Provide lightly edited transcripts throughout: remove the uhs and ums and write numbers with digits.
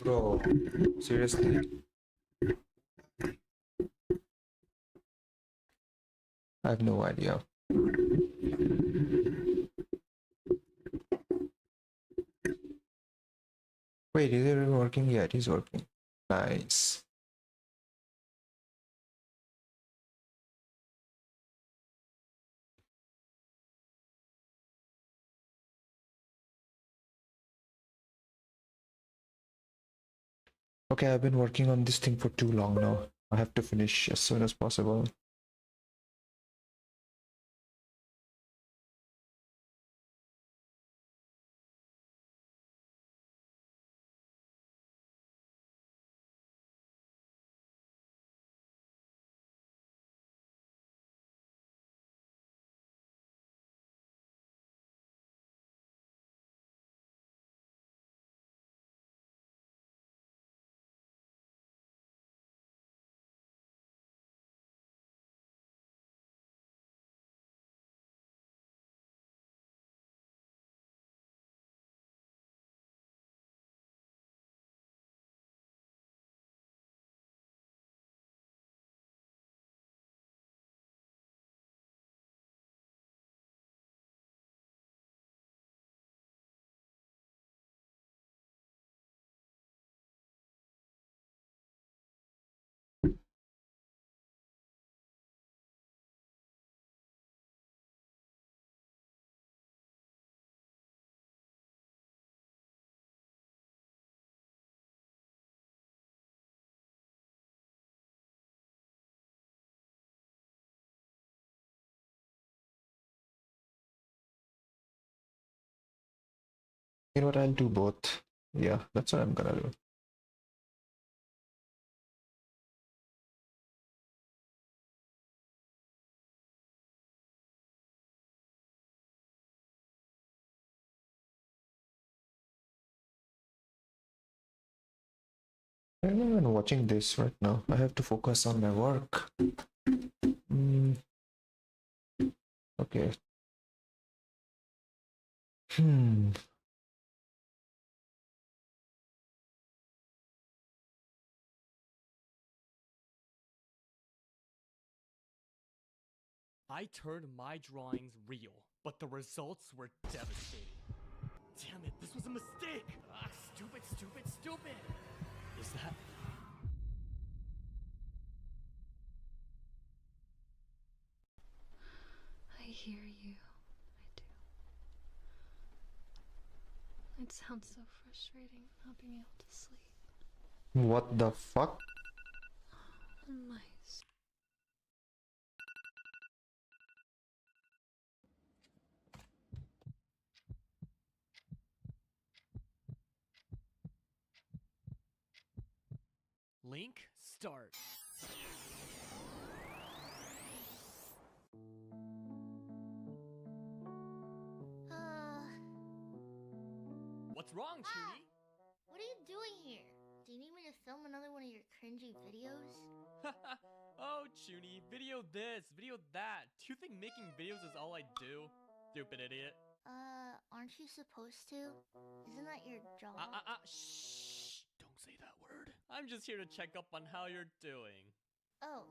Bro, seriously? I have no idea. Wait, is it working? Yeah, it is working. Nice. Okay, I've been working on this thing for too long now. I have to finish as soon as possible. You know what? I'll do both. Yeah, that's what I'm gonna do. I'm not even watching this right now. I have to focus on my work. Okay. Hmm. I turned my drawings real, but the results were devastating. Damn it, this was a mistake! Ah, stupid, stupid, stupid! Is that... I hear you. I do. It sounds so frustrating not being able to sleep. What the fuck? My Link, start. What's wrong, Chuny? What are you doing here? Do you need me to film another one of your cringy videos? Oh, Chuny, video this, video that. Do you think making videos is all I do? Stupid idiot. Aren't you supposed to? Isn't that your job? Shh! Don't say that word. I'm just here to check up on how you're doing. Oh,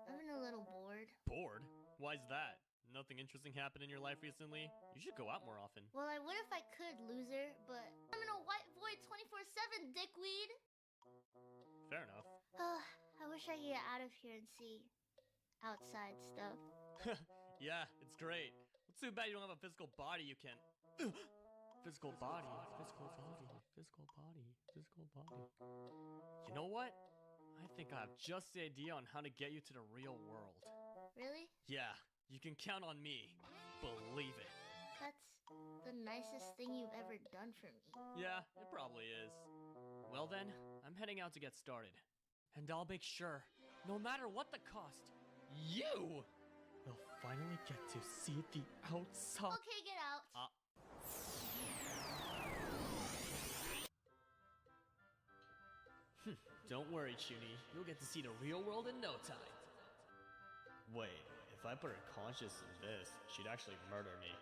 I've been a little bored. Bored? Why's that? Nothing interesting happened in your life recently? You should go out more often. Well, I would if I could, loser, but I'm in a white void 24/7, dickweed! Fair enough. I wish I could get out of here and see outside stuff. Yeah, it's great. It's too bad you don't have a physical body you can... Physical body, physical body, physical body, physical body. You know what? I think I have just the idea on how to get you to the real world. Really? Yeah, you can count on me. Believe it. That's the nicest thing you've ever done for me. Yeah, it probably is. Well then, I'm heading out to get started. And I'll make sure, no matter what the cost, you will finally get to see the outside. Okay, get out. Don't worry, Chuny. You'll get to see the real world in no time. Wait, if I put her conscious in this, she'd actually murder me.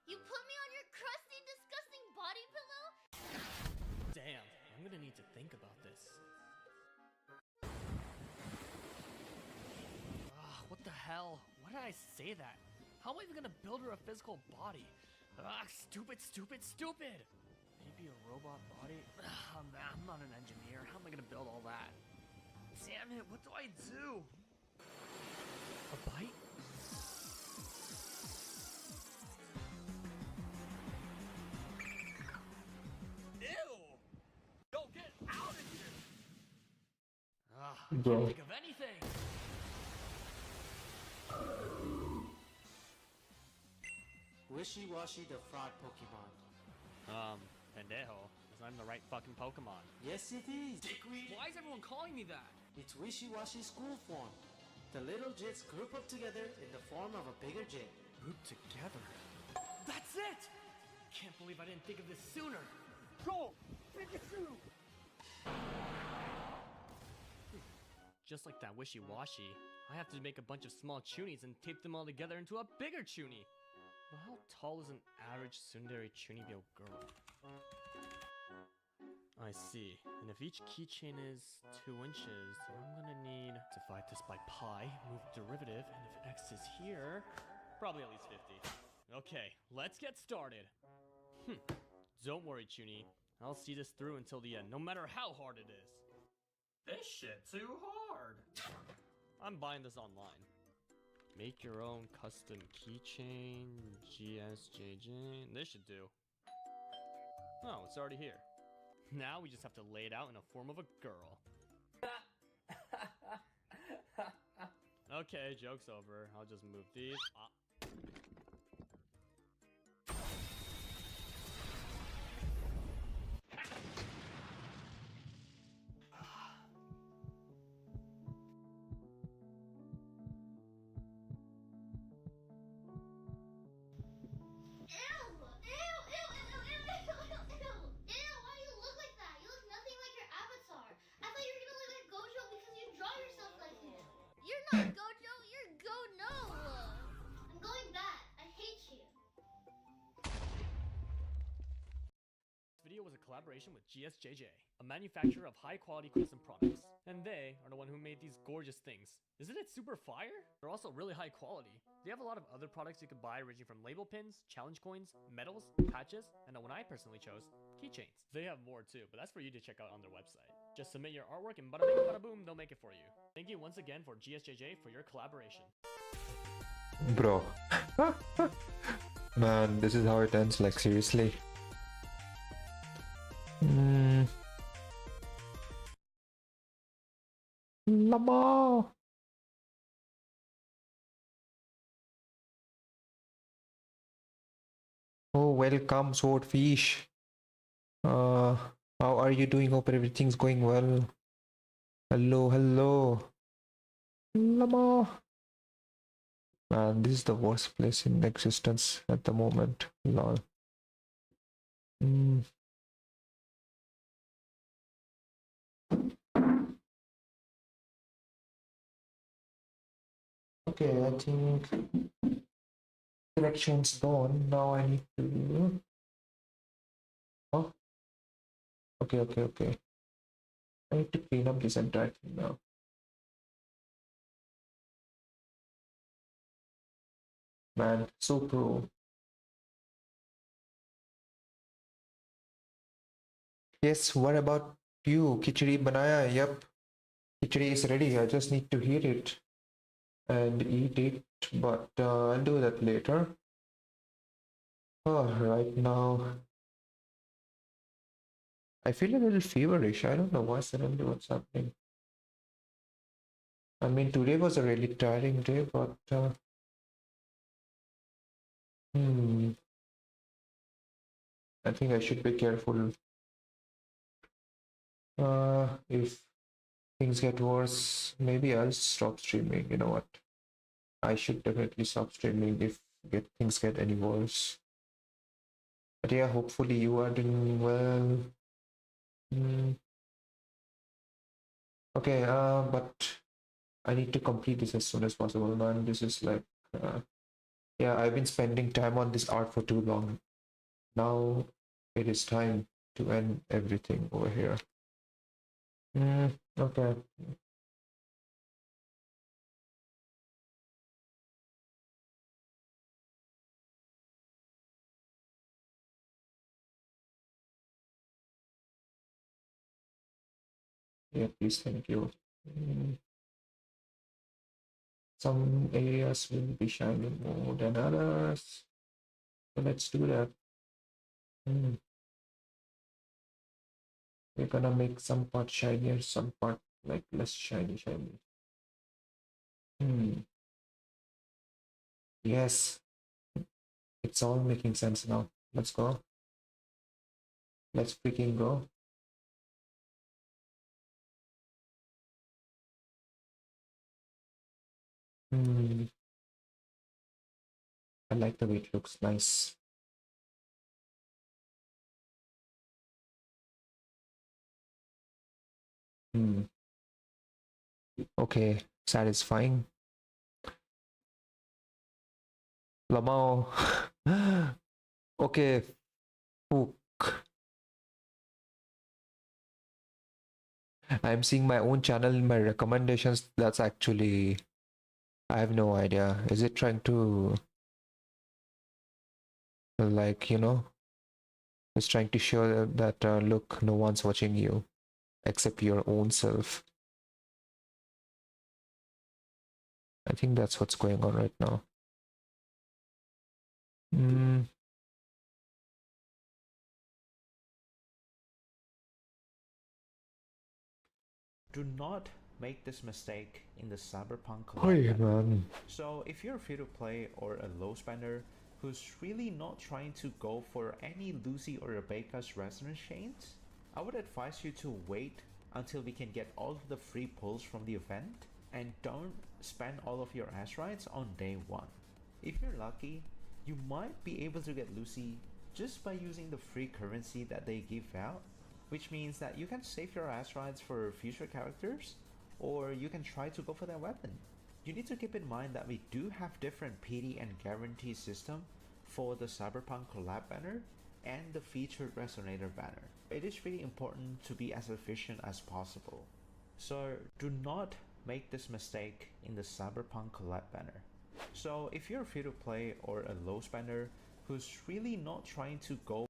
You put me on your crusty, disgusting need to think about this. What the hell? Why did I say that? How am I even gonna build her a physical body? Stupid, stupid, stupid! Maybe a robot body? I'm not an engineer. How am I gonna build all that? Damn it, what do I do? A bite? Ew! Go get out of here! I Bro. can't think of anything! Wishy-washy the fraud Pokemon. Pendejo. Because I'm the right fucking Pokemon. Yes, it is. Dickweed? Why is everyone calling me that? It's wishy-washy school form. The little jits group up together in the form of a bigger jit. Group together. That's it! Can't believe I didn't think of this sooner. Go! Pikachu! Just like that wishy-washy, I have to make a bunch of small chunies and tape them all together into a bigger chuny. Well, how tall is an average tsundere chunibyo girl? I see. And if each keychain is 2 inches, then I'm gonna need to divide this by pi, move derivative, and if x is here, probably at least 50. Okay, let's get started. Don't worry, Chuny. I'll see this through until the end, no matter how hard it is. This shit too hard. I'm buying this online. Make your own custom keychain, GSJJ. This should do. Oh, it's already here. Now we just have to lay it out in a form of a girl. Okay, joke's over. I'll just move these. Gojo, you're Go No! I'm going back. I hate you. This video was a collaboration with GSJJ, a manufacturer of high-quality custom products. And they are the one who made these gorgeous things. Isn't it super fire? They're also really high quality. They have a lot of other products you can buy ranging from label pins, challenge coins, medals, patches, and the one I personally chose, keychains. They have more too, but that's for you to check out on their website. Just submit your artwork and bada bing bada boom, they'll make it for you. Thank you once again for GSJJ for your collaboration. Bro. Man, this is how it ends, like seriously. Lama. Oh, welcome, swordfish. How are you doing? Hope everything's going well. Hello, hello. Lama. Man, this is the worst place in existence at the moment. Lol. Okay, I think selection's done. Now I need to. Oh, okay. I need to clean up this entire thing now. Man, so pro. Yes, what about you? Khichdi banaya? Yep. Khichdi is ready. I just need to heat it and eat it, but I'll do that later. Oh, right now I feel a little feverish. I don't know why suddenly what's happening. I mean, today was a really tiring day, but I think I should be careful. If things get worse, maybe I'll stop streaming. You know what? I should definitely stop streaming if things get any worse. But yeah, hopefully you are doing well. Okay, but I need to complete this as soon as possible, man. This is like, yeah, I've been spending time on this art for too long. Now it is time to end everything over here. Okay. Yeah, please, thank you. Some areas will be shining more than others. So let's do that. We're gonna make some part shinier, some part like less shiny. Yes, it's all making sense now. Let's go. Let's freaking go. I like the way it looks nice. Okay, satisfying. Lamau. Okay, Fook. I'm seeing my own channel in my recommendations. That's actually, I have no idea. Is it trying to, like, it's trying to show that, look, no one's watching you except your own self. I think that's what's going on right now. Do not make this mistake in the Cyberpunk Hey, collab. man. So if you're free to play or a low spender who's really not trying to go for any Lucy or Rebecca's resonance chains, I would advise you to wait until we can get all of the free pulls from the event and don't spend all of your ass rights on day one. If you're lucky, you might be able to get Lucy just by using the free currency that they give out, which means that you can save your ass rights for future characters, or you can try to go for that weapon. You need to keep in mind that we do have different PD and guarantee system for the Cyberpunk collab banner and the featured resonator banner. It is really important to be as efficient as possible. So do not make this mistake in the Cyberpunk collab banner. So if you're free to play or a low spender who's really not trying to go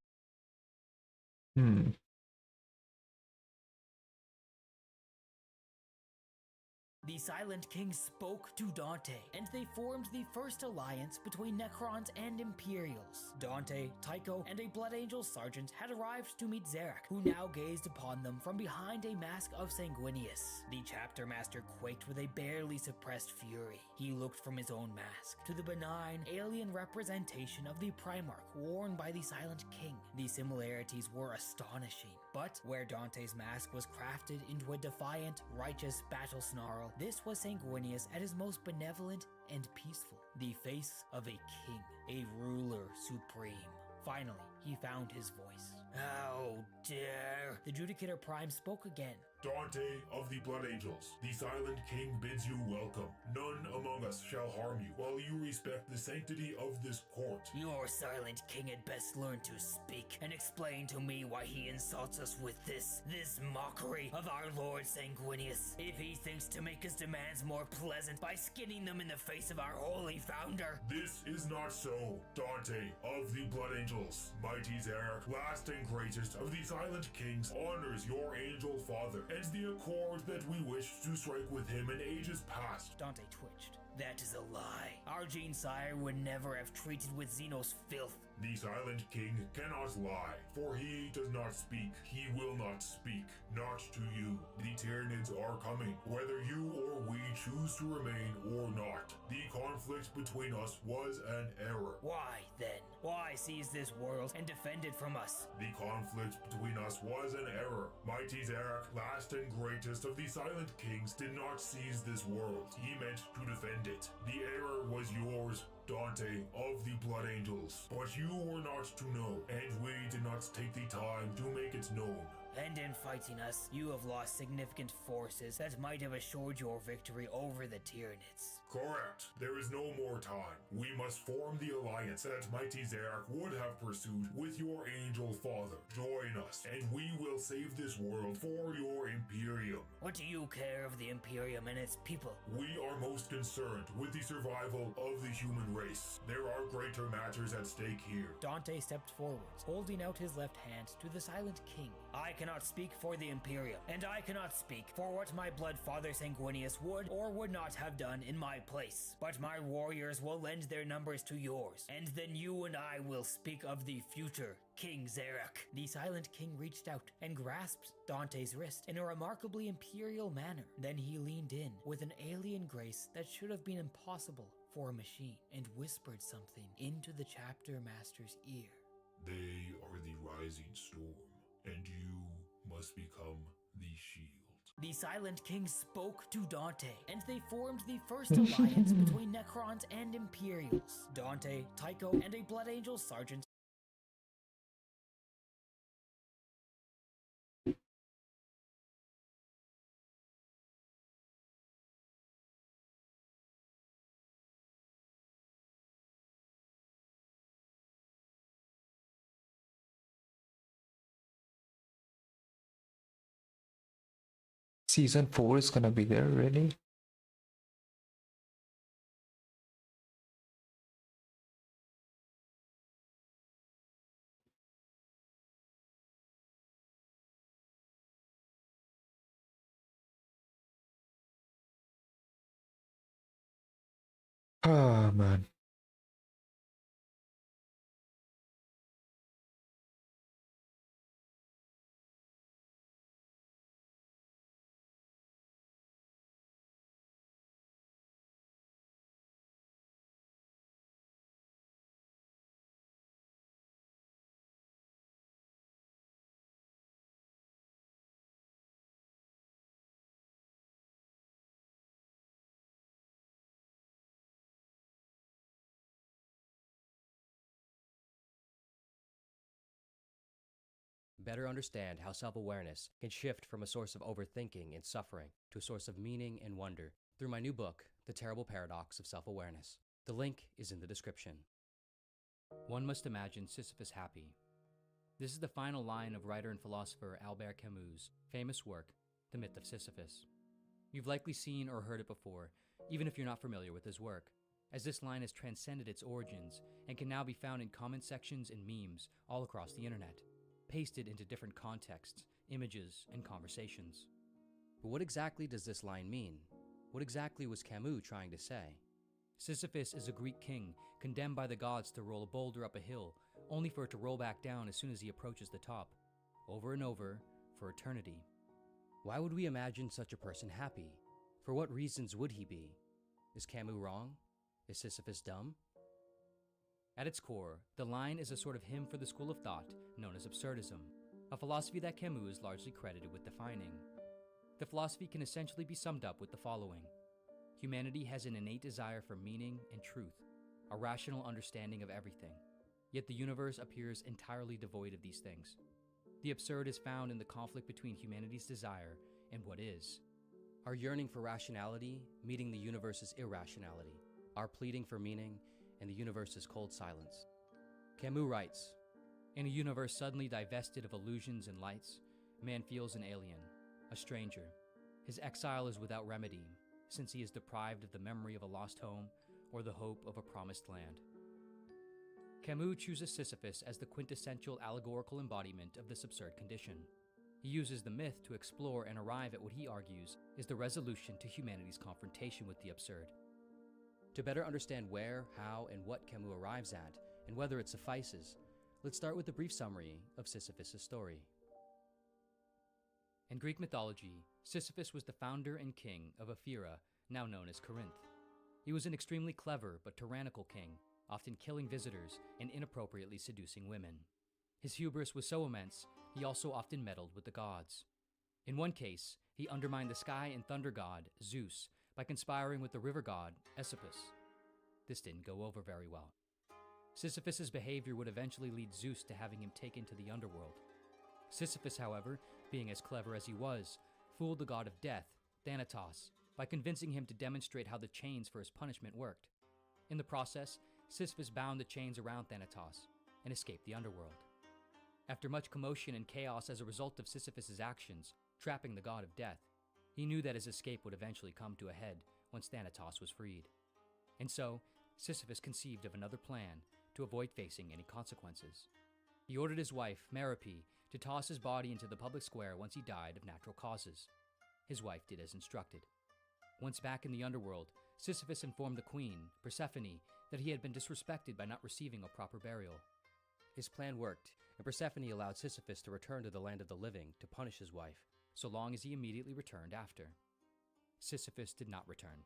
The Silent King spoke to Dante, and they formed the first alliance between Necrons and Imperials. Dante, Tycho, and a Blood Angel sergeant had arrived to meet Zarek, who now gazed upon them from behind a mask of Sanguinius. The chapter master quaked with a barely suppressed fury. He looked from his own mask to the benign, alien representation of the Primarch worn by the Silent King. The similarities were astonishing, but where Dante's mask was crafted into a defiant, righteous battle snarl, this was Sanguinius at his most benevolent and peaceful. The face of a king, a ruler supreme. Finally, he found his voice. How dare! The Judicator Prime spoke again. Dante of the Blood Angels, the Silent King bids you welcome. None among us shall harm you, while you respect the sanctity of this court. Your Silent King had best learn to speak and explain to me why he insults us with this mockery of our Lord Sanguinius. If he thinks to make his demands more pleasant by skinning them in the face of our holy founder. This is not so. Dante of the Blood Angels, mighty Zarek, last and greatest of the Silent Kings, honors your angel father and the accord that we wish to strike with him in ages past. Dante twitched. That is a lie. Our Gene Sire would never have treated with Xenos filth. The Silent King cannot lie, for he does not speak. He will not speak, not to you. The Tyranids are coming, whether you or we choose to remain or not. The conflict between us was an error. Why, then? Why seize this world and defend it from us? The conflict between us was an error. Mighty Zarek, last and greatest of the Silent Kings, did not seize this world. He meant to defend it. The error was yours, Dante of the Blood Angels, but you were not to know, and we did not take the time to make it known. And in fighting us, you have lost significant forces that might have assured your victory over the Tyranids. Correct. There is no more time. We must form the alliance that mighty Xeric would have pursued with your angel father. Join us, and we will save this world for your Imperium. What do you care of the Imperium and its people? We are most concerned with the survival of the human race. There are greater matters at stake here. Dante stepped forwards, holding out his left hand to the Silent King. I cannot speak for the Imperium, and I cannot speak for what my blood father Sanguinius would or would not have done in my place. But my warriors will lend their numbers to yours, and then you and I will speak of the future King Xeric. The Silent King reached out and grasped Dante's wrist in a remarkably imperial manner. Then he leaned in with an alien grace that should have been impossible for a machine and whispered something into the chapter master's ear. They are the rising storm, and you must become the shield. The Silent King spoke to Dante, and they formed the first alliance between Necrons and Imperials. Dante, Tycho, and a Blood Angel sergeant Season 4 is gonna be there, really? Ah, man. Better understand how self-awareness can shift from a source of overthinking and suffering to a source of meaning and wonder through my new book, The Terrible Paradox of Self-Awareness. The link is in the description. One must imagine Sisyphus happy. This is the final line of writer and philosopher Albert Camus' famous work, The Myth of Sisyphus. You've likely seen or heard it before, even if you're not familiar with his work, as this line has transcended its origins and can now be found in comment sections and memes all across the internet, pasted into different contexts, images, and conversations. But what exactly does this line mean? What exactly was Camus trying to say? Sisyphus is a Greek king condemned by the gods to roll a boulder up a hill, only for it to roll back down as soon as he approaches the top, over and over, for eternity. Why would we imagine such a person happy? For what reasons would he be? Is Camus wrong? Is Sisyphus dumb? At its core, the line is a sort of hymn for the school of thought known as absurdism, a philosophy that Camus is largely credited with defining. The philosophy can essentially be summed up with the following. Humanity has an innate desire for meaning and truth, a rational understanding of everything, yet the universe appears entirely devoid of these things. The absurd is found in the conflict between humanity's desire and what is. Our yearning for rationality meeting the universe's irrationality, our pleading for meaning and the universe's cold silence. Camus writes, in a universe suddenly divested of illusions and lights, man feels an alien, a stranger. His exile is without remedy, since he is deprived of the memory of a lost home or the hope of a promised land. Camus chooses Sisyphus as the quintessential allegorical embodiment of this absurd condition. He uses the myth to explore and arrive at what he argues is the resolution to humanity's confrontation with the absurd. To better understand where, how, and what Camus arrives at, and whether it suffices, let's start with a brief summary of Sisyphus' story. In Greek mythology, Sisyphus was the founder and king of Ephyra, now known as Corinth. He was an extremely clever but tyrannical king, often killing visitors and inappropriately seducing women. His hubris was so immense, he also often meddled with the gods. In one case, he undermined the sky and thunder god, Zeus, by conspiring with the river god, Asopus. This didn't go over very well. Sisyphus' behavior would eventually lead Zeus to having him taken to the underworld. Sisyphus, however, being as clever as he was, fooled the god of death, Thanatos, by convincing him to demonstrate how the chains for his punishment worked. In the process, Sisyphus bound the chains around Thanatos and escaped the underworld. After much commotion and chaos as a result of Sisyphus's actions, trapping the god of death, he knew that his escape would eventually come to a head once Thanatos was freed. And so, Sisyphus conceived of another plan to avoid facing any consequences. He ordered his wife, Merope, to toss his body into the public square once he died of natural causes. His wife did as instructed. Once back in the underworld, Sisyphus informed the queen, Persephone, that he had been disrespected by not receiving a proper burial. His plan worked, and Persephone allowed Sisyphus to return to the land of the living to punish his wife, so long as he immediately returned after. Sisyphus did not return.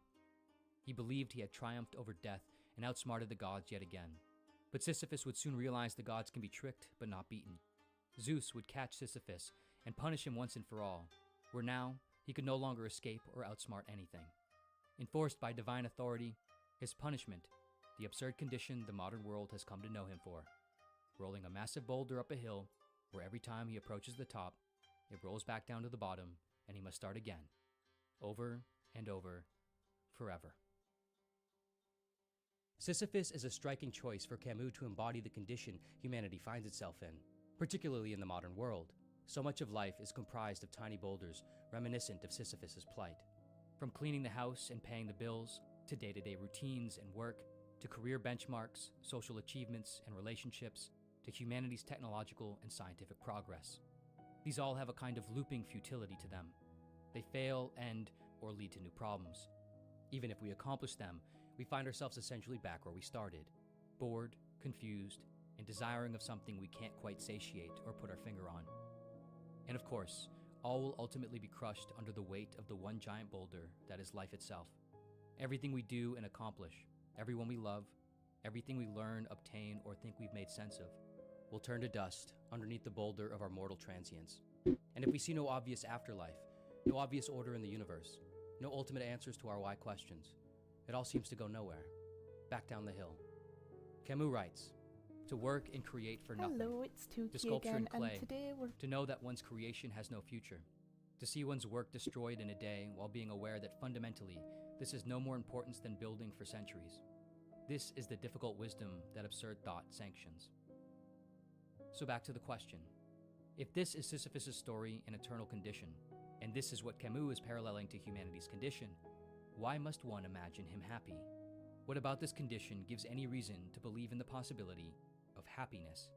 He believed he had triumphed over death and outsmarted the gods yet again. But Sisyphus would soon realize the gods can be tricked but not beaten. Zeus would catch Sisyphus and punish him once and for all, where now he could no longer escape or outsmart anything. Enforced by divine authority, his punishment, the absurd condition the modern world has come to know him for, rolling a massive boulder up a hill where every time he approaches the top, it rolls back down to the bottom and he must start again, over and over, forever. Sisyphus is a striking choice for Camus to embody the condition humanity finds itself in, particularly in the modern world. So much of life is comprised of tiny boulders reminiscent of Sisyphus's plight. From cleaning the house and paying the bills, to day-to-day routines and work, to career benchmarks, social achievements and relationships, to humanity's technological and scientific progress. These all have a kind of looping futility to them. They fail, end, or lead to new problems. Even if we accomplish them, we find ourselves essentially back where we started, bored, confused, and desiring of something we can't quite satiate or put our finger on. And of course, all will ultimately be crushed under the weight of the one giant boulder that is life itself. Everything we do and accomplish, everyone we love, everything we learn, obtain, or think we've made sense of, will turn to dust underneath the boulder of our mortal transience. And if we see no obvious afterlife, no obvious order in the universe, no ultimate answers to our why questions, it all seems to go nowhere, back down the hill. Camus writes, to work and create for nothing, Hello, it's to Tuki sculpture again, in clay, and today we're to know that one's creation has no future, to see one's work destroyed in a day while being aware that fundamentally this is no more importance than building for centuries. This is the difficult wisdom that absurd thought sanctions. So back to the question. If this is Sisyphus' story and eternal condition, and this is what Camus is paralleling to humanity's condition, why must one imagine him happy? What about this condition gives any reason to believe in the possibility of happiness?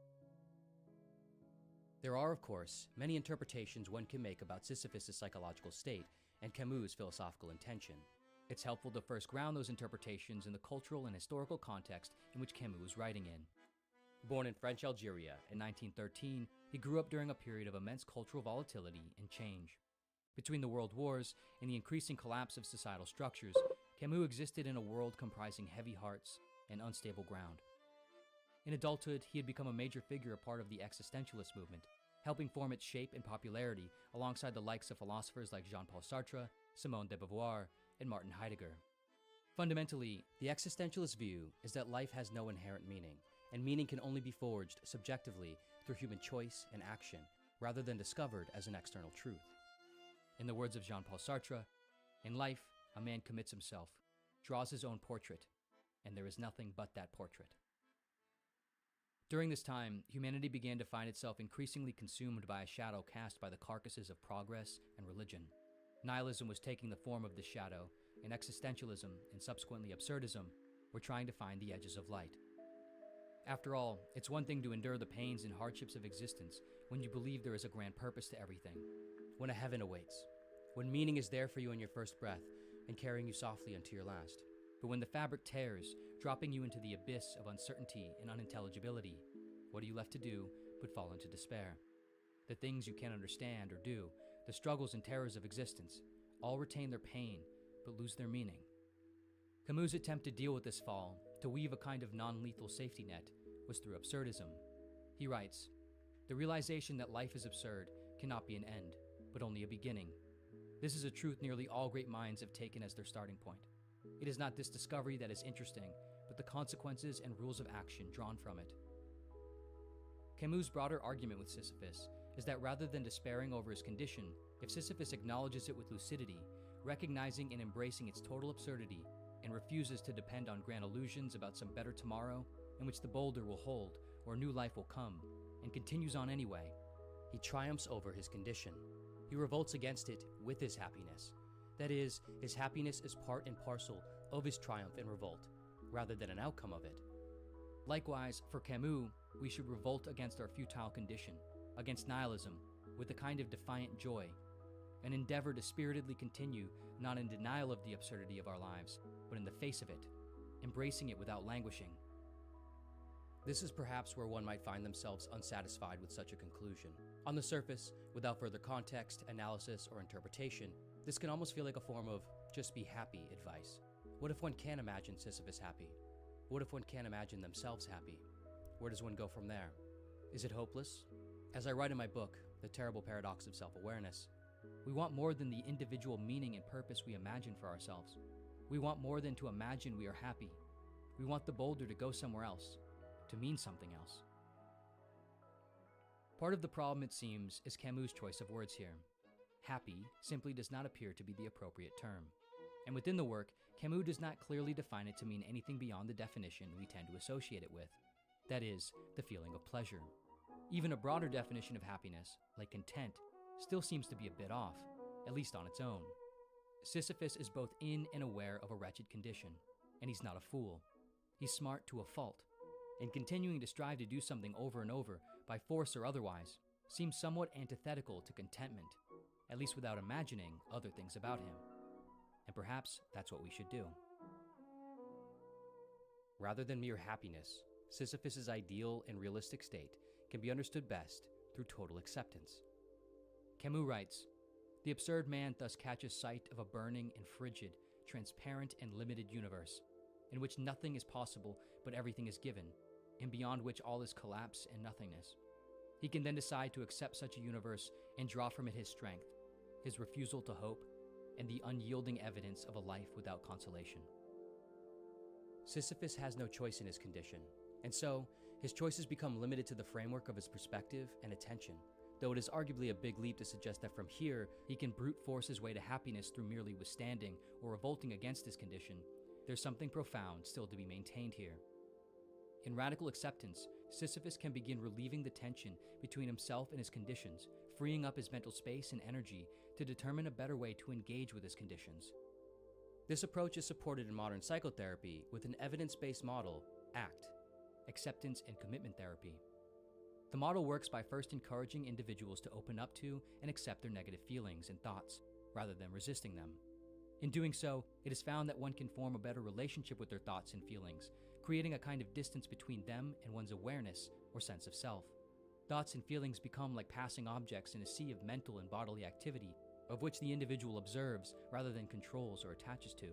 There are, of course, many interpretations one can make about Sisyphus' psychological state and Camus' philosophical intention. It's helpful to first ground those interpretations in the cultural and historical context in which Camus was writing in. Born in French Algeria in 1913, he grew up during a period of immense cultural volatility and change. Between the world wars and the increasing collapse of societal structures, Camus existed in a world comprising heavy hearts and unstable ground. In adulthood, he had become a major figure, a part of the existentialist movement, helping form its shape and popularity alongside the likes of philosophers like Jean-Paul Sartre, Simone de Beauvoir, and Martin Heidegger. Fundamentally, the existentialist view is that life has no inherent meaning, and meaning can only be forged subjectively through human choice and action, rather than discovered as an external truth. In the words of Jean-Paul Sartre, in life, a man commits himself, draws his own portrait, and there is nothing but that portrait. During this time, humanity began to find itself increasingly consumed by a shadow cast by the carcasses of progress and religion. Nihilism was taking the form of this shadow, and existentialism, and subsequently absurdism, were trying to find the edges of light. After all, it's one thing to endure the pains and hardships of existence when you believe there is a grand purpose to everything, when a heaven awaits, when meaning is there for you in your first breath and carrying you softly unto your last. But when the fabric tears, dropping you into the abyss of uncertainty and unintelligibility, what are you left to do but fall into despair? The things you can't understand or do, the struggles and terrors of existence, all retain their pain but lose their meaning. Camus' attempt to deal with this fall, to weave a kind of non-lethal safety net, was through absurdism. He writes, "The realization that life is absurd cannot be an end, but only a beginning. This is a truth nearly all great minds have taken as their starting point. It is not this discovery that is interesting, but the consequences and rules of action drawn from it." Camus' broader argument with Sisyphus is that rather than despairing over his condition, if Sisyphus acknowledges it with lucidity, recognizing and embracing its total absurdity, and refuses to depend on grand illusions about some better tomorrow in which the boulder will hold or new life will come, and continues on anyway. He triumphs over his condition. He revolts against it with his happiness. That is, his happiness is part and parcel of his triumph and revolt, rather than an outcome of it. Likewise, for Camus, we should revolt against our futile condition, against nihilism, with a kind of defiant joy, an endeavor to spiritedly continue not in denial of the absurdity of our lives, but in the face of it, embracing it without languishing. This is perhaps where one might find themselves unsatisfied with such a conclusion. On the surface, without further context, analysis, or interpretation, this can almost feel like a form of just be happy advice. What if one can't imagine Sisyphus happy? What if one can't imagine themselves happy? Where does one go from there? Is it hopeless? As I write in my book, The Terrible Paradox of Self-Awareness, we want more than the individual meaning and purpose we imagine for ourselves. We want more than to imagine we are happy. We want the boulder to go somewhere else, to mean something else. Part of the problem, it seems, is Camus' choice of words here. Happy simply does not appear to be the appropriate term. And within the work, Camus does not clearly define it to mean anything beyond the definition we tend to associate it with. That is, the feeling of pleasure. Even a broader definition of happiness, like content, still seems to be a bit off, at least on its own. Sisyphus is both in and aware of a wretched condition, and he's not a fool. He's smart to a fault, and continuing to strive to do something over and over, by force or otherwise, seems somewhat antithetical to contentment, at least without imagining other things about him. And perhaps that's what we should do. Rather than mere happiness, Sisyphus's ideal and realistic state can be understood best through total acceptance. Camus writes, "The absurd man thus catches sight of a burning and frigid, transparent and limited universe, in which nothing is possible but everything is given, and beyond which all is collapse and nothingness. He can then decide to accept such a universe and draw from it his strength, his refusal to hope, and the unyielding evidence of a life without consolation." Sisyphus has no choice in his condition, and so his choices become limited to the framework of his perspective and attention, though it is arguably a big leap to suggest that from here he can brute force his way to happiness through merely withstanding or revolting against his condition. There's something profound still to be maintained here. In radical acceptance, Sisyphus can begin relieving the tension between himself and his conditions, freeing up his mental space and energy to determine a better way to engage with his conditions. This approach is supported in modern psychotherapy with an evidence-based model, ACT, Acceptance and Commitment Therapy. The model works by first encouraging individuals to open up to and accept their negative feelings and thoughts, rather than resisting them. In doing so, it is found that one can form a better relationship with their thoughts and feelings, creating a kind of distance between them and one's awareness or sense of self. Thoughts and feelings become like passing objects in a sea of mental and bodily activity, of which the individual observes rather than controls or attaches to.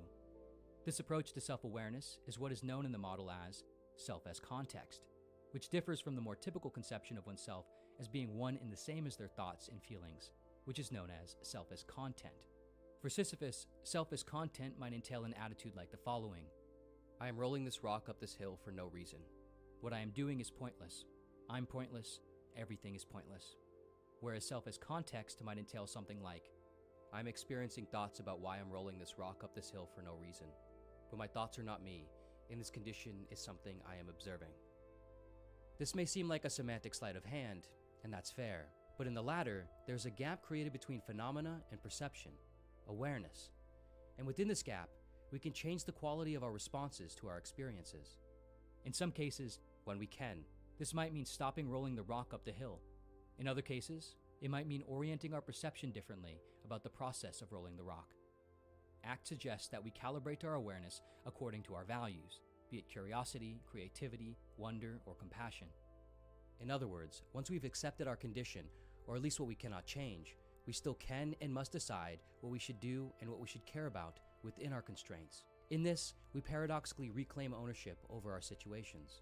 This approach to self-awareness is what is known in the model as self as context, which differs from the more typical conception of oneself as being one and the same as their thoughts and feelings, which is known as self as content. For Sisyphus, self as content might entail an attitude like the following: I am rolling this rock up this hill for no reason. What I am doing is pointless. I'm pointless. Everything is pointless. Whereas self as context might entail something like, I'm experiencing thoughts about why I'm rolling this rock up this hill for no reason. But my thoughts are not me, and this condition is something I am observing. This may seem like a semantic sleight of hand, and that's fair, but in the latter, there's a gap created between phenomena and perception, awareness. And within this gap, we can change the quality of our responses to our experiences. In some cases, when we can, this might mean stopping rolling the rock up the hill. In other cases, it might mean orienting our perception differently about the process of rolling the rock. ACT suggests that we calibrate our awareness according to our values, be it curiosity, creativity, wonder, or compassion. In other words, once we've accepted our condition, or at least what we cannot change, we still can and must decide what we should do and what we should care about within our constraints. In this, we paradoxically reclaim ownership over our situations.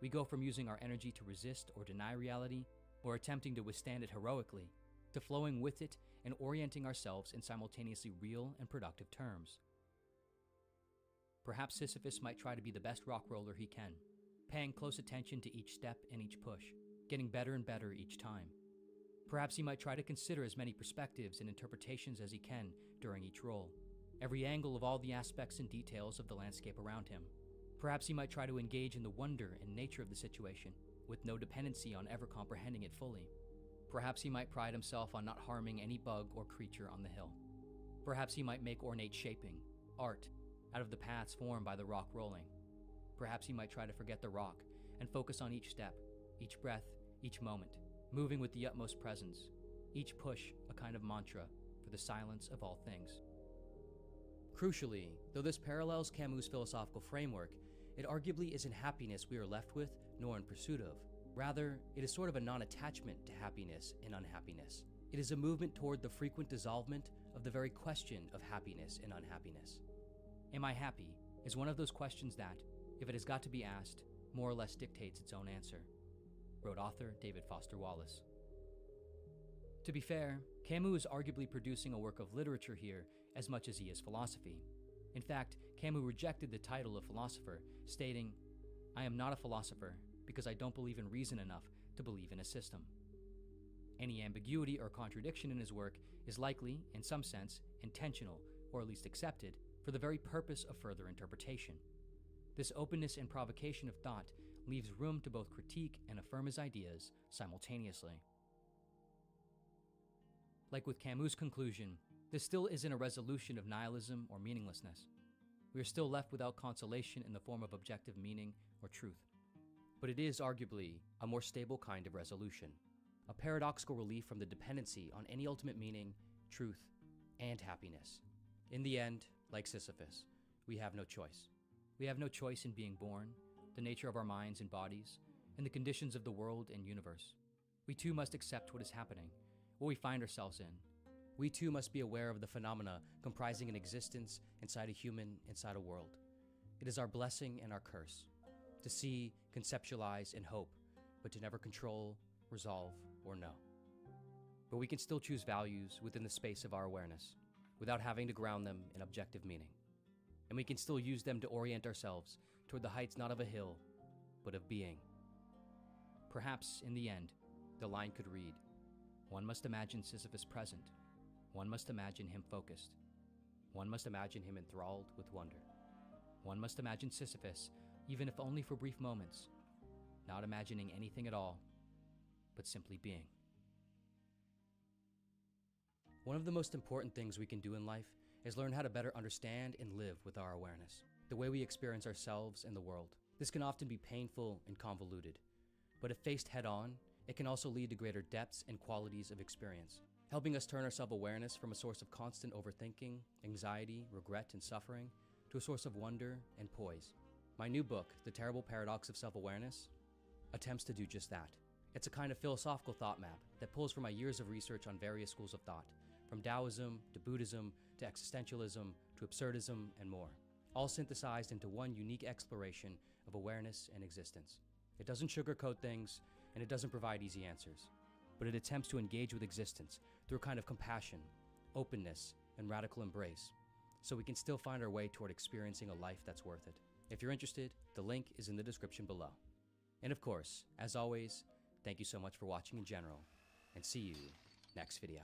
We go from using our energy to resist or deny reality, or attempting to withstand it heroically, to flowing with it and orienting ourselves in simultaneously real and productive terms. Perhaps Sisyphus might try to be the best rock roller he can, paying close attention to each step and each push, getting better and better each time. Perhaps he might try to consider as many perspectives and interpretations as he can during each roll, every angle of all the aspects and details of the landscape around him. Perhaps he might try to engage in the wonder and nature of the situation, with no dependency on ever comprehending it fully. Perhaps he might pride himself on not harming any bug or creature on the hill. Perhaps he might make ornate shaping, art, out of the paths formed by the rock rolling. Perhaps he might try to forget the rock and focus on each step, each breath, each moment, moving with the utmost presence, each push a kind of mantra for the silence of all things. Crucially, though this parallels Camus' philosophical framework, it arguably isn't happiness we are left with nor in pursuit of. Rather, it is sort of a non-attachment to happiness and unhappiness. It is a movement toward the frequent dissolvement of the very question of happiness and unhappiness. Am I happy is one of those questions that, if it has got to be asked, more or less dictates its own answer, wrote author David Foster Wallace. To be fair, Camus is arguably producing a work of literature here as much as he is philosophy. In fact, Camus rejected the title of philosopher, stating, "I am not a philosopher because I don't believe in reason enough to believe in a system." Any ambiguity or contradiction in his work is likely, in some sense, intentional, or at least accepted, for the very purpose of further interpretation. This openness and provocation of thought leaves room to both critique and affirm his ideas simultaneously. Like with Camus' conclusion, this still isn't a resolution of nihilism or meaninglessness. We are still left without consolation in the form of objective meaning or truth. But it is arguably a more stable kind of resolution, a paradoxical relief from the dependency on any ultimate meaning, truth, and happiness. In the end, like Sisyphus, we have no choice. We have no choice in being born, the nature of our minds and bodies, and the conditions of the world and universe. We too must accept what is happening, what we find ourselves in. We too must be aware of the phenomena comprising an existence inside a human, inside a world. It is our blessing and our curse, to see, conceptualize, and hope, but to never control, resolve, or know. But we can still choose values within the space of our awareness, without having to ground them in objective meaning. And we can still use them to orient ourselves toward the heights not of a hill, but of being. Perhaps, in the end, the line could read, "One must imagine Sisyphus present. One must imagine him focused. One must imagine him enthralled with wonder. One must imagine Sisyphus, even if only for brief moments, not imagining anything at all, but simply being." One of the most important things we can do in life is learn how to better understand and live with our awareness, the way we experience ourselves and the world. This can often be painful and convoluted, but if faced head-on, it can also lead to greater depths and qualities of experience, helping us turn our self-awareness from a source of constant overthinking, anxiety, regret, and suffering to a source of wonder and poise. My new book, The Terrible Paradox of Self-Awareness, attempts to do just that. It's a kind of philosophical thought map that pulls from my years of research on various schools of thought, from Taoism to Buddhism to existentialism to absurdism and more, all synthesized into one unique exploration of awareness and existence. It doesn't sugarcoat things, and it doesn't provide easy answers, but it attempts to engage with existence through a kind of compassion, openness, and radical embrace, so we can still find our way toward experiencing a life that's worth it. If you're interested, the link is in the description below. And of course, as always, thank you so much for watching in general, and see you next video.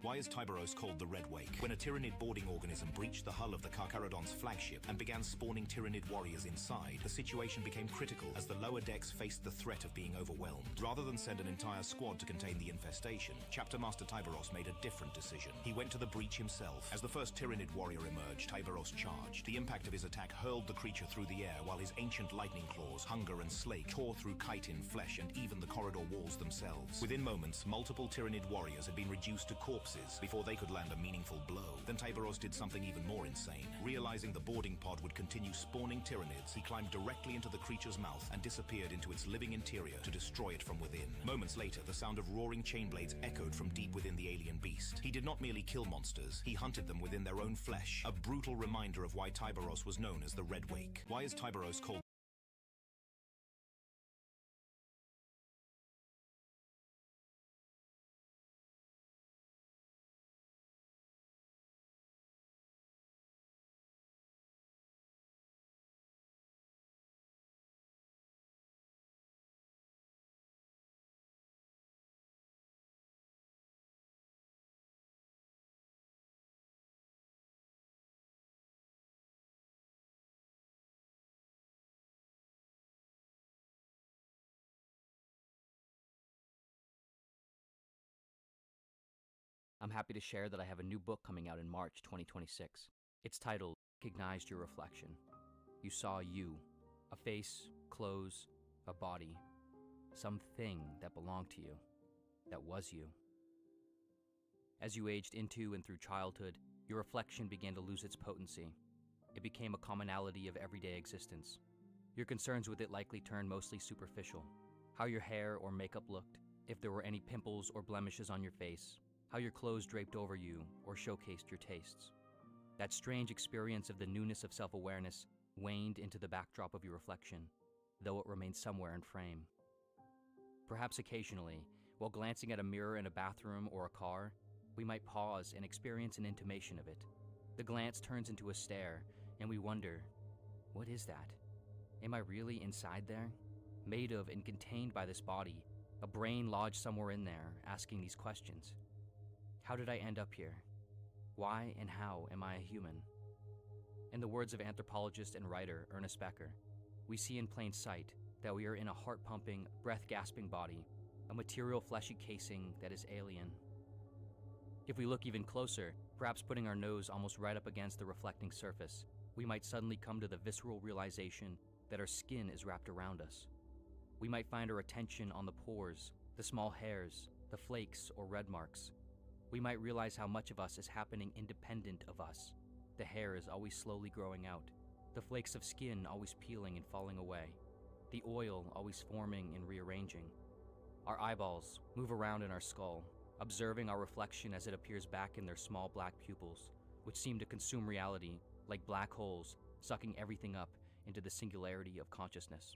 Why is Tiberos called the Red Wake? When a Tyranid boarding organism breached the hull of the Carcharodon's flagship and began spawning Tyranid warriors inside, the situation became critical as the lower decks faced the threat of being overwhelmed. Rather than send an entire squad to contain the infestation, Chapter Master Tiberos made a different decision. He went to the breach himself. As the first Tyranid warrior emerged, Tiberos charged. The impact of his attack hurled the creature through the air, while his ancient lightning claws, hunger and slake, tore through chitin, flesh, and even the corridor walls themselves. Within moments, multiple Tyranid warriors had been reduced to corpses defenses before they could land a meaningful blow. Then Tiberos did something even more insane. Realizing the boarding pod would continue spawning Tyranids, he climbed directly into the creature's mouth and disappeared into its living interior to destroy it from within. Moments later, the sound of roaring chain blades echoed from deep within the alien beast. He did not merely kill monsters, he hunted them within their own flesh, a brutal reminder of why Tiberos was known as the Red Wake. Why is Tiberos called I'm happy to share that I have a new book coming out in March 2026. It's titled Recognized Your Reflection. You saw you, a face, clothes, a body, something that belonged to you, that was you. As you aged into and through childhood, your reflection began to lose its potency. It became a commonality of everyday existence. Your concerns with it likely turned mostly superficial. How your hair or makeup looked, if there were any pimples or blemishes on your face, how your clothes draped over you or showcased your tastes. That strange experience of the newness of self-awareness waned into the backdrop of your reflection, though it remained somewhere in frame. Perhaps occasionally, while glancing at a mirror in a bathroom or a car, we might pause and experience an intimation of it. The glance turns into a stare, and we wonder, what is that? Am I really inside there? Made of and contained by this body, a brain lodged somewhere in there, asking these questions. How did I end up here? Why and how am I a human? In the words of anthropologist and writer Ernest Becker, we see in plain sight that we are in a heart-pumping, breath-gasping body, a material fleshy casing that is alien. If we look even closer, perhaps putting our nose almost right up against the reflecting surface, we might suddenly come to the visceral realization that our skin is wrapped around us. We might find our attention on the pores, the small hairs, the flakes or red marks. We might realize how much of us is happening independent of us. The hair is always slowly growing out, the flakes of skin always peeling and falling away, the oil always forming and rearranging. Our eyeballs move around in our skull, observing our reflection as it appears back in their small black pupils, which seem to consume reality like black holes, sucking everything up into the singularity of consciousness.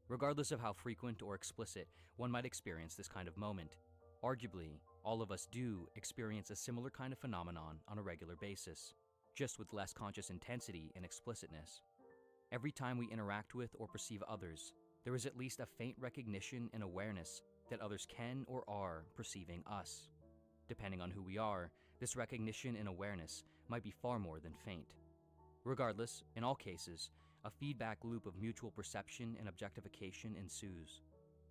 Regardless of how frequent or explicit one might experience this kind of moment, arguably, all of us do experience a similar kind of phenomenon on a regular basis, just with less conscious intensity and explicitness. Every time we interact with or perceive others, there is at least a faint recognition and awareness that others can or are perceiving us. Depending on who we are, this recognition and awareness might be far more than faint. Regardless, in all cases, a feedback loop of mutual perception and objectification ensues.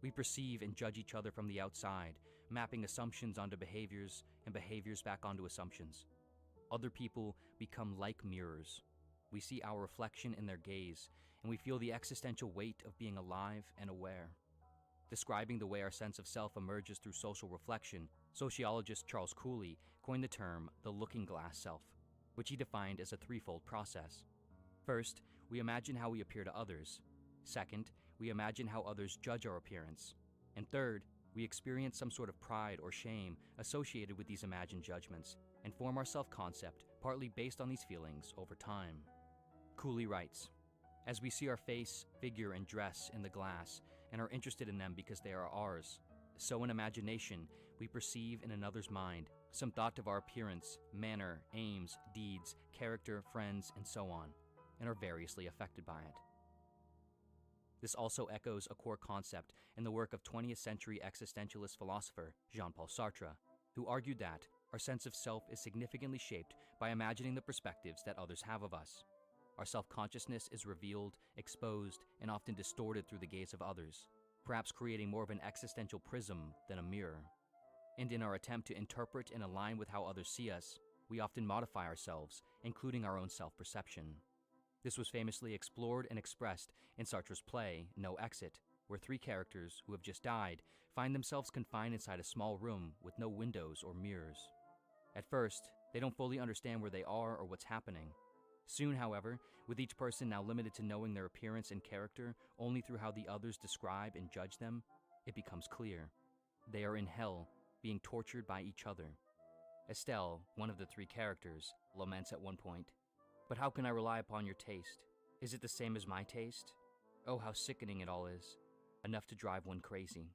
We perceive and judge each other from the outside, mapping assumptions onto behaviors and behaviors back onto assumptions. Other people become like mirrors. We see our reflection in their gaze, and we feel the existential weight of being alive and aware. Describing the way our sense of self emerges through social reflection, sociologist Charles Cooley coined the term the looking glass self, which he defined as a threefold process. First, we imagine how we appear to others. Second, we imagine how others judge our appearance. And third, we experience some sort of pride or shame associated with these imagined judgments and form our self-concept partly based on these feelings over time. Cooley writes, as we see our face, figure, and dress in the glass and are interested in them because they are ours, so in imagination, we perceive in another's mind some thought of our appearance, manner, aims, deeds, character, friends, and so on, and are variously affected by it. This also echoes a core concept in the work of 20th century existentialist philosopher Jean-Paul Sartre, who argued that our sense of self is significantly shaped by imagining the perspectives that others have of us. Our self-consciousness is revealed, exposed, and often distorted through the gaze of others, perhaps creating more of an existential prism than a mirror. And in our attempt to interpret and align with how others see us, we often modify ourselves, including our own self-perception. This was famously explored and expressed in Sartre's play, No Exit, where three characters who have just died find themselves confined inside a small room with no windows or mirrors. At first, they don't fully understand where they are or what's happening. Soon, however, with each person now limited to knowing their appearance and character only through how the others describe and judge them, it becomes clear. They are in hell, being tortured by each other. Estelle, one of the three characters, laments at one point, "But how can I rely upon your taste? Is it the same as my taste? Oh, how sickening it all is. Enough to drive one crazy."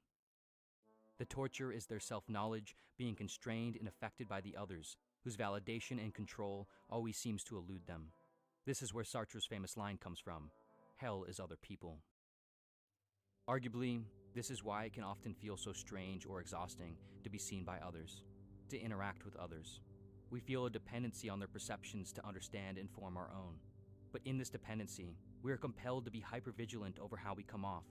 The torture is their self-knowledge being constrained and affected by the others, whose validation and control always seems to elude them. This is where Sartre's famous line comes from: "Hell is other people." Arguably, this is why it can often feel so strange or exhausting to be seen by others, to interact with others. We feel a dependency on their perceptions to understand and form our own. But in this dependency, we are compelled to be hypervigilant over how we come off.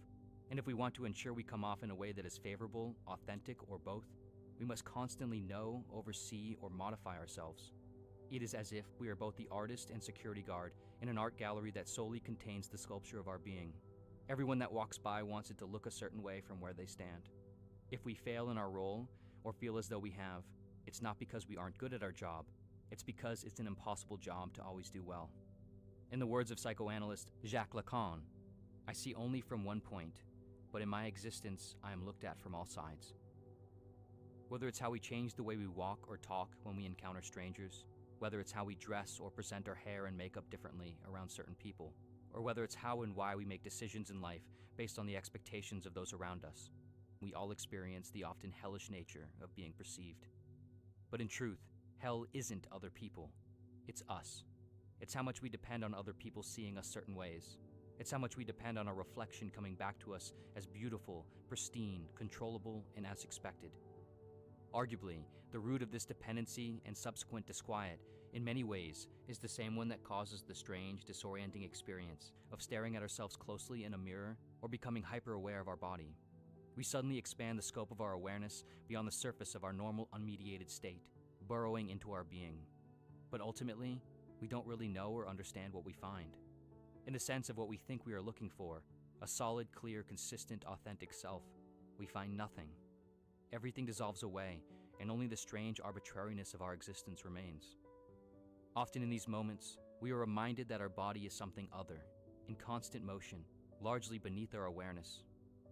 And if we want to ensure we come off in a way that is favorable, authentic, or both, we must constantly know, oversee, or modify ourselves. It is as if we are both the artist and security guard in an art gallery that solely contains the sculpture of our being. Everyone that walks by wants it to look a certain way from where they stand. If we fail in our role, or feel as though we have, it's not because we aren't good at our job, it's because it's an impossible job to always do well. In the words of psychoanalyst Jacques Lacan, "I see only from one point, but in my existence I am looked at from all sides." Whether it's how we change the way we walk or talk when we encounter strangers, whether it's how we dress or present our hair and makeup differently around certain people, or whether it's how and why we make decisions in life based on the expectations of those around us, we all experience the often hellish nature of being perceived. But in truth, hell isn't other people. It's us. It's how much we depend on other people seeing us certain ways. It's how much we depend on our reflection coming back to us as beautiful, pristine, controllable, and as expected. Arguably, the root of this dependency and subsequent disquiet, in many ways, is the same one that causes the strange, disorienting experience of staring at ourselves closely in a mirror or becoming hyper-aware of our body. We suddenly expand the scope of our awareness beyond the surface of our normal, unmediated state, burrowing into our being. But ultimately, we don't really know or understand what we find. In the sense of what we think we are looking for, a solid, clear, consistent, authentic self, we find nothing. Everything dissolves away, and only the strange arbitrariness of our existence remains. Often in these moments, we are reminded that our body is something other, in constant motion, largely beneath our awareness.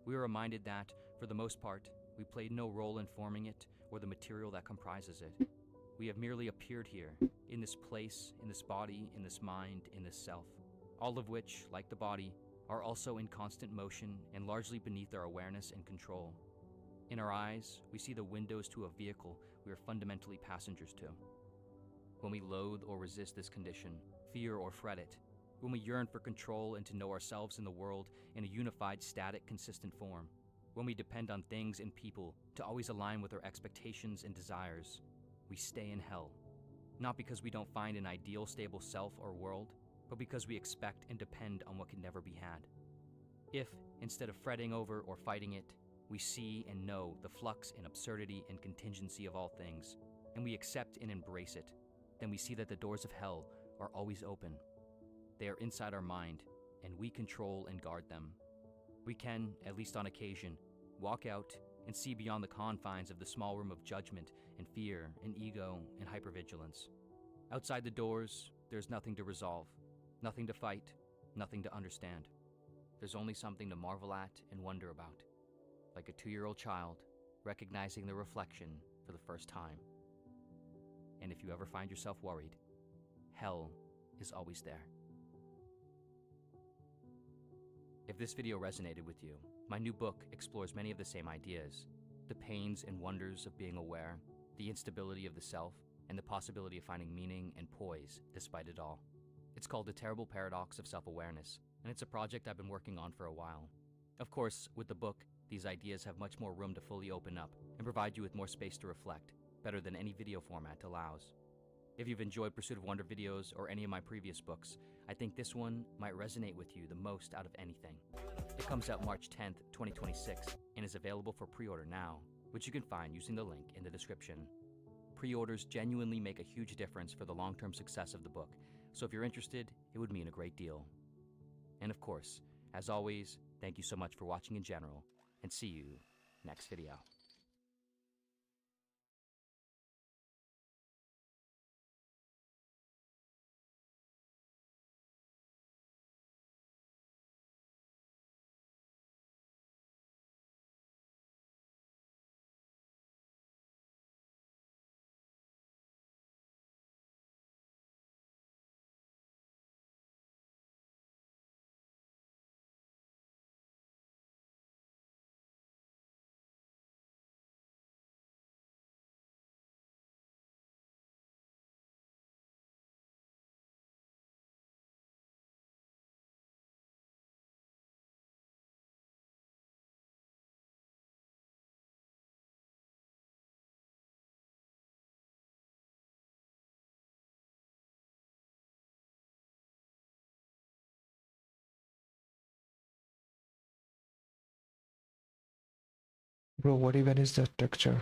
We are reminded that, for the most part, we played no role in forming it or the material that comprises it. We have merely appeared here, in this place, in this body, in this mind, in this self, all of which, like the body, are also in constant motion and largely beneath our awareness and control. In our eyes, we see the windows to a vehicle we are fundamentally passengers to. When we loathe or resist this condition, fear or fret it, when we yearn for control and to know ourselves in the world in a unified, static, consistent form, when we depend on things and people to always align with our expectations and desires, we stay in hell. Not because we don't find an ideal, stable self or world, but because we expect and depend on what can never be had. If, instead of fretting over or fighting it, we see and know the flux and absurdity and contingency of all things, and we accept and embrace it, then we see that the doors of hell are always open. They are inside our mind, and we control and guard them. We can, at least on occasion, walk out and see beyond the confines of the small room of judgment and fear and ego and hypervigilance. Outside the doors, there's nothing to resolve, nothing to fight, nothing to understand. There's only something to marvel at and wonder about, like a 2-year-old child recognizing the reflection for the first time. And if you ever find yourself worried, hell is always there. If this video resonated with you, my new book explores many of the same ideas: the pains and wonders of being aware, the instability of the self, and the possibility of finding meaning and poise despite it all. It's called The Terrible Paradox of Self-Awareness, and it's a project I've been working on for a while. Of course, with the book, these ideas have much more room to fully open up and provide you with more space to reflect, better than any video format allows. If you've enjoyed Pursuit of Wonder videos or any of my previous books, I think this one might resonate with you the most out of anything. It comes out March 10th, 2026, and is available for pre-order now, which you can find using the link in the description. Pre-orders genuinely make a huge difference for the long-term success of the book, so if you're interested, it would mean a great deal. And of course, as always, Thank you so much for watching in general, and see you next video. Bro, what even is the texture?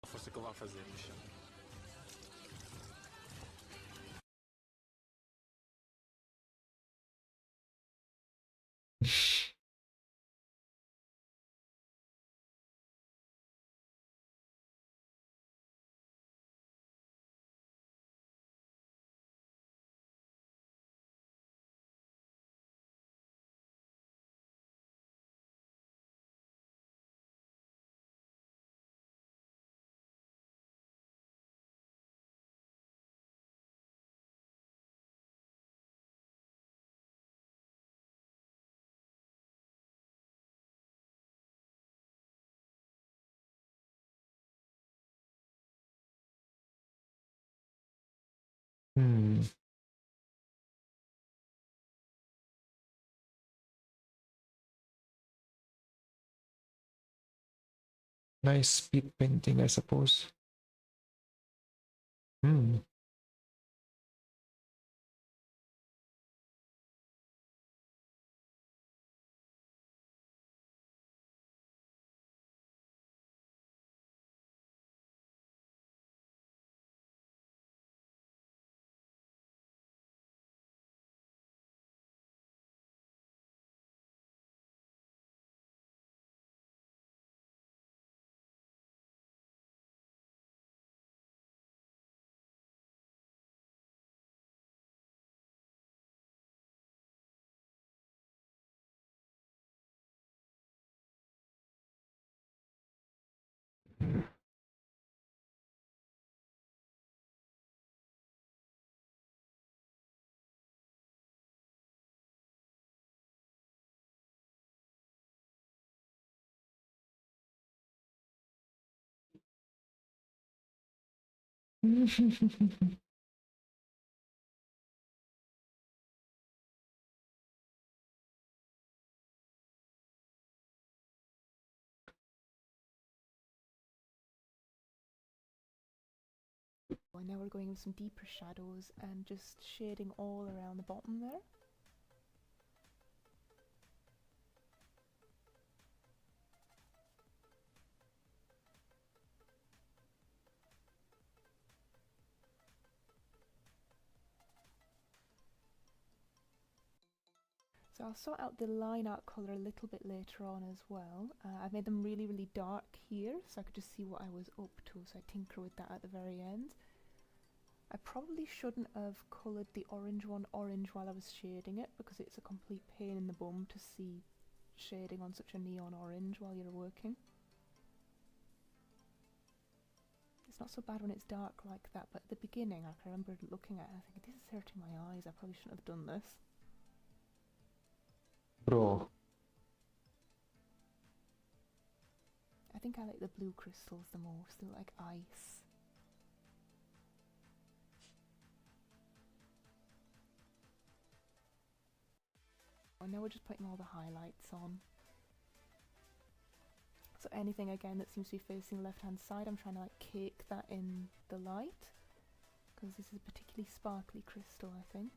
Força que eu vá fazer, bicho. Nice speed painting, I suppose. And now we're going with some deeper shadows and just shading all around the bottom there. So I'll sort out the line art colour a little bit later on as well. I've made them really, really dark here so I could just see what I was up to, so I tinker with that at the very end. I probably shouldn't have coloured the orange one orange while I was shading it, because it's a complete pain in the bum to see shading on such a neon orange while you're working. It's not so bad when it's dark like that, but at the beginning I can remember looking at it and thinking, this is hurting my eyes, I probably shouldn't have done this. Bro. I think I like the blue crystals the most, they look like ice. And now we're just putting all the highlights on. So anything again that seems to be facing the left hand side, I'm trying to like cake that in the light, because this is a particularly sparkly crystal, I think.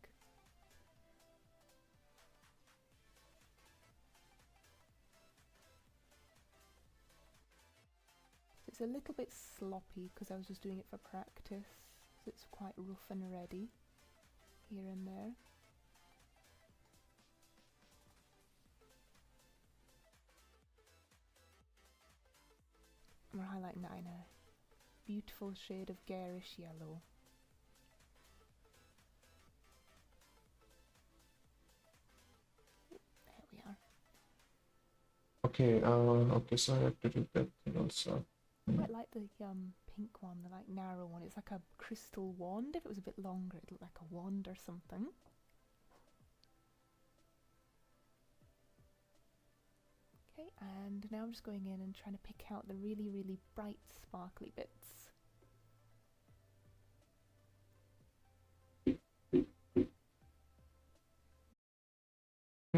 It's a little bit sloppy because I was just doing it for practice. So it's quite rough and ready here and there. And we're highlighting that in a beautiful shade of garish yellow. There we are. Okay, okay, so I have to do that thing also. I quite like the pink one, the like narrow one. It's like a crystal wand. If it was a bit longer, it'd look like a wand or something. Okay, and now I'm just going in and trying to pick out the really, really bright, sparkly bits.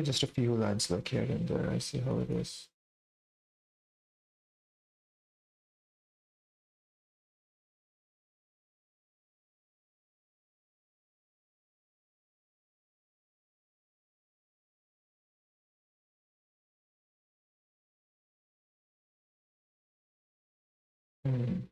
Just a few lines like here and there. I see how it is. Hmm.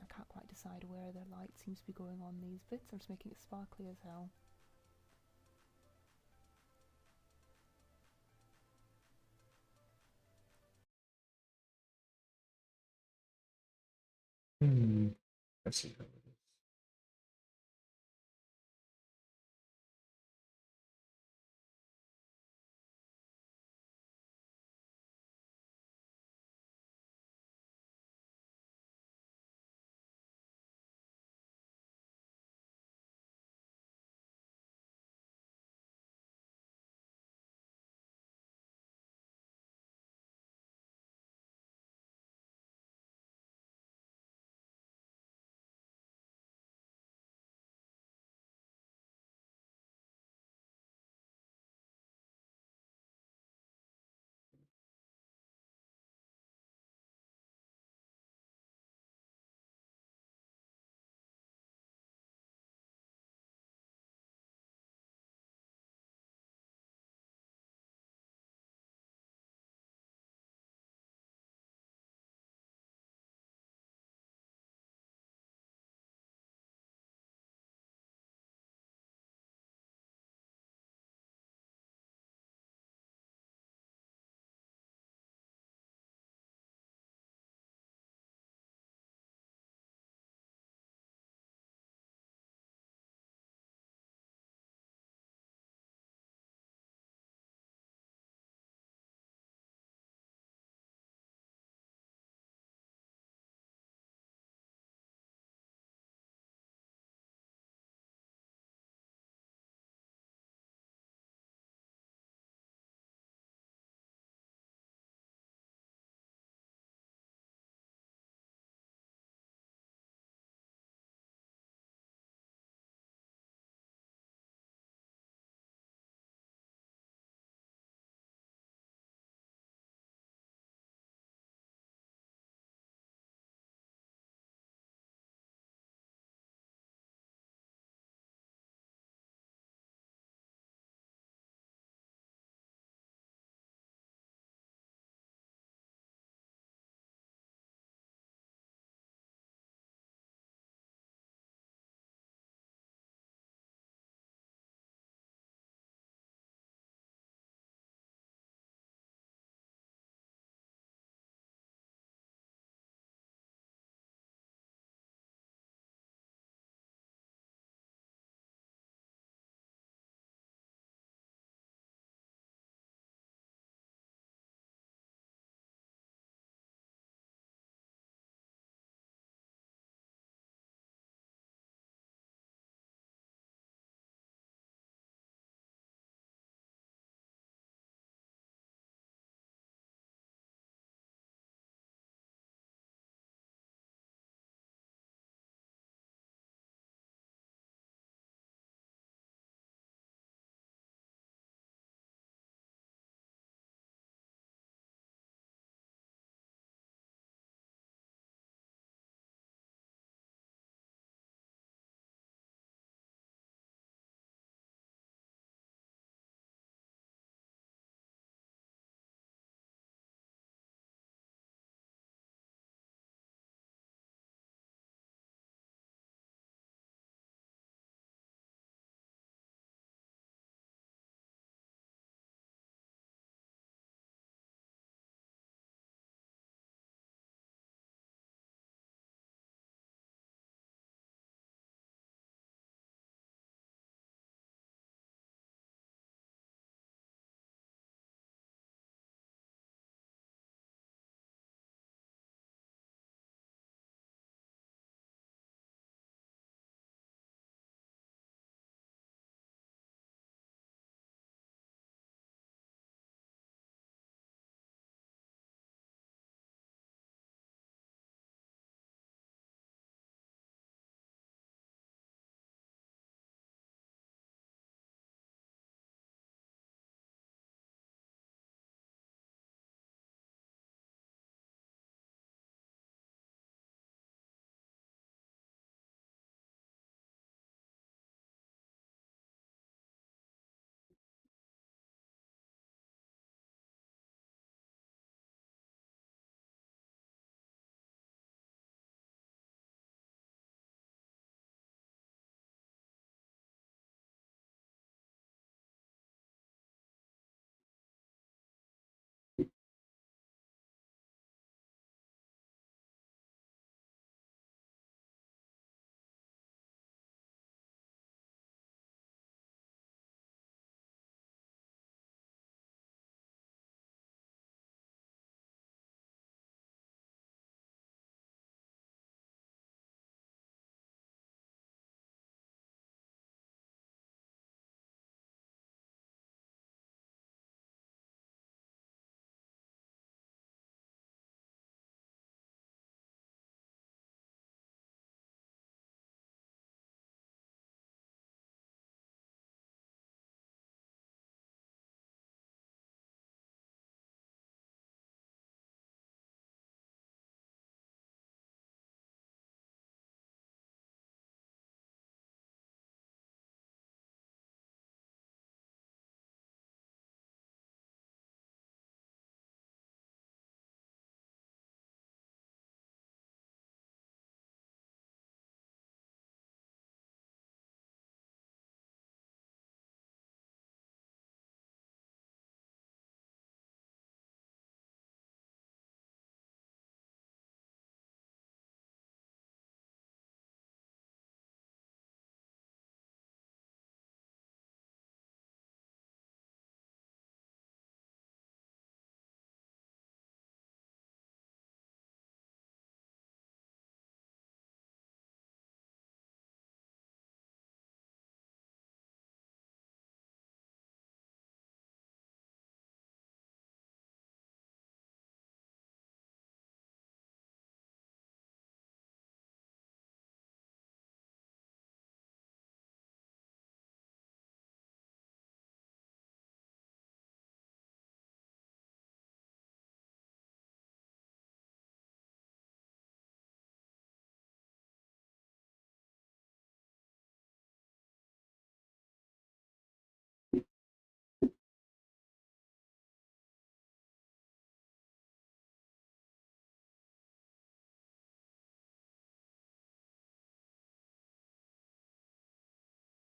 I can't quite decide where the light seems to be going on these bits. I'm just making it sparkly as hell. Hmm. I see how it is.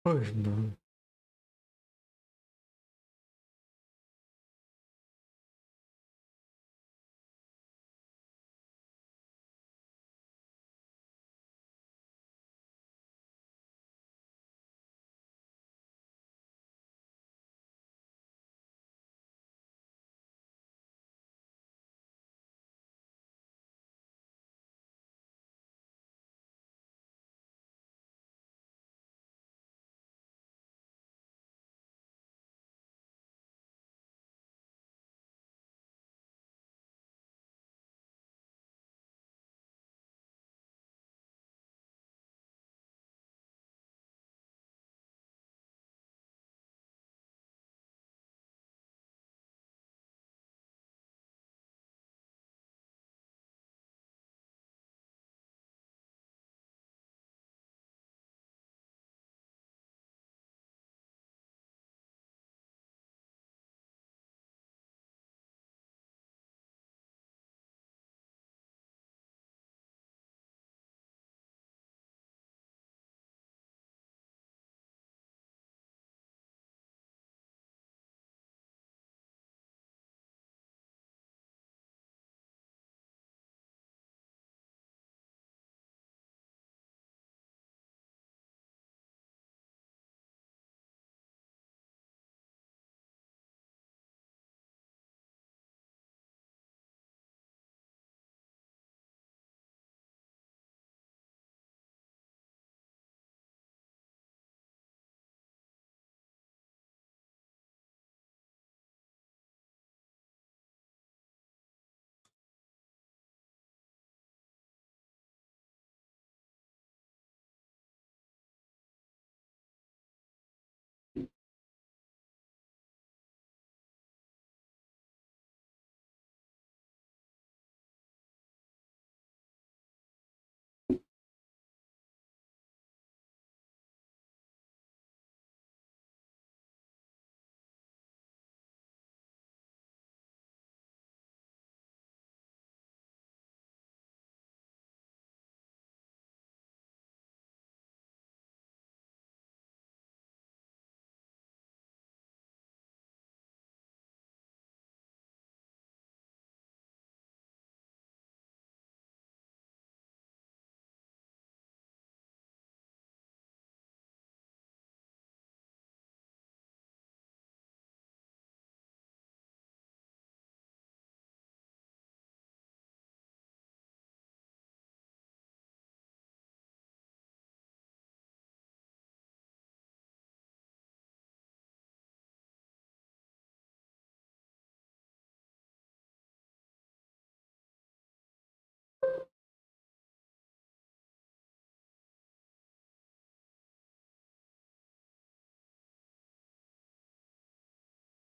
Oi, bro.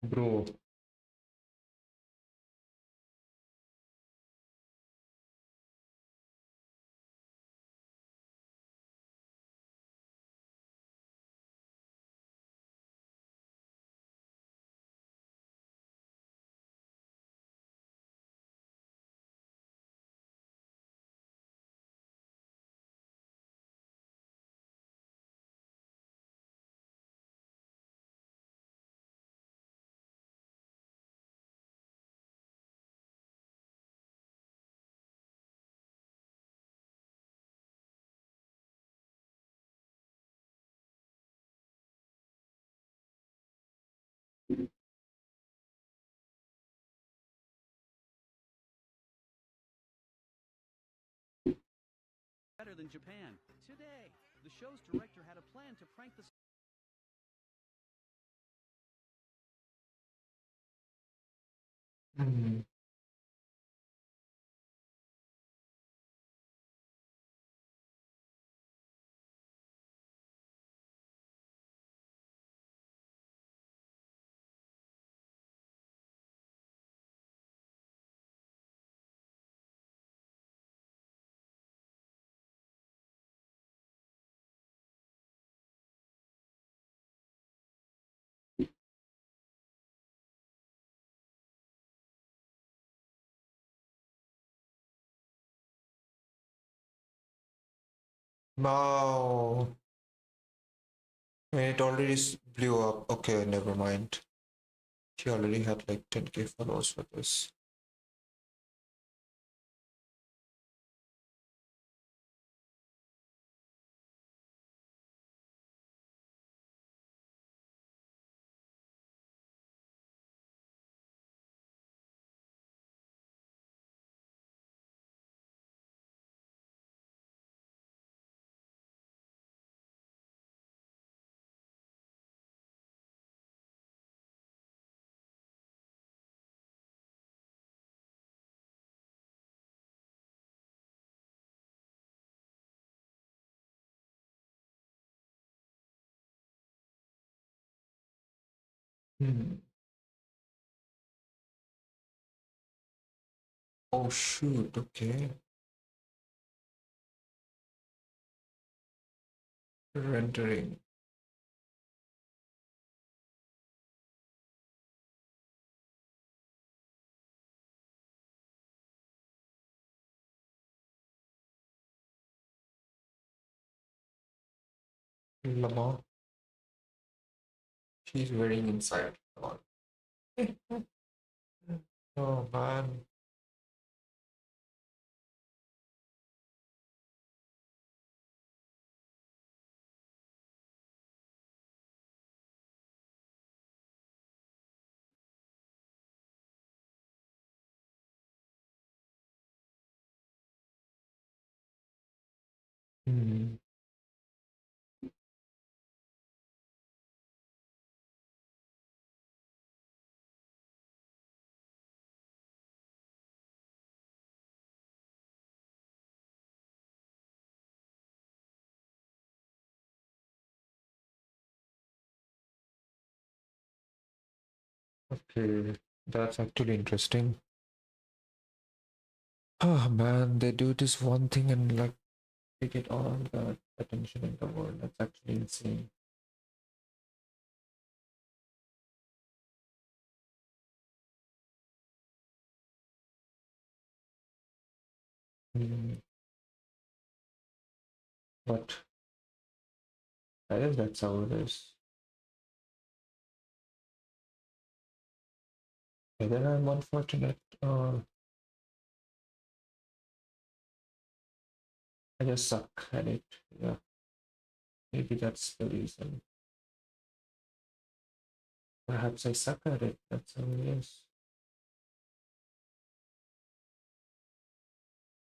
Bro. Better than Japan. Today, the show's director had a plan to prank the Mm. Wow. It already blew up. Okay, never mind. She already had like 10k followers for this. Hmm. Oh shoot, okay. Rendering. Lama. She's wearing inside. Come on. Oh man. Hmm. Okay, that's actually interesting. Oh man, they do this one thing and like they get all the attention in the world. That's actually insane. Hmm. But I guess that's how it is. Whether I'm unfortunate or I just suck at it. Yeah, maybe that's the reason. Perhaps I suck at it. That's how it is.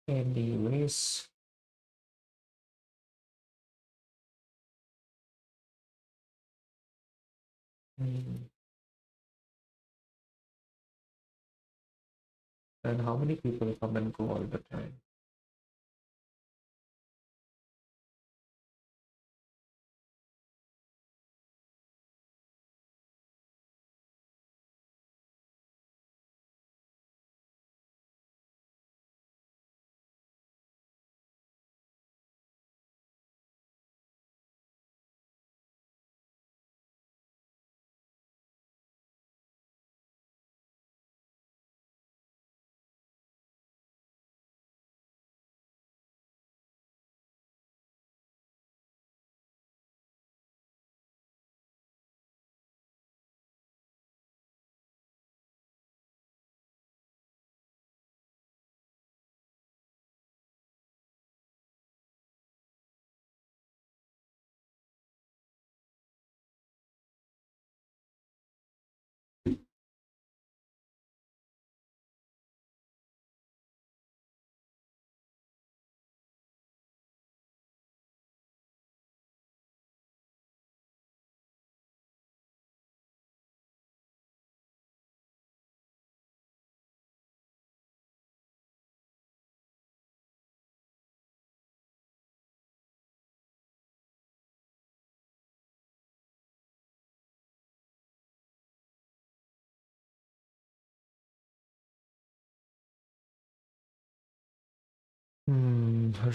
Anyways. Hmm. And how many people come and go all the time?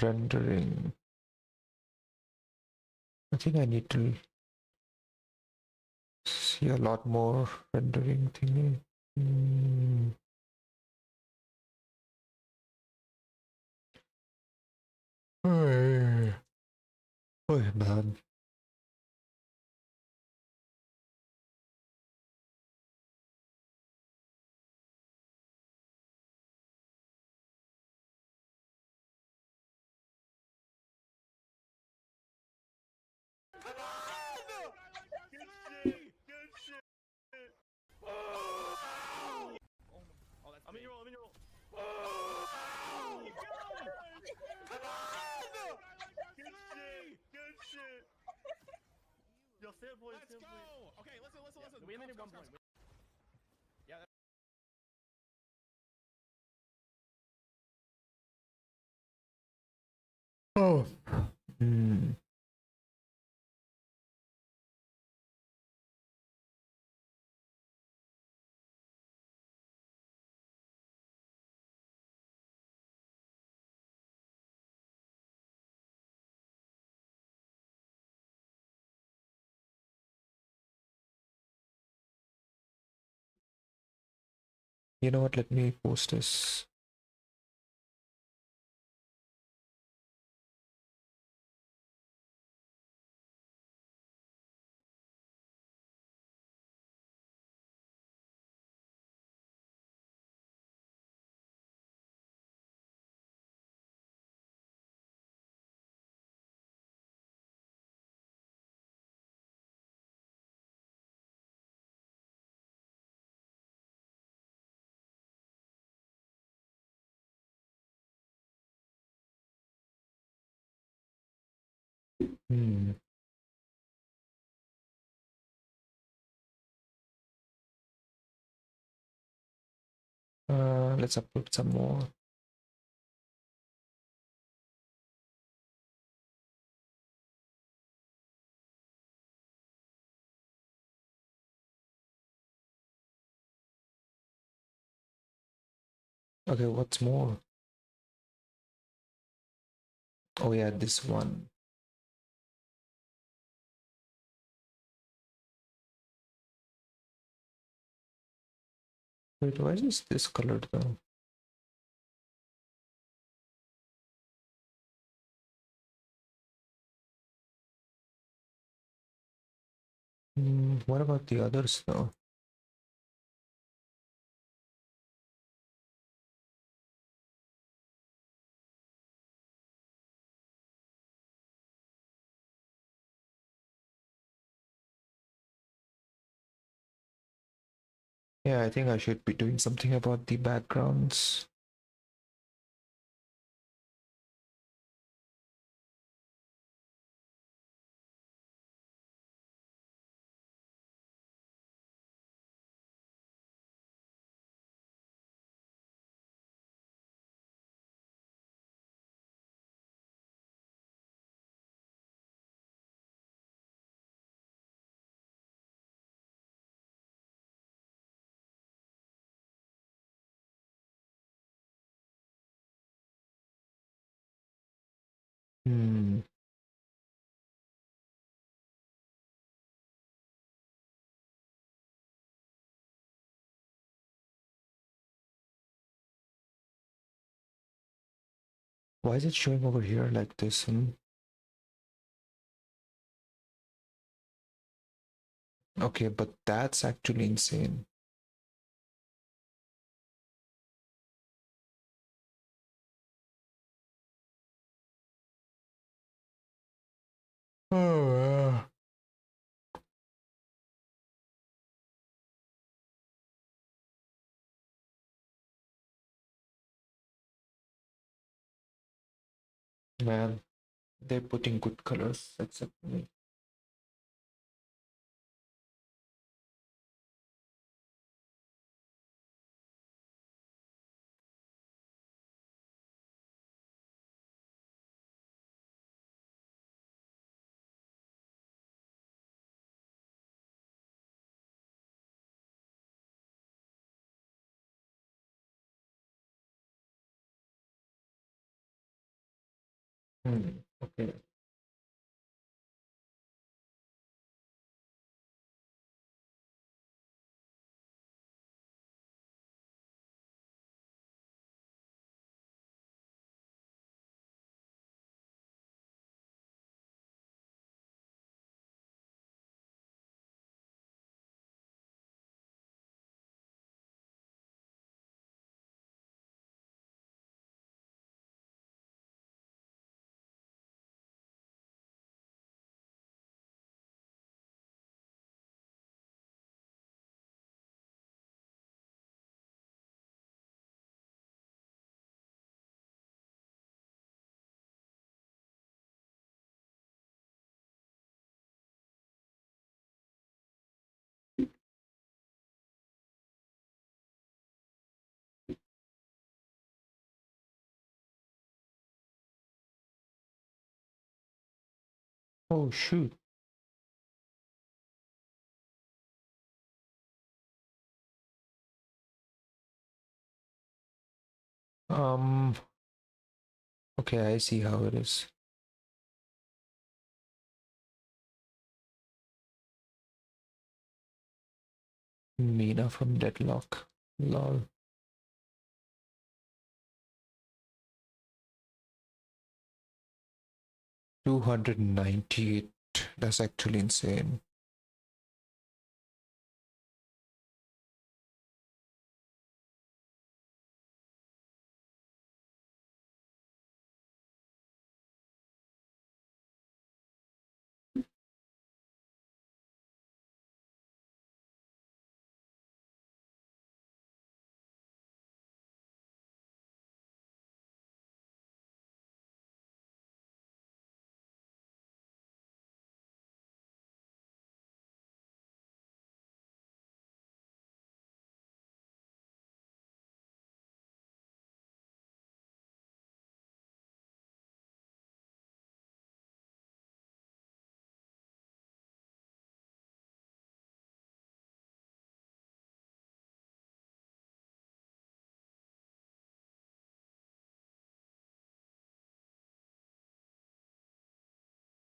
Rendering. I think I need to see a lot more rendering thingy. Hmm. Hey. Oh man. I'm in your roll, I'm in your roll. Good shit. Yo, stand point, stand point. Okay, listen. We ended at gunpoint. Oh. Hmm. You know what? Let me post this. Hmm. Let's upload some more. Okay, what's more? Oh yeah, this one. Wait, why is this colored though? What about the others though? Yeah, I think I should be doing something about the backgrounds. Hmm. Why is it showing over here like this? Okay, but that's actually insane. Oh, man, they're putting good colors except me. Okay. Oh shoot. Okay, I see how it is. Mina from Deadlock. Lol. $298. That's actually insane.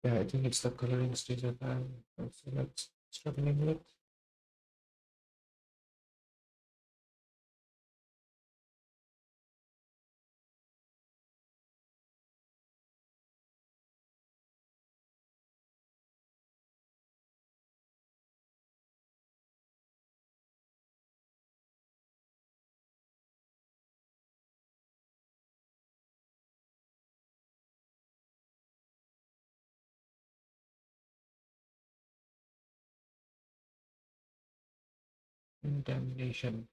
Yeah, I think it's the coloring stage that I'm struggling with. Damnation.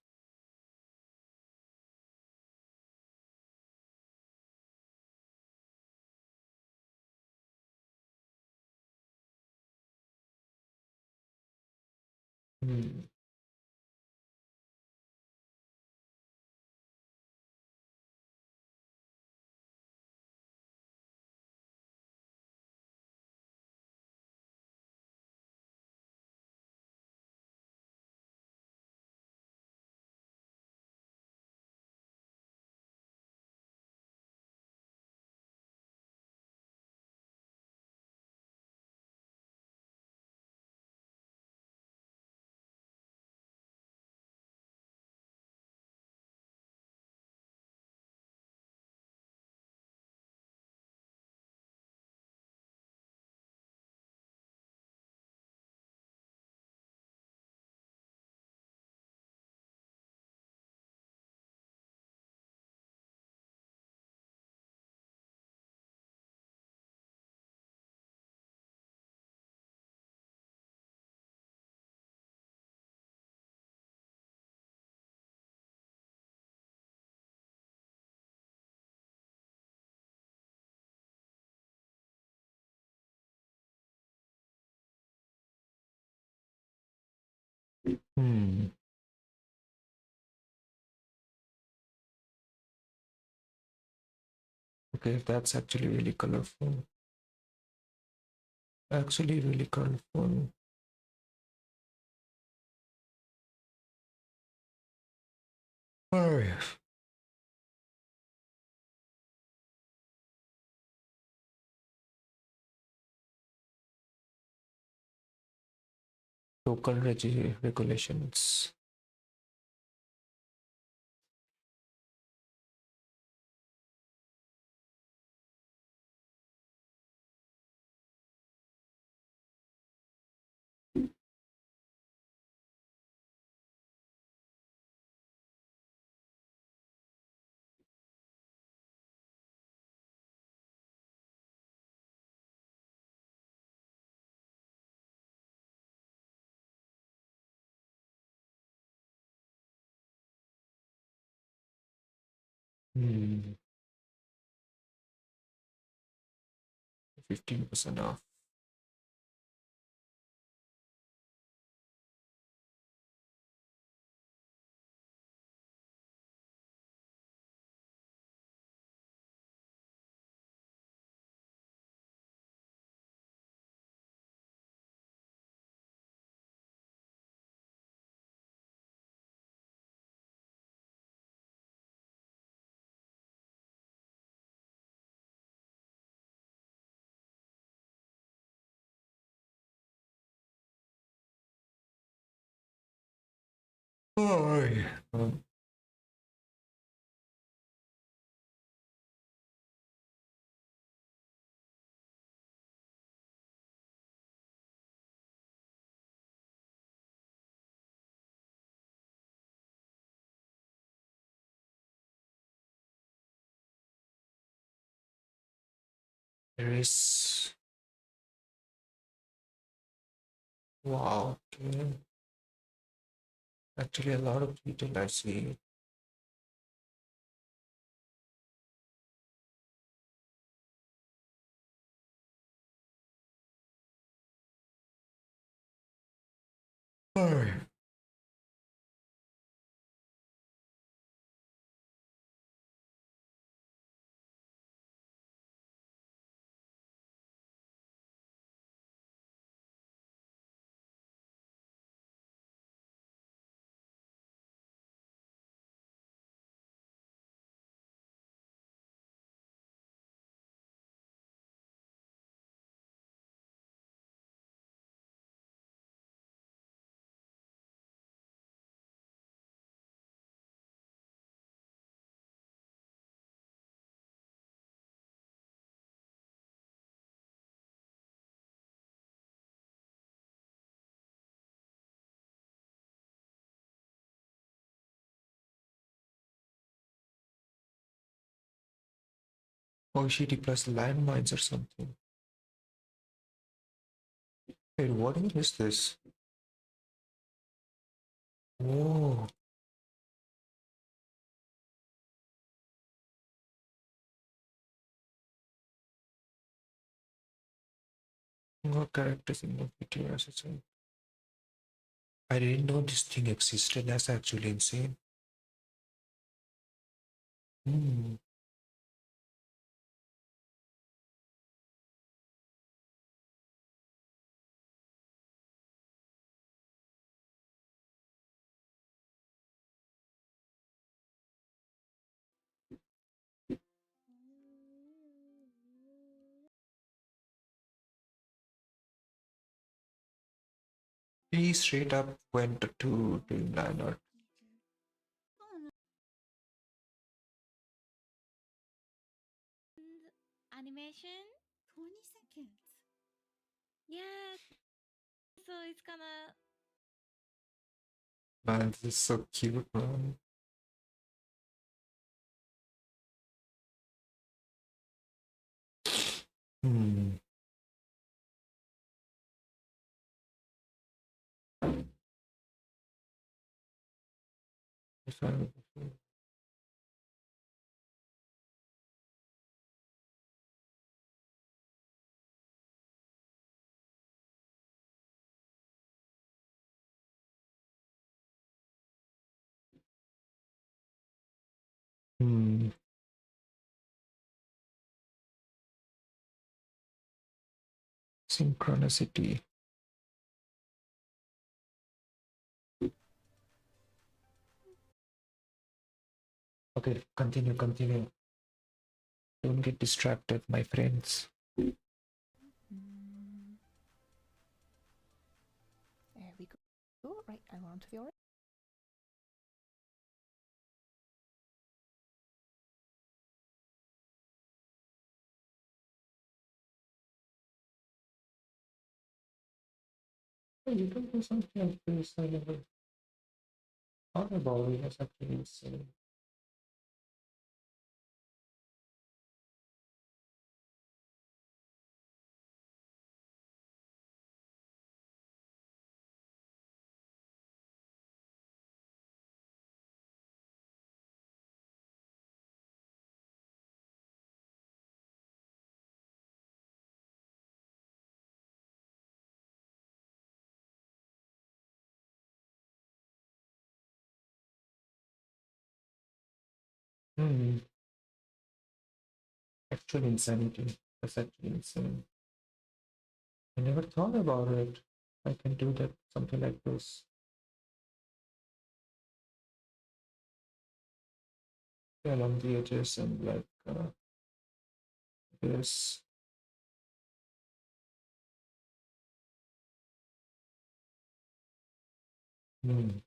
Hmm. Hmm. Okay, that's actually really colorful. Actually, really colorful. Alright. Local regulations. Hmm. 15% off. Um, there is wow, okay. Actually a lot of detail I see. Alright. Oh, she deploys landmines or something. Wait, what even is this? Whoa. No characters in the video as it's in. I didn't know this thing existed. That's actually insane. Hmm. He straight up went to Dreamland or Animation? 20 seconds. Yeah, so it's gonna. man, this is so cute, man. Hmm. If I- Hmm. Synchronicity. Okay, continue, continue. Don't get distracted, my friends. There we go. Right, I'm on to the orange. You can do something like this. I never thought about it. That's actually insane. Hmm. Actual insanity. That's actually insane. I never thought about it. I can do that, something like this. Along the edges and like this. Hmm.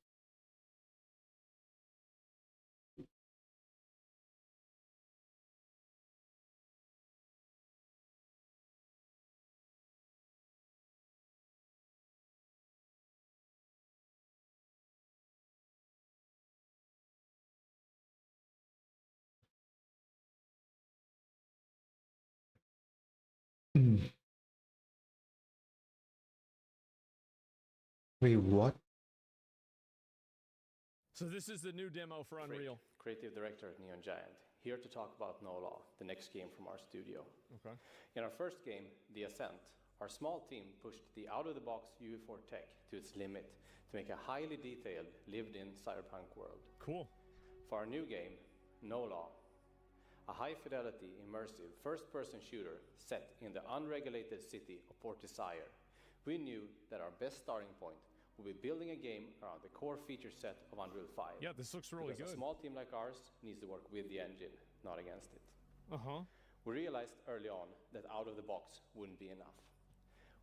Wait, what? So this is the new demo for Unreal. Creative director at Neon Giant, here to talk about No Law, the next game from our studio. Okay. In our first game, The Ascent, our small team pushed the out-of-the-box UE4 tech to its limit to make a highly detailed, lived-in cyberpunk world. Cool. For our new game, No Law, a high-fidelity, immersive, first-person shooter set in the unregulated city of Port Desire, we knew that our best starting point would be building a game around the core feature set of Unreal 5. Yeah, this looks really because good. A small team like ours needs to work with the engine, not against it. Uh-huh. We realized early on that out of the box wouldn't be enough.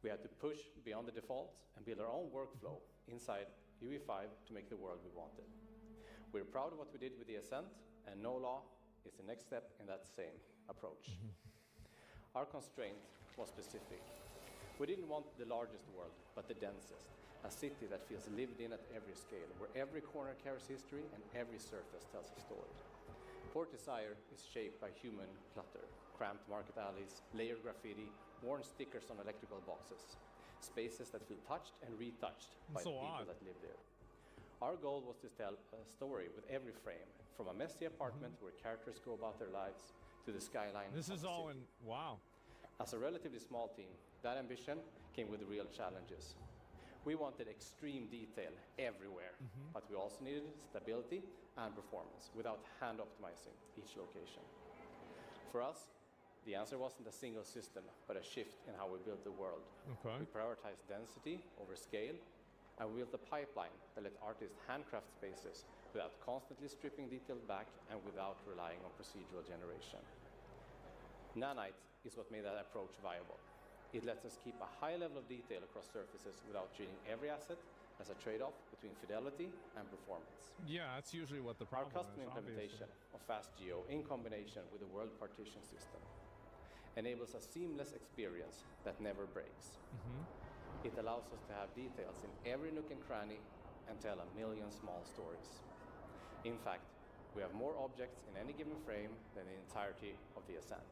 We had to push beyond the defaults and build our own workflow inside UE5 to make the world we wanted. We're proud of what we did with The Ascent, and No Law is the next step in that same approach. Our constraint was specific. We didn't want the largest world, but the densest. A city that feels lived in at every scale, where every corner carries history and every surface tells a story. Port Desire is shaped by human clutter, cramped market alleys, layered graffiti, worn stickers on electrical boxes, spaces that feel touched and retouched by the people that live there. Our goal was to tell a story with every frame, from a messy apartment where characters go about their lives to the skyline. This is all in, wow. As a relatively small team, that ambition came with real challenges. We wanted extreme detail everywhere, but we also needed stability and performance without hand optimizing each location. For us, the answer wasn't a single system, but a shift in how we built the world. Okay. We prioritized density over scale, and we built a pipeline that let artists handcraft spaces without constantly stripping detail back and without relying on procedural generation. Nanite is what made that approach viable. It lets us keep a high level of detail across surfaces without treating every asset as a trade-off between fidelity and performance. Yeah, that's usually what the problem Our custom is, implementation of FastGeo in combination with the world partition system enables a seamless experience that never breaks. It allows us to have details in every nook and cranny and tell a million small stories. In fact, we have more objects in any given frame than the entirety of The Ascent.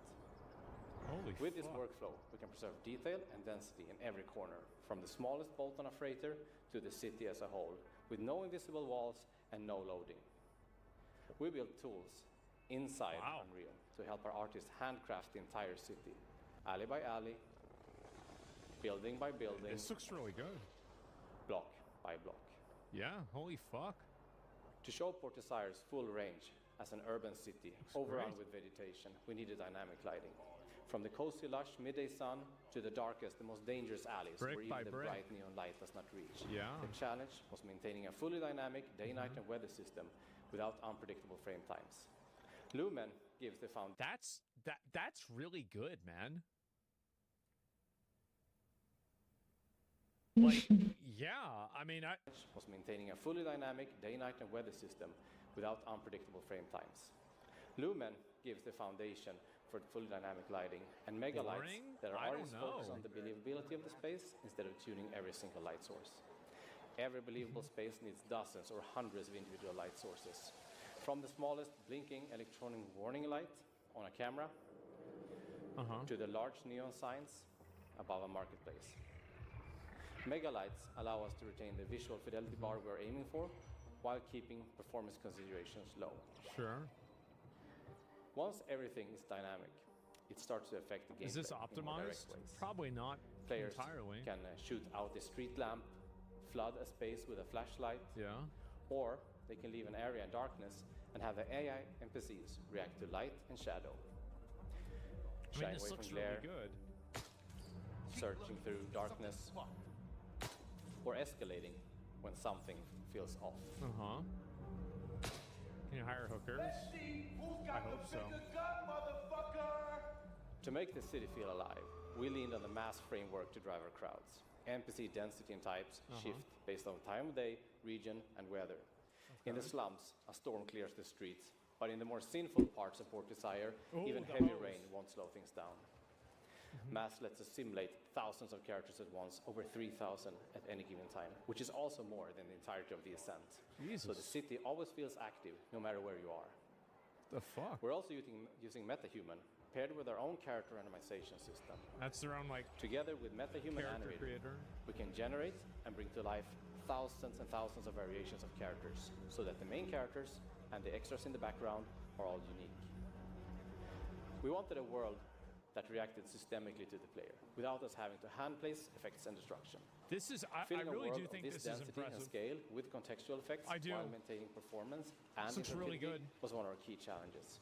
With this workflow, we can preserve detail and density in every corner, from the smallest bolt on a freighter to the city as a whole, with no invisible walls and no loading. We built tools inside Unreal to help our artists handcraft the entire city, alley by alley, building by building. This looks really good. Block by block. Yeah, holy fuck. To show Port Desire's full range as an urban city, overrun with vegetation, we needed dynamic lighting. From the cozy, lush midday sun to the darkest, the most dangerous alleys where even the bright neon light does not reach. Yeah. The challenge was maintaining a fully dynamic day-night and weather system without unpredictable frame times. Lumen gives the foundation. That's really good, man. Like, yeah, I mean, was maintaining a fully dynamic day-night and weather system without unpredictable frame times. Lumen gives the foundation for fully dynamic lighting and mega lights that are artists focus on the believability of the space instead of tuning every single light source. Every believable space needs dozens or hundreds of individual light sources, from the smallest blinking electronic warning light on a camera to the large neon signs above a marketplace. Mega lights allow us to retain the visual fidelity bar we're aiming for while keeping performance considerations low. Sure. Once everything is dynamic, it starts to affect the gameplay. Is this optimized? Probably not Players entirely. can shoot out a street lamp, flood a space with a flashlight, or they can leave an area in darkness and have the AI NPCs react to light and shadow. Shying away from glare, searching through darkness, or escalating when something feels off. Can you hire hookers? I hope so. To make the city feel alive, we leaned on the mass framework to drive our crowds. NPC density and types shift based on time of day, region, and weather. In the slums, a storm clears the streets, but in the more sinful parts of Port Desire, even heavy rain won't slow things down. Mass lets us simulate thousands of characters at once, over 3,000 at any given time, which is also more than the entirety of The Ascent. So the city always feels active, no matter where you are. The fuck? We're also using MetaHuman, paired with our own character randomization system. That's their own, like, together with MetaHuman character Animator, creator. we can generate and bring to life thousands and thousands of variations of characters, so that the main characters and the extras in the background are all unique. We wanted a world that reacted systemically to the player, without us having to hand place effects and destruction. This is, I Filling really a world do of think this this is density and impressive. scale with contextual effects I do. while maintaining performance and This looks really interactivity good. was one of our key challenges.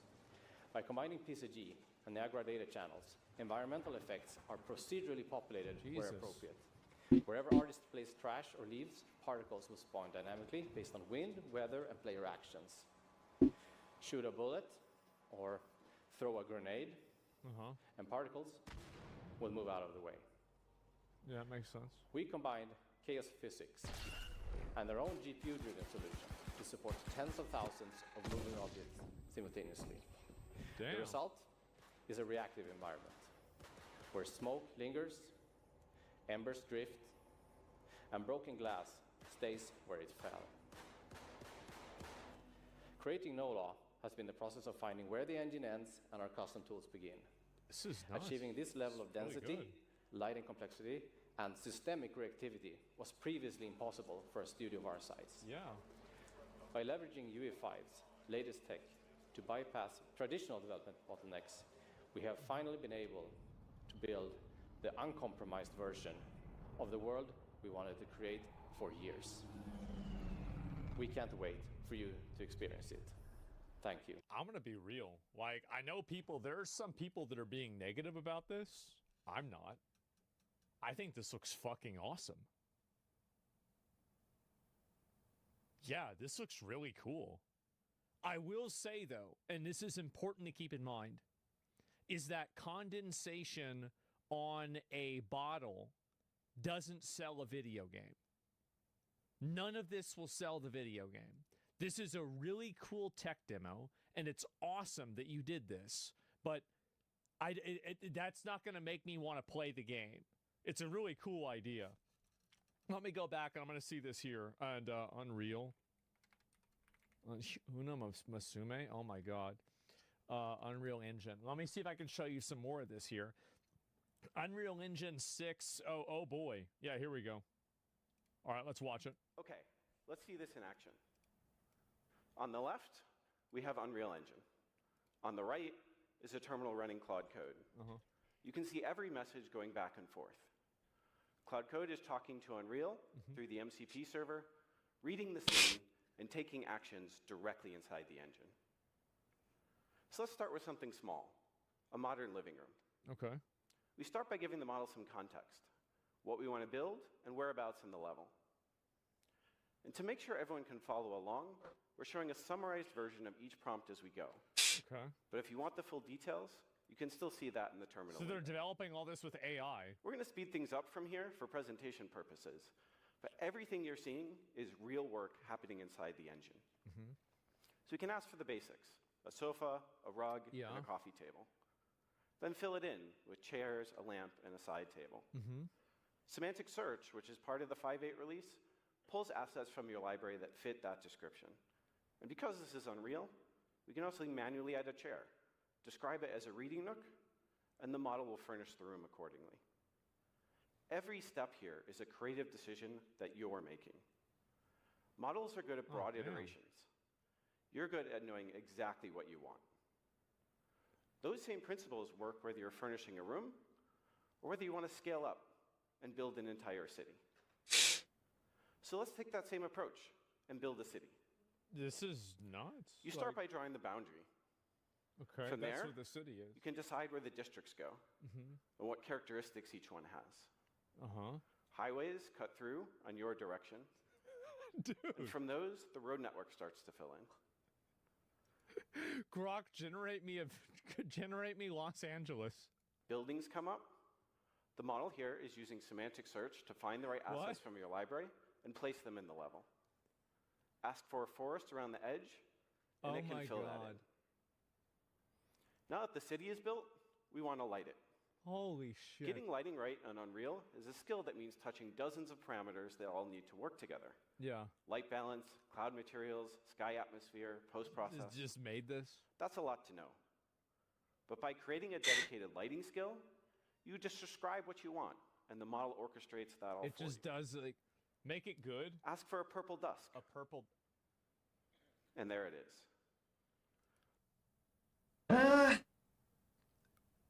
By combining PCG and Niagara data channels, environmental effects are procedurally populated where Jesus. appropriate. Wherever artists place trash or leaves, particles will spawn dynamically based on wind, weather, and player actions. Shoot a bullet or throw a grenade, and particles will move out of the way. Yeah, it makes sense. We combined chaos physics and their own GPU-driven solution to support tens of thousands of moving objects simultaneously. Damn. The result is a reactive environment where smoke lingers, embers drift, and broken glass stays where it fell. Creating NOLA has been the process of finding where the engine ends and our custom tools begin. This is nuts. Achieving this level of This is really density, lighting complexity, and systemic reactivity was previously impossible for a studio of our size. Yeah. By leveraging UE5's latest tech to bypass traditional development bottlenecks, we have finally been able to build the uncompromised version of the world we wanted to create for years. We can't wait for you to experience it. Thank you. I'm gonna be real. Like, I know there are some people that are being negative about this. I'm not. I think this looks fucking awesome. Yeah, this looks really cool. I will say, though, and this is important to keep in mind, is that condensation on a bottle doesn't sell a video game. None of this will sell the video game. This is a really cool tech demo, and it's awesome that you did this, but that's not going to make me want to play the game. It's a really cool idea. Let me go back, and I'm going to see this here. And Unreal. Una Masume. Oh, my God. Unreal Engine. Let me see if I can show you some more of this here. Unreal Engine 6. Oh, boy. Yeah, here we go. All right, let's watch it. Okay, let's see this in action. On the left, we have Unreal Engine. On the right is a terminal running Cloud Code. You can see every message going back and forth. Cloud Code is talking to Unreal through the MCP server, reading the scene, and taking actions directly inside the engine. So let's start with something small, a modern living room. Okay. We start by giving the model some context, what we want to build, and whereabouts in the level. And to make sure everyone can follow along, we're showing a summarized version of each prompt as we go. Okay. But if you want the full details, you can still see that in the terminal. So they're developing all this with AI. We're going to speed things up from here for presentation purposes. But everything you're seeing is real work happening inside the engine. So we can ask for the basics, a sofa, a rug, and a coffee table. Then fill it in with chairs, a lamp, and a side table. Semantic search, which is part of the 5.8 release, pulls assets from your library that fit that description. And because this is Unreal, we can also manually add a chair, describe it as a reading nook, and the model will furnish the room accordingly. Every step here is a creative decision that you're making. Models are good at broad iterations. You're good at knowing exactly what you want. Those same principles work whether you're furnishing a room or whether you want to scale up and build an entire city. So let's take that same approach and build a city. This is nuts. You start by drawing the boundary. Okay, From that's there, where the city is. you can decide where the districts go and what characteristics each one has. Highways cut through on your direction. Dude. And from those, the road network starts to fill in. Grok, generate me Los Angeles. Buildings come up. The model here is using semantic search to find the right assets from your library and place them in the level. Ask for a forest around the edge, and it can fill that in. Now that the city is built, we want to light it. Holy shit. Getting lighting right on Unreal is a skill that means touching dozens of parameters that all need to work together. Yeah. Light balance, cloud materials, sky atmosphere, post-process. Just made this? That's a lot to know. But by creating a dedicated lighting skill, you just describe what you want, and the model orchestrates that all It for just you. does, like, make it good. Ask for a purple dusk. A purple. And there it is.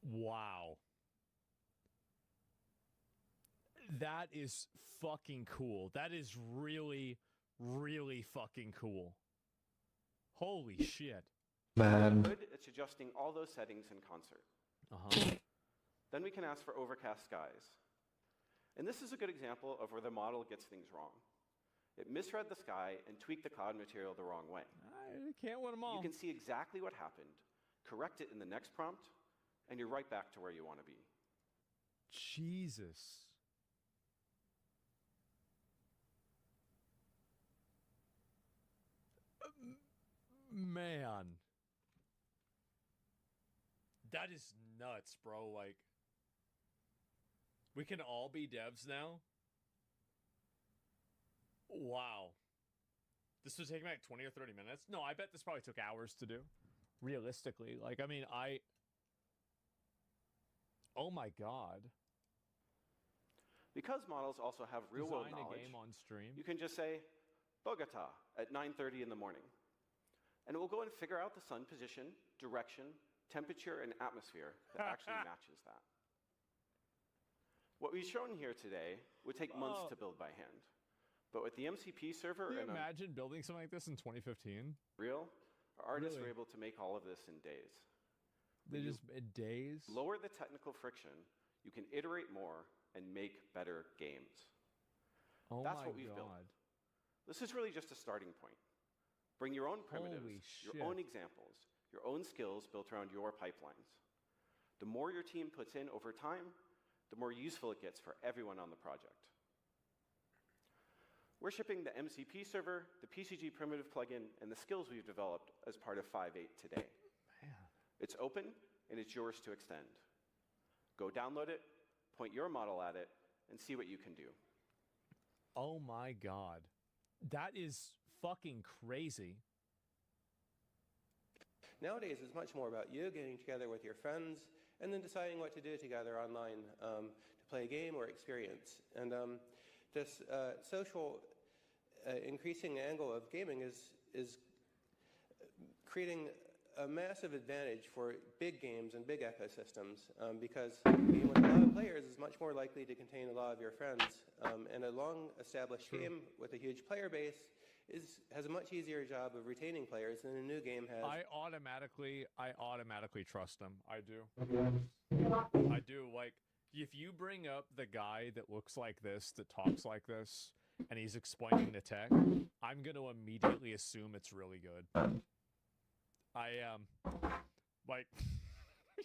Wow. That is fucking cool. That is really, really fucking cool. Holy shit. Man. Good, it's adjusting all those settings in concert. Then we can ask for overcast skies. And this is a good example of where the model gets things wrong. It misread the sky and tweaked the cloud material the wrong way. I can't win them all. You can see exactly what happened, correct it in the next prompt, and you're right back to where you want to be. Jesus. Man. That is nuts, bro. Like, we can all be devs now? Wow. This would take me like 20 or 30 minutes? No, I bet this probably took hours to do. Realistically. Like, I mean, oh my god. Because models also have real-world Design knowledge, a game on stream. you can just say, Bogota at 9:30 in the morning. And it will go and figure out the sun position, direction, temperature, and atmosphere that actually matches that. What we've shown here today would take months to build by hand. But with the MCP server Can you and imagine building something like this in 2015? Unreal, our artists Really? were able to make all of this in days. They When you just in days. lower the technical friction, you can iterate more and make better games. Oh That's my what we've god. built. This is really just a starting point. Bring your own primitives, Holy your shit. own examples, your own skills built around your pipelines. The more your team puts in over time, the more useful it gets for everyone on the project. We're shipping the MCP server, the PCG primitive plugin, and the skills we've developed as part of 5.8 today. Man. It's open, and it's yours to extend. Go download it, point your model at it, and see what you can do. Oh my god. That is fucking crazy. Nowadays, it's much more about you getting together with your friends and then deciding what to do together online to play a game or experience. And this social increasing angle of gaming is creating a massive advantage for big games and big ecosystems because a game with a lot of players is much more likely to contain a lot of your friends. And a long-established game with a huge player base has a much easier job of retaining players than a new game has. I automatically trust them. I do. I do. Like, if you bring up the guy that looks like this, that talks like this, and he's explaining the tech, I'm going to immediately assume it's really good. I like,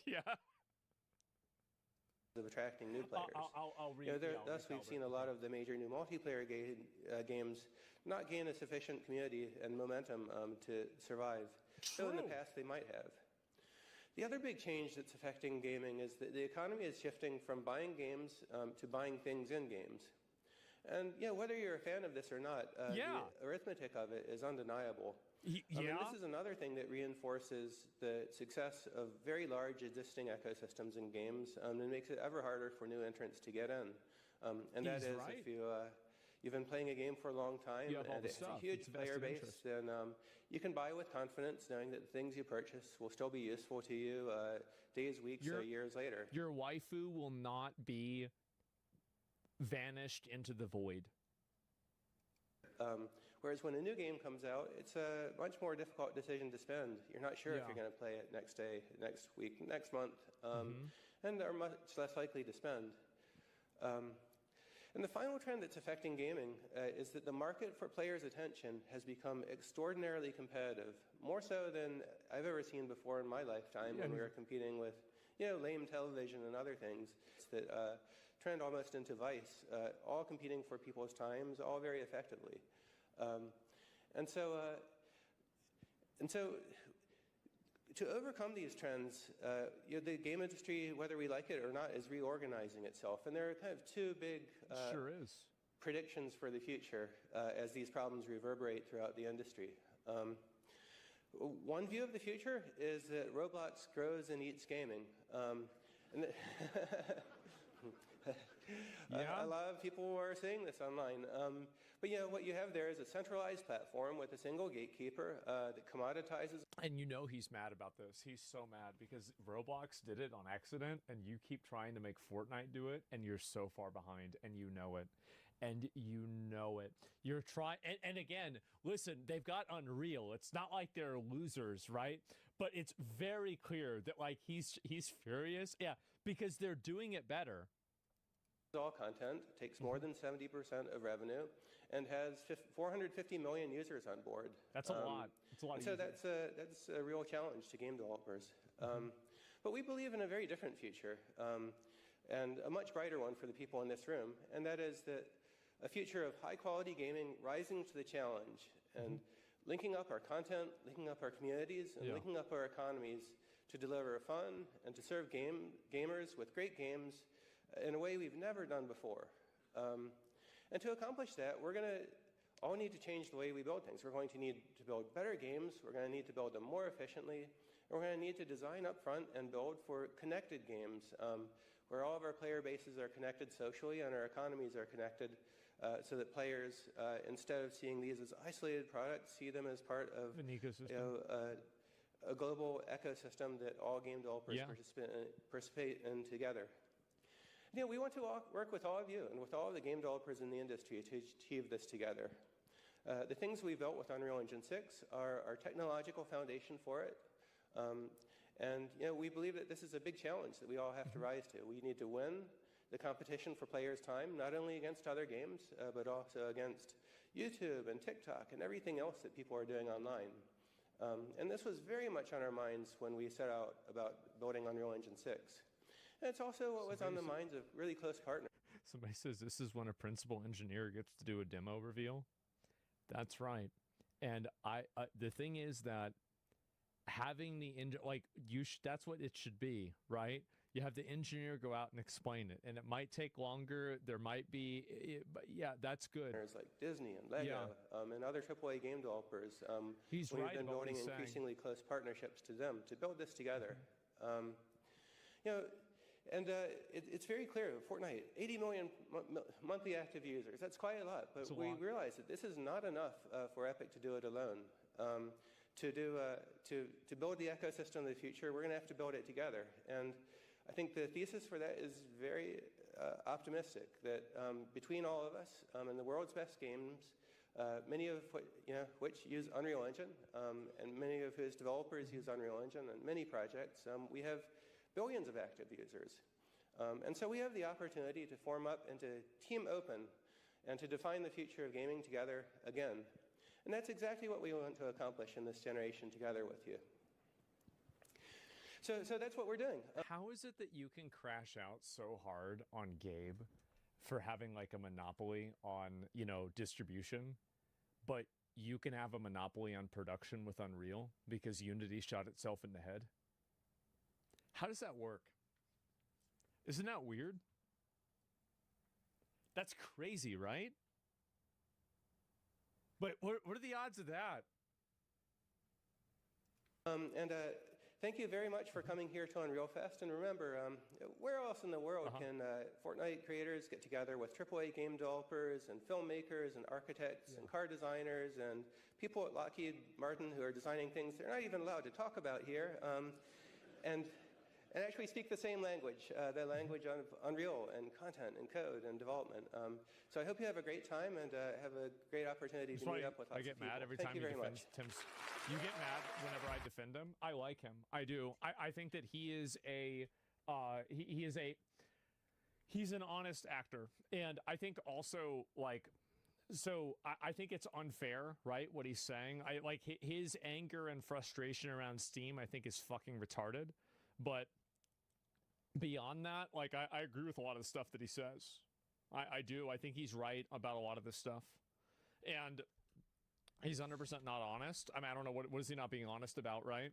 yeah. Of attracting new players. I'll read. Thus, we've seen a lot of the major new multiplayer games not gain a sufficient community and momentum to survive. Though in the past they might have. The other big change that's affecting gaming is that the economy is shifting from buying games to buying things in games. And whether you're a fan of this or not, the arithmetic of it is undeniable. This is another thing that reinforces the success of very large existing ecosystems in games and makes it ever harder for new entrants to get in. And that is if you've been playing a game for a long time and it has a huge player base, then you can buy with confidence knowing that the things you purchase will still be useful to you days, weeks, or years later. Your waifu will not be vanished into the void. Whereas when a new game comes out, it's a much more difficult decision to spend. You're not sure if you're going to play it next day, next week, next month, and are much less likely to spend. And the final trend that's affecting gaming is that the market for players' attention has become extraordinarily competitive, more so than I've ever seen before in my lifetime when we were competing with lame television and other things that trend almost into vice, all competing for people's times, all very effectively. And so to overcome these trends, the game industry, whether we like it or not, is reorganizing itself. And there are kind of two big predictions for the future as these problems reverberate throughout the industry. One view of the future is that Roblox grows and eats gaming. A lot of people are saying this online. But what you have there is a centralized platform with a single gatekeeper that commoditizes. And you know he's mad about this. He's so mad because Roblox did it on accident, and you keep trying to make Fortnite do it, and you're so far behind, and you know it. And you know it. You're trying, and again, listen, they've got Unreal. It's not like they're losers, right? But it's very clear that like he's furious, yeah, because they're doing it better. All content takes more than 70% of revenue, and has 450 million users on board. That's a lot. It's a lot. So that's a real challenge to game developers. But we believe in a very different future, and a much brighter one for the people in this room, and that is that a future of high-quality gaming rising to the challenge and linking up our content, linking up our communities, and linking up our economies to deliver fun and to serve gamers with great games in a way we've never done before. And to accomplish that, we're going to all need to change the way we build things. We're going to need to build better games. We're going to need to build them more efficiently. And we're going to need to design up front and build for connected games, where all of our player bases are connected socially and our economies are connected, so that players, instead of seeing these as isolated products, see them as part of an ecosystem. A global ecosystem that all game developers participate in together. We want to work with all of you and with all of the game developers in the industry to achieve this together. The things we built with Unreal Engine 6 are our technological foundation for it. And we believe that this is a big challenge that we all have to rise to. We need to win the competition for players' time, not only against other games, but also against YouTube and TikTok and everything else that people are doing online. And this was very much on our minds when we set out about building Unreal Engine 6. And it's also what was on the minds of really close partners. Somebody says this is when a principal engineer gets to do a demo reveal. That's right. And the thing is that having the that's what it should be, right? You have the engineer go out and explain it, and it might take longer. There might be, but yeah, that's good. Like Disney and Lego and other AAA game developers. He's we've right been about what building he's increasingly close partnerships to them to build this together. It's very clear, Fortnite, 80 million monthly active users. That's quite a lot, but we realize that this is not enough for Epic to do it alone. To build the ecosystem of the future, we're going to have to build it together. And I think the thesis for that is very optimistic, that between all of us and the world's best games, many of which use Unreal Engine, and many of whose developers use Unreal Engine, and many projects, we have billions of active users. And so we have the opportunity to form up into Team Open and to define the future of gaming together again. And that's exactly what we want to accomplish in this generation together with you. So that's what we're doing. How is it that you can crash out so hard on Gabe for having like a monopoly on, distribution, but you can have a monopoly on production with Unreal because Unity shot itself in the head? How does that work? Isn't that weird? That's crazy, right? But what are the odds of that? Thank you very much for coming here to Unreal Fest. And remember, where else in the world can Fortnite creators get together with AAA game developers and filmmakers and architects and car designers and people at Lockheed Martin who are designing things they're not even allowed to talk about here, and actually speak the same language, the language of Unreal and content and code and development. So I hope you have a great time and have a great opportunity to meet up with lots of people. I get mad every time you defend Tim's. You get mad whenever I defend him. I like him. I do. I think that he is he's an honest actor, and I think also I think it's unfair, right? What he's saying. His anger and frustration around Steam, I think, is fucking retarded. But beyond that, I agree with a lot of the stuff that he says. I do. I think he's right about a lot of this stuff. And he's 100% not honest. I mean, I don't know, what is he not being honest about, right?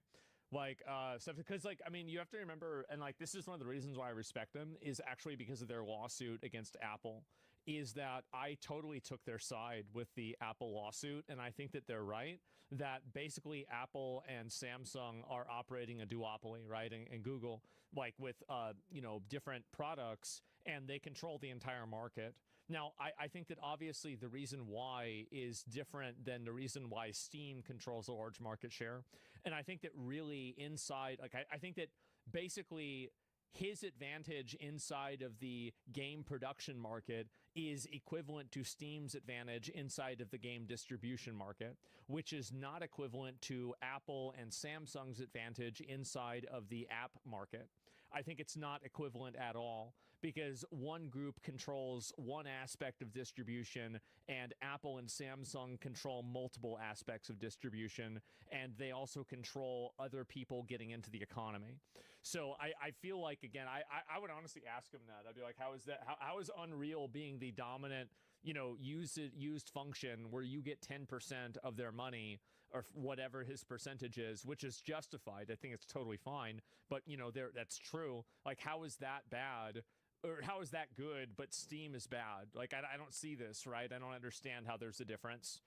Stuff, because, you have to remember, and, this is one of the reasons why I respect him, is actually because of their lawsuit against Apple, is that I totally took their side with the Apple lawsuit, and I think that they're right, that basically Apple and Samsung are operating a duopoly, right? And Google, like with, you know, different products, and they control the entire market. Now, I think that obviously the reason why is different than the reason why Steam controls a large market share. And I think that really inside, like, I think that basically his advantage inside of the game production market is equivalent to Steam's advantage inside of the game distribution market, which is not equivalent to Apple and Samsung's advantage inside of the app market. I think it's not equivalent at all, because one group controls one aspect of distribution and Apple and Samsung control multiple aspects of distribution, and they also control other people getting into the economy. So I feel like, again, I would honestly ask him that. I'd be like, how is that? How is Unreal being the dominant, you know, used function where you get 10% of their money or whatever his percentage is, which is justified. I think it's totally fine. But, you know, that's true. Like, how is that bad? Or how is that good, but Steam is bad? Like, I don't see this, right? I don't understand how there's a difference.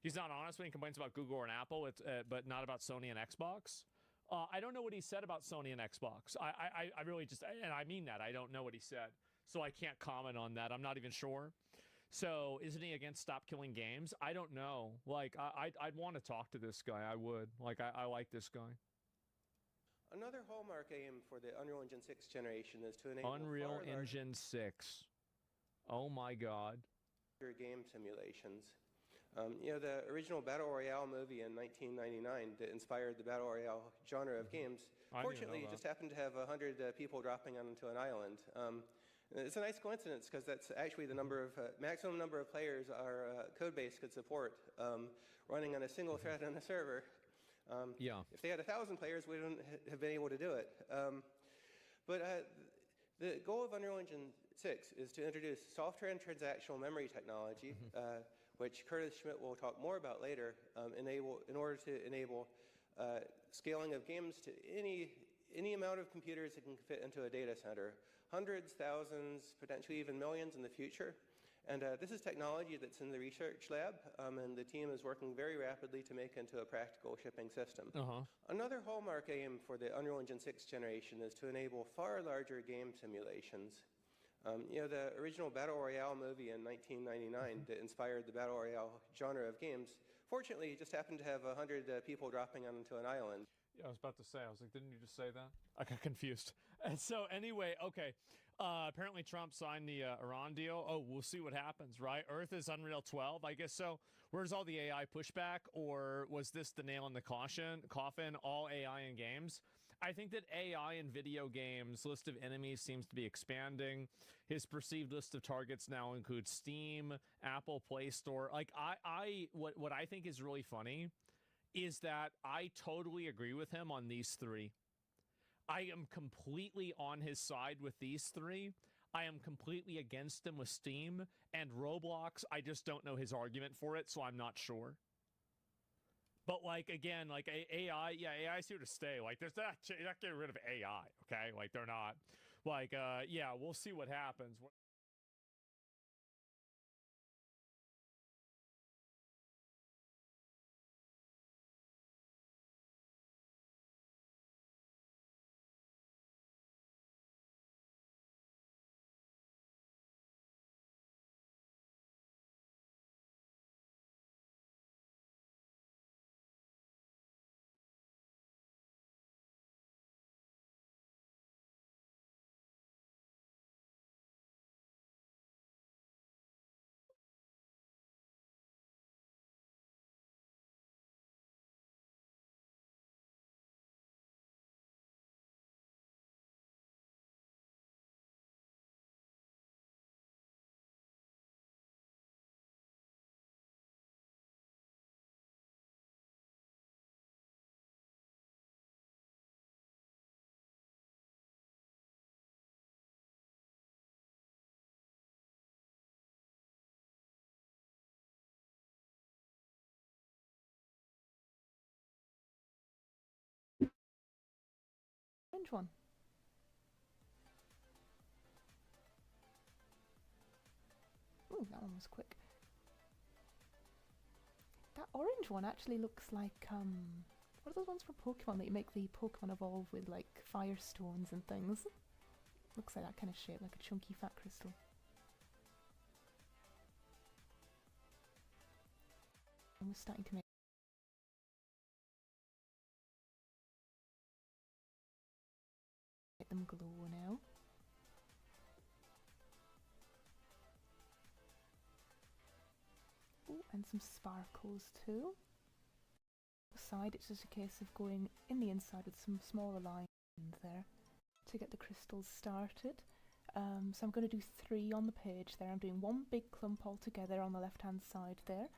He's not honest when he complains about Google and Apple, but not about Sony and Xbox. I don't know what he said about Sony and Xbox. I really just, and I mean that, I don't know what he said. So I can't comment on that. I'm not even sure. So isn't he against stop killing games? I don't know. Like, I'd want to talk to this guy. I would. Like, I like this guy. Another hallmark aim for the Unreal Engine 6 generation is to enable Unreal Engine 6. Oh my God. Game simulations. You know, the original Battle Royale movie in 1999 that inspired the Battle Royale genre of games, fortunately, just happened to have 100 people dropping onto an island. It's a nice coincidence, because that's actually the number of maximum number of players our code base could support running on a single thread on a server. If they had 1,000 players, we wouldn't have been able to do it. But the goal of Unreal Engine 6 is to introduce software and transactional memory technology, which Curtis Schmidt will talk more about later, in order to enable scaling of games to any amount of computers that can fit into a data center. Hundreds, thousands, potentially even millions in the future. And this is technology that's in the research lab, and the team is working very rapidly to make into a practical shipping system. Another hallmark aim for the Unreal Engine 6 generation is to enable far larger game simulations. You know, the original Battle Royale movie in 1999 that inspired the Battle Royale genre of games, fortunately, just happened to have 100 people dropping onto an island. Yeah, I was about to say, I was like, didn't you just say that? I got confused. And so anyway, okay. Apparently Trump signed the Iran deal. Oh, we'll see what happens, right? Earth is Unreal 12, I guess so. Where's all the AI pushback? Or was this the nail in the coffin, all AI in games? I think that AI in video games, list of enemies seems to be expanding. His perceived list of targets now includes Steam, Apple Play Store. Like, what I think is really funny is that I totally agree with him on these three. I am completely on his side with these three. I am completely against him with Steam. And Roblox, I just don't know his argument for it, so I'm not sure. But, like, again, like, AI, yeah, AI is here to stay. Like, you're not getting rid of AI, okay? Like, they're not. Like, yeah, we'll see what happens. Orange one. Ooh, that one was quick. That orange one actually looks like, what are those ones for Pokemon that you make the Pokemon evolve with, like, firestones and things? Looks like that kind of shape, like a chunky fat crystal. And we're starting to make them glow now. Ooh, and some sparkles too. Side, it's just a case of going in the inside with some smaller lines there to get the crystals started. So I'm going to do 3 on the page there. I'm doing one big clump all together on the left hand side there,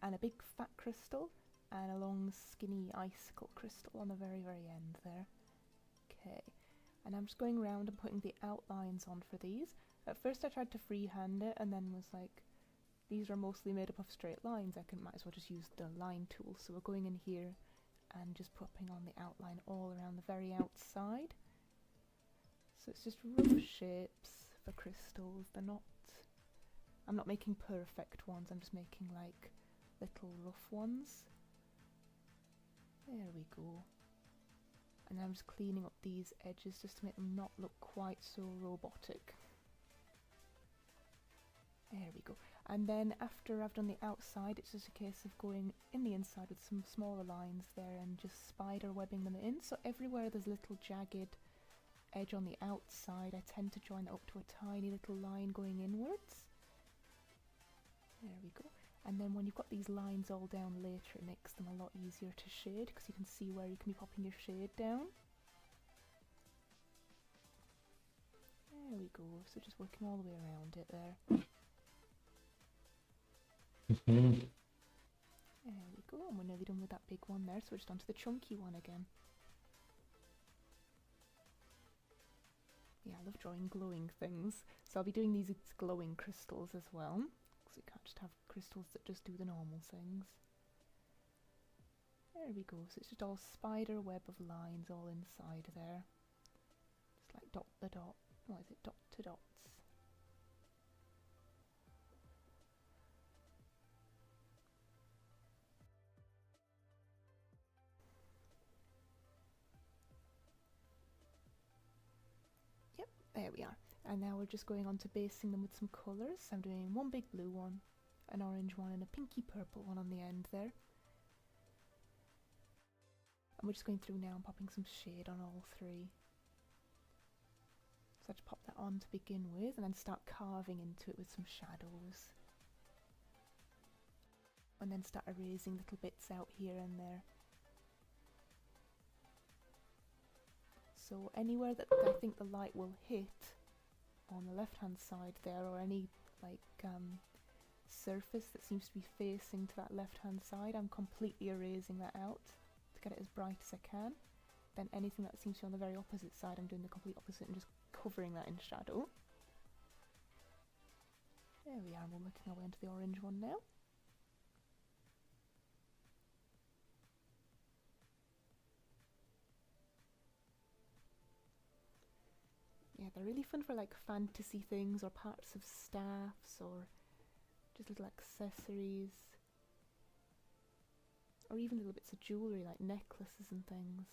and a big fat crystal, and a long skinny icicle crystal on the very end there. Okay, and I'm just going around and putting the outlines on for these. At first I tried to freehand it and then was like, these are mostly made up of straight lines, might as well just use the line tool. So we're going in here and just popping on the outline all around the very outside. So it's just rough shapes for crystals. I'm not making perfect ones, I'm just making like little rough ones. There we go. And I'm just cleaning up these edges just to make them not look quite so robotic. There we go. And then after I've done the outside, it's just a case of going in the inside with some smaller lines there and just spider webbing them in. So everywhere there's a little jagged edge on the outside, I tend to join it up to a tiny little line going inwards. There we go. And then when you've got these lines all down later, it makes them a lot easier to shade because you can see where you can be popping your shade down. There we go. So just working all the way around it there. There we go, and we're nearly done with that big one there, so we're just onto the chunky one again. Yeah, I love drawing glowing things, so I'll be doing these glowing crystals as well, because we can't just have crystals that just do the normal things. There we go, so it's just all spider web of lines all inside there. Just like dot the dot, what is it, dot to dots. There we are. And now we're just going on to basing them with some colours. So I'm doing one big blue one, an orange one, and a pinky purple one on the end there. And we're just going through now and popping some shade on all 3. So I just pop that on to begin with and then start carving into it with some shadows. And then start erasing little bits out here and there. So anywhere that I think the light will hit on the left hand side there, or any like surface that seems to be facing to that left hand side, I'm completely erasing that out to get it as bright as I can. Then anything that seems to be on the very opposite side, I'm doing the complete opposite and just covering that in shadow. There we are, and we're working our way into the orange one now. Yeah, they're really fun for like fantasy things or parts of staffs or just little accessories. Or even little bits of jewellery like necklaces and things.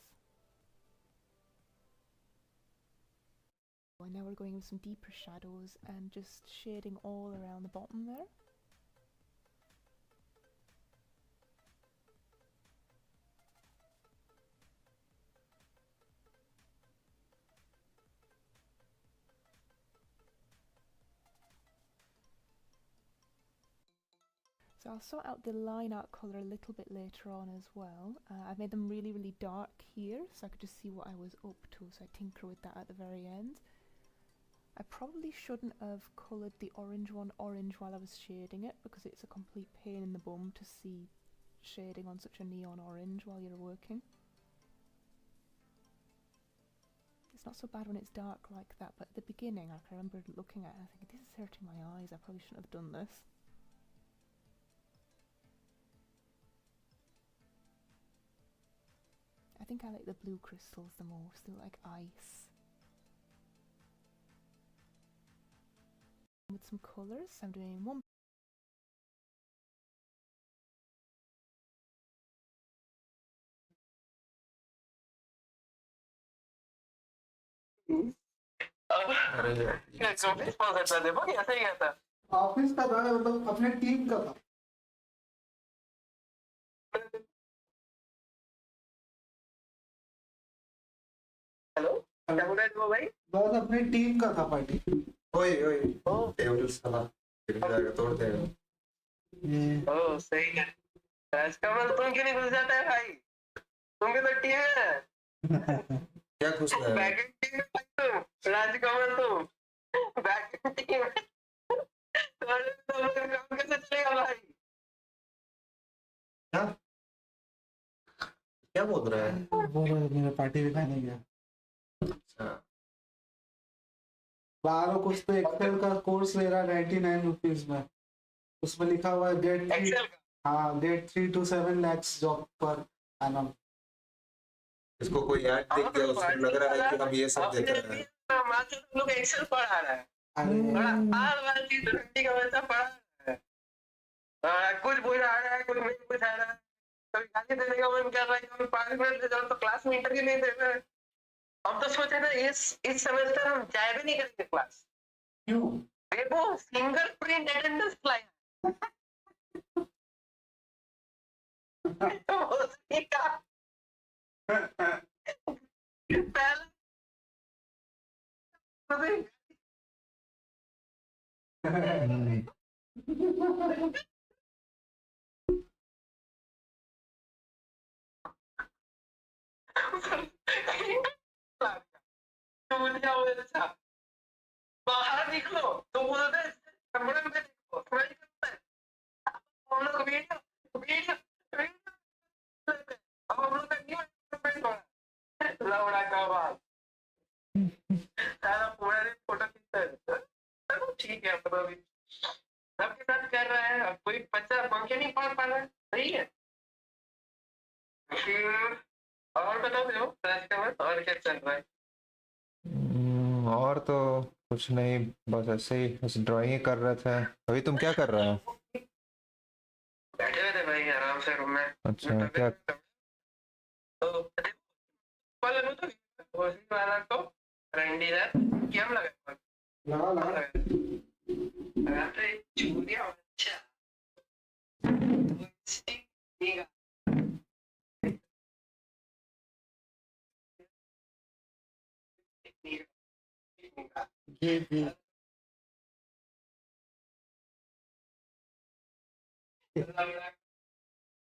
And now we're going with some deeper shadows and just shading all around the bottom there. So I'll sort out the line art colour a little bit later on as well. I've made them really dark here so I could just see what I was up to, so I tinker with that at the very end. I probably shouldn't have coloured the orange one orange while I was shading it, because it's a complete pain in the bum to see shading on such a neon orange while you're working. It's not so bad when it's dark like that, but at the beginning I can remember looking at it and thinking, this is hurting my eyes, I probably shouldn't have done this. I think I like the blue crystals the most, they're like ice. With some colours, I'm doing one अरे office sponsor था देखो ऐसा ही गया था office का था मतलब अपने टीम का था हेलो क्या बोल रहे थे भाई बस अपनी टीम का था पार्टी ओए ओए टेबल साला गिर जाएगा तोड़ देगा ओ सही है राजकमल तुम क्यों नहीं घुस जाता है भाई तुम भी तो टीम है क्या घुस रहा है बैकएंड टीम में भाई तुम राजकमल तुम बैकएंड टीम में तो काम कैसे चलेगा भाई क्या क्या बोल रहा है वो मेरे पार्टी में खाने गया अच्छा 12 कुछ तो एक्सेल का कोर्स ले रहा है 99 रुपीज में उसमें लिखा हुआ है गेट 3 to 7 lakhs जॉब पर एनम इसको कोई ऐड देख के उसको लग रहा है कि हम ये सब देख रहे हैं मात्र तुम लोग एक्सेल पढ़ा रहा है बड़ा हाल वाली धरती का वैसा पढ़ा रहा है कुछ बुझा रहा है कुछ नहीं बुझा रहा है कभी गाली देने का मन कर रहा है कभी 5 मिनट ले जाओ तो क्लास में इंटरव्यू नहीं दे रहे हैं हम तो सोचे थे इस सेमेस्टर हम जाए भी नहीं करेंगे क्लास क्यों देखो फिंगरप्रिंट अटेंडेंस लाइन बाहर निकलो तो बोलते कमरे में देखो थोड़ा निकलता है हम लोग वीडियो वीडियो अब हम लोग का न्यू लौड़ा का बात सारा पूरा दिन फोटो खींचता है चलो ठीक है मतलब अभी सबके साथ कर रहे हैं अब कोई बच्चा पंखे नहीं पढ़ पा रहा है सही है फिर और बताओ फिर और क्या चल रहा है और तो कुछ नहीं बस ऐसे ही बस ड्राइंग कर रहे थे अभी तुम क्या कर रहे हो बैठे हुए थे भाई आराम से रूम में अच्छा क्या तो वाला को रेंडीदार क्या लगा लगा अरे चूड़िया अच्छा जी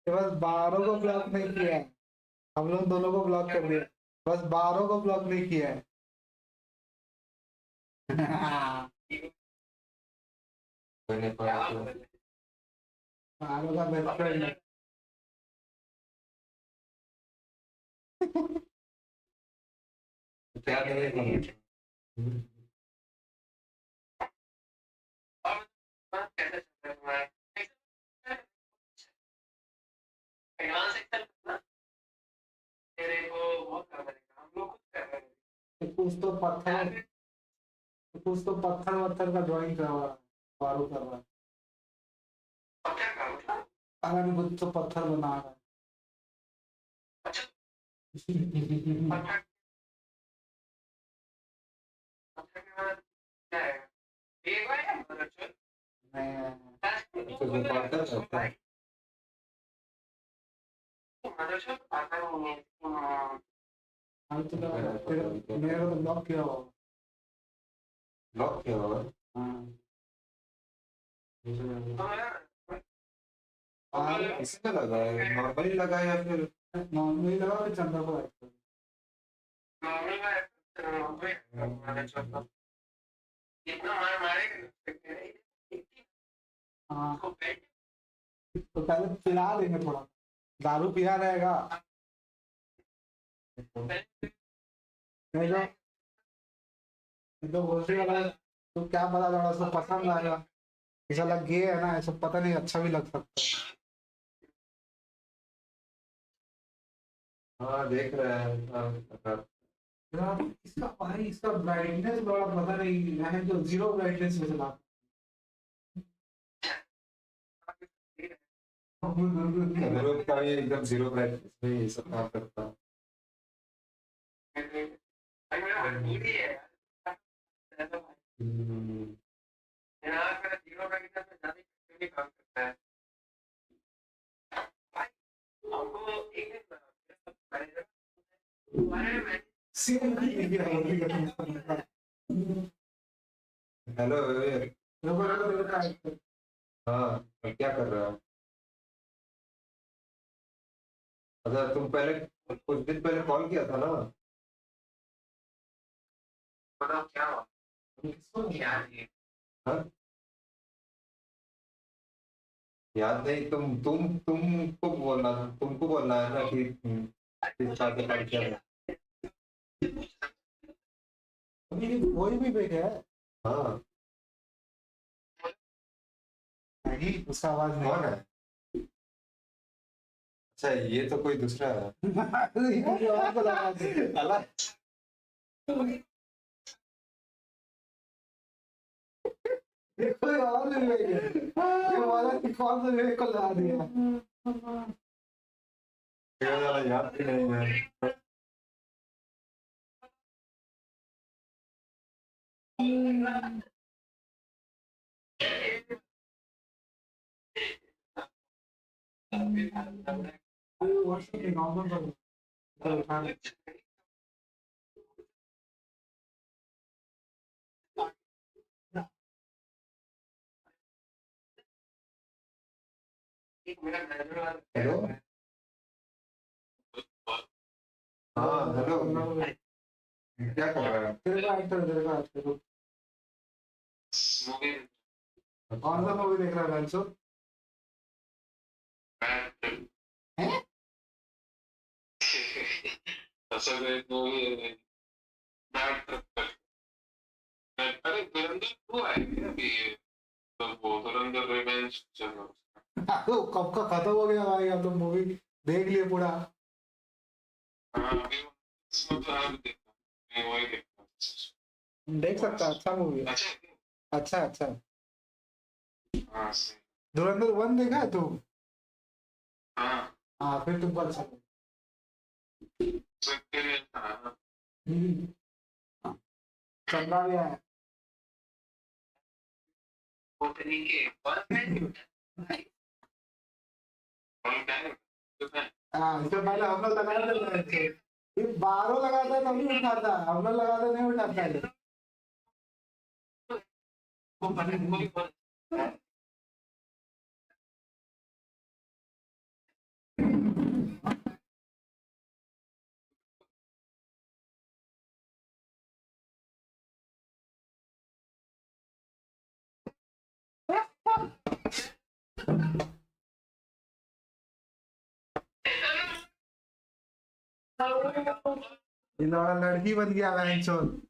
बस 12 को ब्लॉक नहीं किया है हम लोग दोनों को ब्लॉक कर दिया बस 12 को ब्लॉक नहीं किया है 12 का बेस्ट फ्रेंड है क्या करेंगे कुछ तो पत्थर वत्थर का ड्राइंग करवा पारू कर रहा है अगर कुछ तो पत्थर बना रहा है मेरा तो ब्लॉक किया हुआ ब्लॉक किया हुआ इसमें लगा है नॉर्मली लगा है या फिर नॉर्मली लगा फिर चंदा को हाँ तो पहले पिला देंगे थोड़ा दारू पिया रहेगा नहीं तो बोलते वाला तो क्या पता थोड़ा सा पसंद आएगा ऐसा लग गया है ना ऐसा पता नहीं अच्छा भी लग सकता है हाँ देख रहे हैं यार इसका भाई इसका ब्राइटनेस बड़ा पता नहीं है जो 0 ब्राइटनेस में चला का ये एकदम 0 ब्राइटनेस में ये सब काम करता यहाँ का जीरो का कितना तो ज्यादा नहीं काम करता है भाई आपको एक दिन हेलो हाँ क्या कर रहे हो? अच्छा तुम पहले कुछ दिन पहले कॉल किया था ना? बताओ क्या हुआ हाँ? याद नहीं तुमको बोलना है ना कि किस बात पे कॉल किया था? वही भी बेग है। हाँ नहीं उसका आवाज नहीं कौन है? अच्छा ये तो कोई दूसरा है। अल्लाह देखो और भी बेग है। ये वाला कि कौन सा बेग को लगा दिया। याद भी नहीं है। हेलो हाँ हेलो क्या कर रहा है? तेरे को कौन सा मूवी देख रहा है बंसो? असर एक मूवी है अरे धुरंधर 2 है अभी तो वो धुरंधर रिवेंज चल रहा कब का खत्म हो गया भाई, अब तो मूवी देख लिए पूरा। हाँ अभी इसमें तो आप देखता मैं वही देखता देख सकता, अच्छा मूवी है। अच्छा अच्छा हाँ धुरंधर 1 देखा है तू? हाँ हाँ फिर तुमको अच्छा चंदा भी आया। ओपनिंग के हाँ इससे पहले हम लोग लगाते थे, ये 12 लगाता है तभी उठाता है, हम लोग लगाते नहीं उठाता है। ये लड़की बन गया बहनचोद।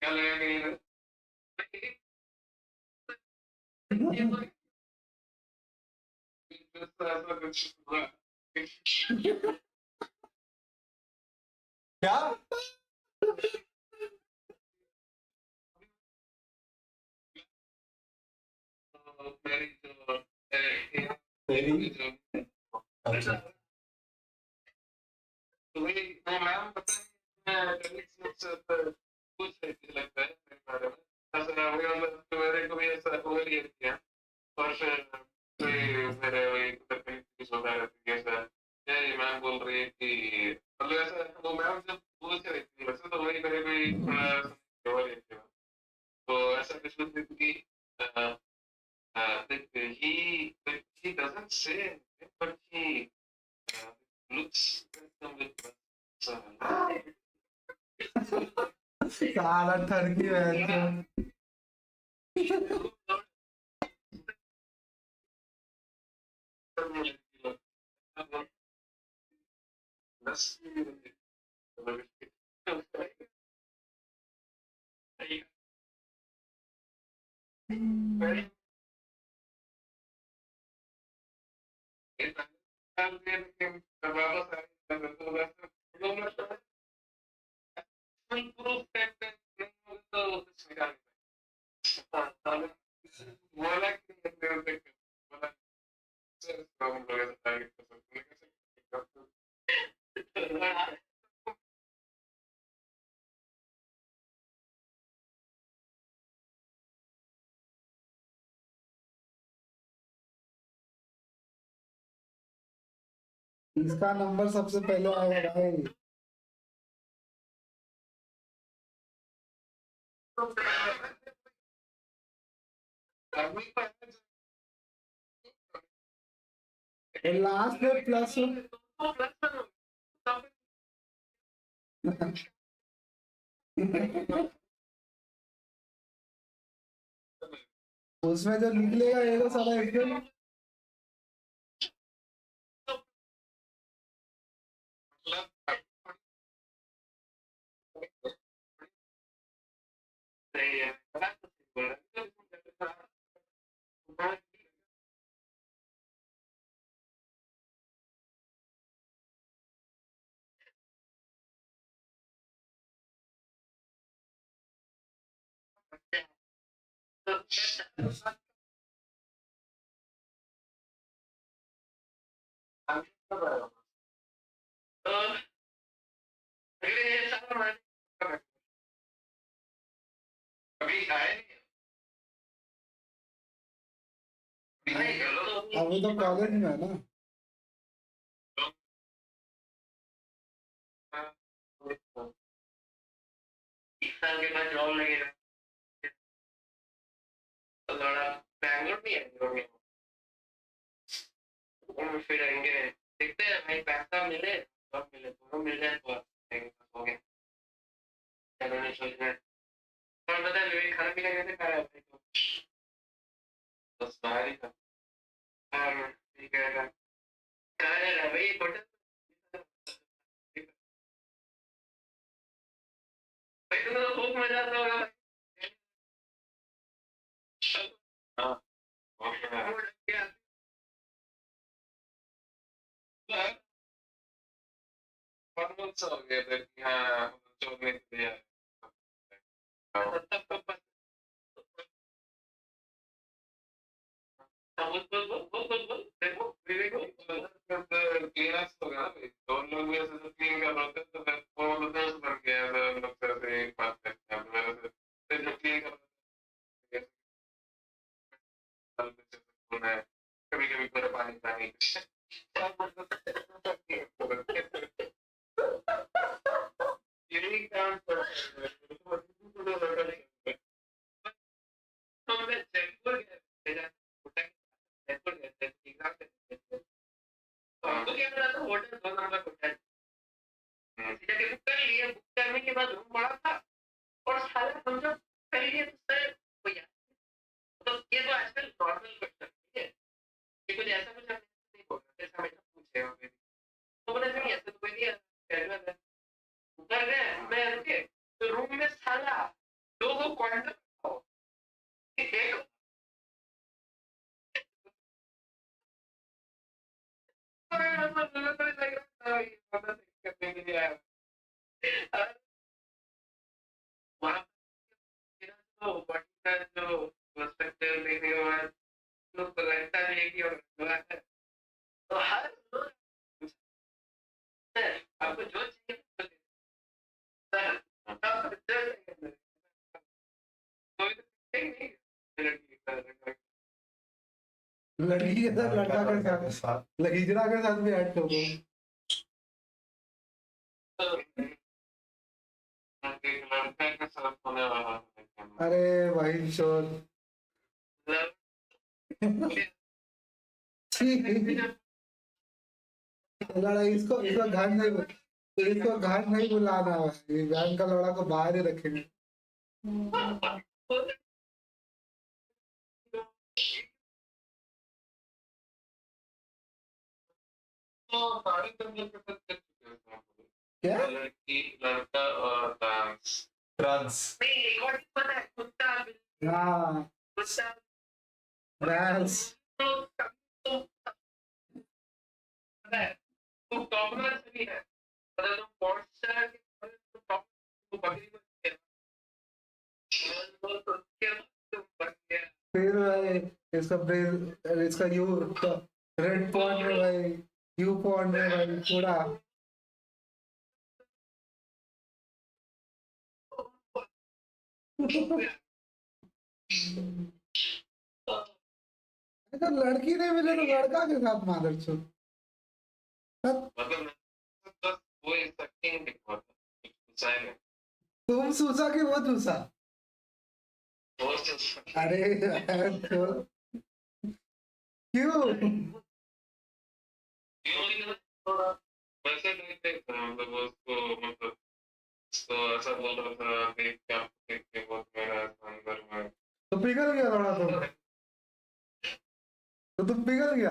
क्या लगेगा क्या अच्छा तो वही मैं मैम पता नहीं पूछ रही थी लगता है मेरे बारे में ऐसा मेरे को भी ऐसा ओवररिएक्ट किया और फिर मेरे वही तकनीक होता रहती है ऐसा ये मैम बोल रही है कि मतलब ऐसा वो मैम जब पूछ रही थी वैसे तो वही मेरे भी थोड़ा ओवररिएक्ट किया तो ऐसा कुछ होती थी कि he doesn't say anything but he looks साला ठरकी बहनचोद। तो कुछ निकाल बोला कि बोला सर हम लोग ऐसा टारगेट कर सकते हैं इसका नंबर सबसे पहले आएगा भाई। लास्ट में प्लस उसमें जो निकलेगा ये तो सारा एकदम अभी तो कॉलेज में है ना। साल के बाद जॉब लगेगा तो लड़ा बैंगलोर नहीं है बैंगलोर में घूम फिर आएंगे देखते हैं भाई पैसा मिले जॉब मिले दोनों मिल जाए तो हो गया चलो नहीं सोचना है और बता लो खाना पीना कैसे खा रहा है भाई तो बस बाहर ही था और ठीक है कहाँ जा रहा है भाई होटल भाई तुम्हें तो खूब मजा आता होगा हाँ सा हो गया था कि हाँ छोड़ने के लिए देखो क्लीनर्स होगा ना भाई दोनों लोग भी ऐसे तो क्लीन कर रहे होते तो फिर वो दोस्त बन गया तो हम लोग से एक बात करते हैं मेरे से जो क्लीन कर रहे हैं कभी कभी पूरा पानी पानी यही काम कर तो मैं जयपुर गया जयपुर गए थे एग्जाम देने तो हमको क्या मिला था होटल 2 नंबर होटल सीधा के बुक कर लिए बुक करने के बाद रूम बड़ा था और साला हम जब कर लिए तो सर वो यार तो ये तो आजकल नॉर्मल क्वेश्चन ठीक है ये कुछ ऐसा कुछ नहीं होगा जैसा हमेशा पूछे होंगे तो बोले नहीं ऐसा तो कोई नहीं है उतर गए मैं रुके तो रूम में साला 2 क्वार्टर एक करने के लिए आया वहाँ तो बॉडी का जो स्ट्रक्चर देखने के बाद लोग तो लगता है कि तो हर आपको जो चाहिए लड़की के साथ लड़का के साथ लड़ीजरा के साथ भी ऐड कर दो अरे भाई शोर लड़ाई इसको इसको घर नहीं बुलाना है वैन का लड़ा को बाहर ही रखेंगे क्या लड़की लड़का और डांस ट्रांस हाँ डांस तो टॉपनर भी है मतलब तुम पॉइंट्स फिर भाई इसका यू रेड पॉइंट में भाई, यू पॉइंट में भाई पूरा अगर लड़की नहीं मिले तो लड़का के साथ मादर चो। तुम सूसा कि वो चूसा? अरे तो क्यों? वैसे नहीं देखता मतलब उसको मतलब तो ऐसा बोल रहा था देख क्या देख के बहुत मेरा अंदर में तो पिघल गया थोड़ा तो तुम पिघल गया।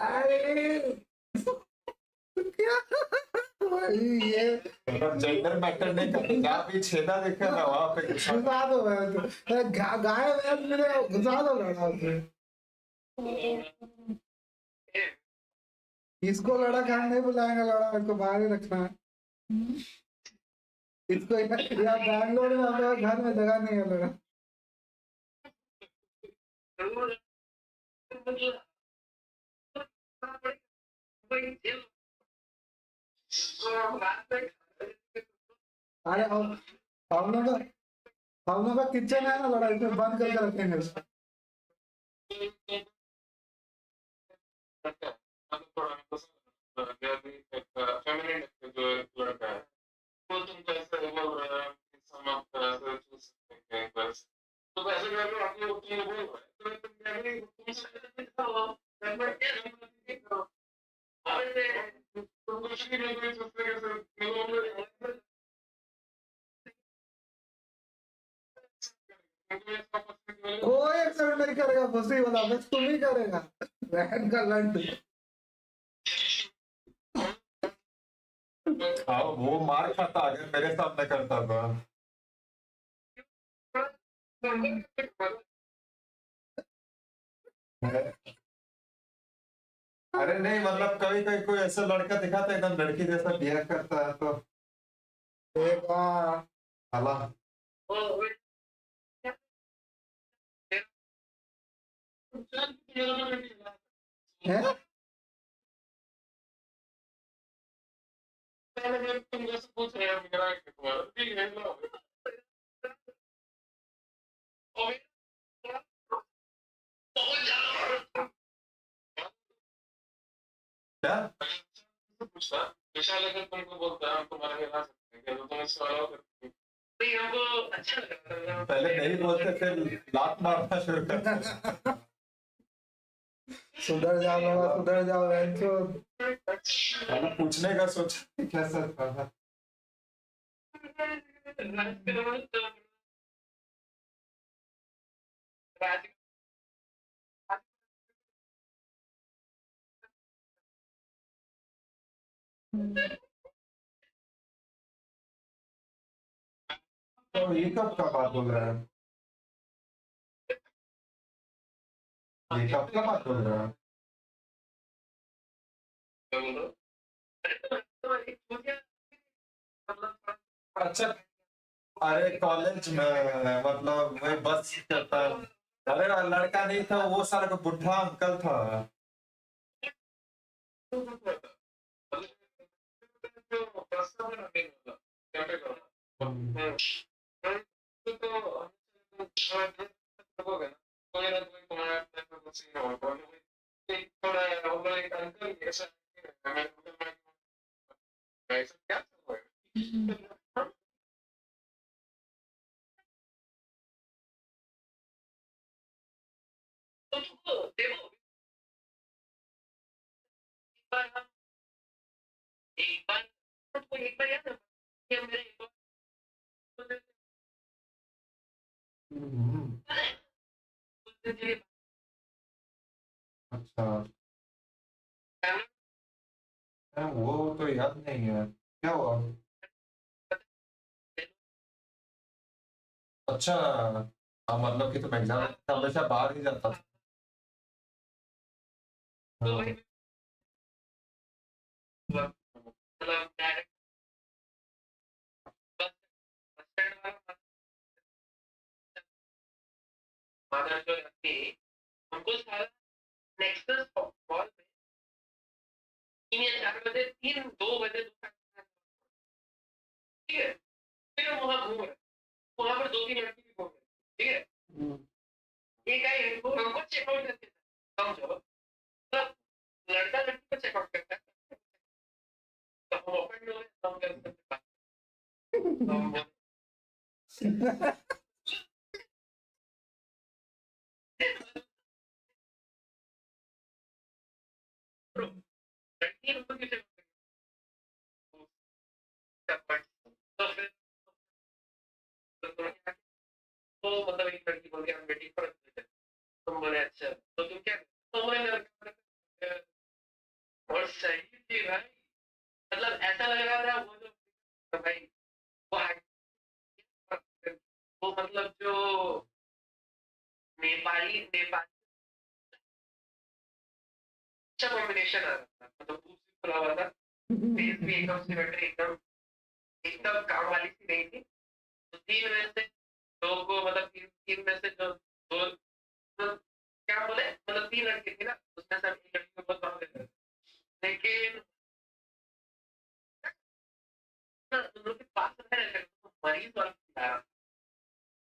अरे क्या भाई ये जेंडर मैटर नहीं करता, जहाँ भी छेदा दिखे ना वहाँ पे घुसा दो भाई, तो गाय भैंस मिले घुसा दो लड़ा से। इसको लड़ा खाने नहीं बुलाएंगे, लड़ा इसको बाहर ही रखना है इसको। या बैंगलोर में हमारे घर में जगह नहीं है लड़ा। अरे हम लोग का किचन है ना लड़ा, इसमें बंद करके रखेंगे उसको। तो वैसे कर लो आपने ओपनिंग बोल कोई एक्सेप्ट नहीं करेगा भूसी वाला, बस तुम ही करेगा बहन का लंड। हाँ वो मार खाता अगर मेरे सामने करता था। अरे नहीं मतलब कभी कभी कोई ऐसा लड़का दिखाता है एकदम लड़की जैसा बिहेव करता है तो हला है। तुम जैसे पूछ रहे हो मेरा ठीक है लो क्या पूछता विशाल अगर तुमको बोलता है हम तुम्हारा हिला सकते हैं तो तुम इसको अलाउ करते हो नहीं हमको अच्छा लगा पहले नहीं बोलते फिर लात मारना शुरू करते। सुधर जाओ बाबा, सुधर जाओ बहनचो। पूछने का सोच कैसा था। तो ये कब का बात बोल रहा है? ये कब का बात बोल रहा है? अच्छा अरे कॉलेज में मतलब वही बस करता है। अरे लड़का नहीं था वो सारा का बुढ़ा अंकल था। अच्छा वो तो याद नहीं है क्या हुआ। अच्छा हाँ मतलब कि तुम एग्जाम हमेशा बाहर ही जाता था। हाँ। मादर जो रखी हमको सारा नेक्सस मॉल में 3 या 4 बजे 2 बजे ठीक है फिर हम वहाँ घूम रहे वहाँ पर 2-3 लड़की भी घूम रहे ठीक है एक आई वो हमको चेकआउट करके समझो मतलब लड़का लड़की को चेकआउट करता है तो हम ओपन हो गए हम कर सकते लड़की हमको क्यों चेकआउट तो फिर तो मतलब एक लड़की बोल के हम वेटिंग फॉर तुम बोले अच्छा तो तुम क्या तो बोले और सही थी भाई मतलब ऐसा लग रहा था वो जो भाई वो वो मतलब जो नेपाली अच्छा कॉम्बिनेशन आ रहा था मतलब खूब सी खुला हुआ था फेस भी एकदम सिमेट्री एकदम एकदम काम वाली सी नहीं थी तो 3 में से 2 को मतलब 3 में से जो 2 क्या बोले मतलब 3 लड़के थे ना उसमें से एक लड़की को बहुत मांग रहे थे लेकिन उन लोग के पास रहे मरीज वाला था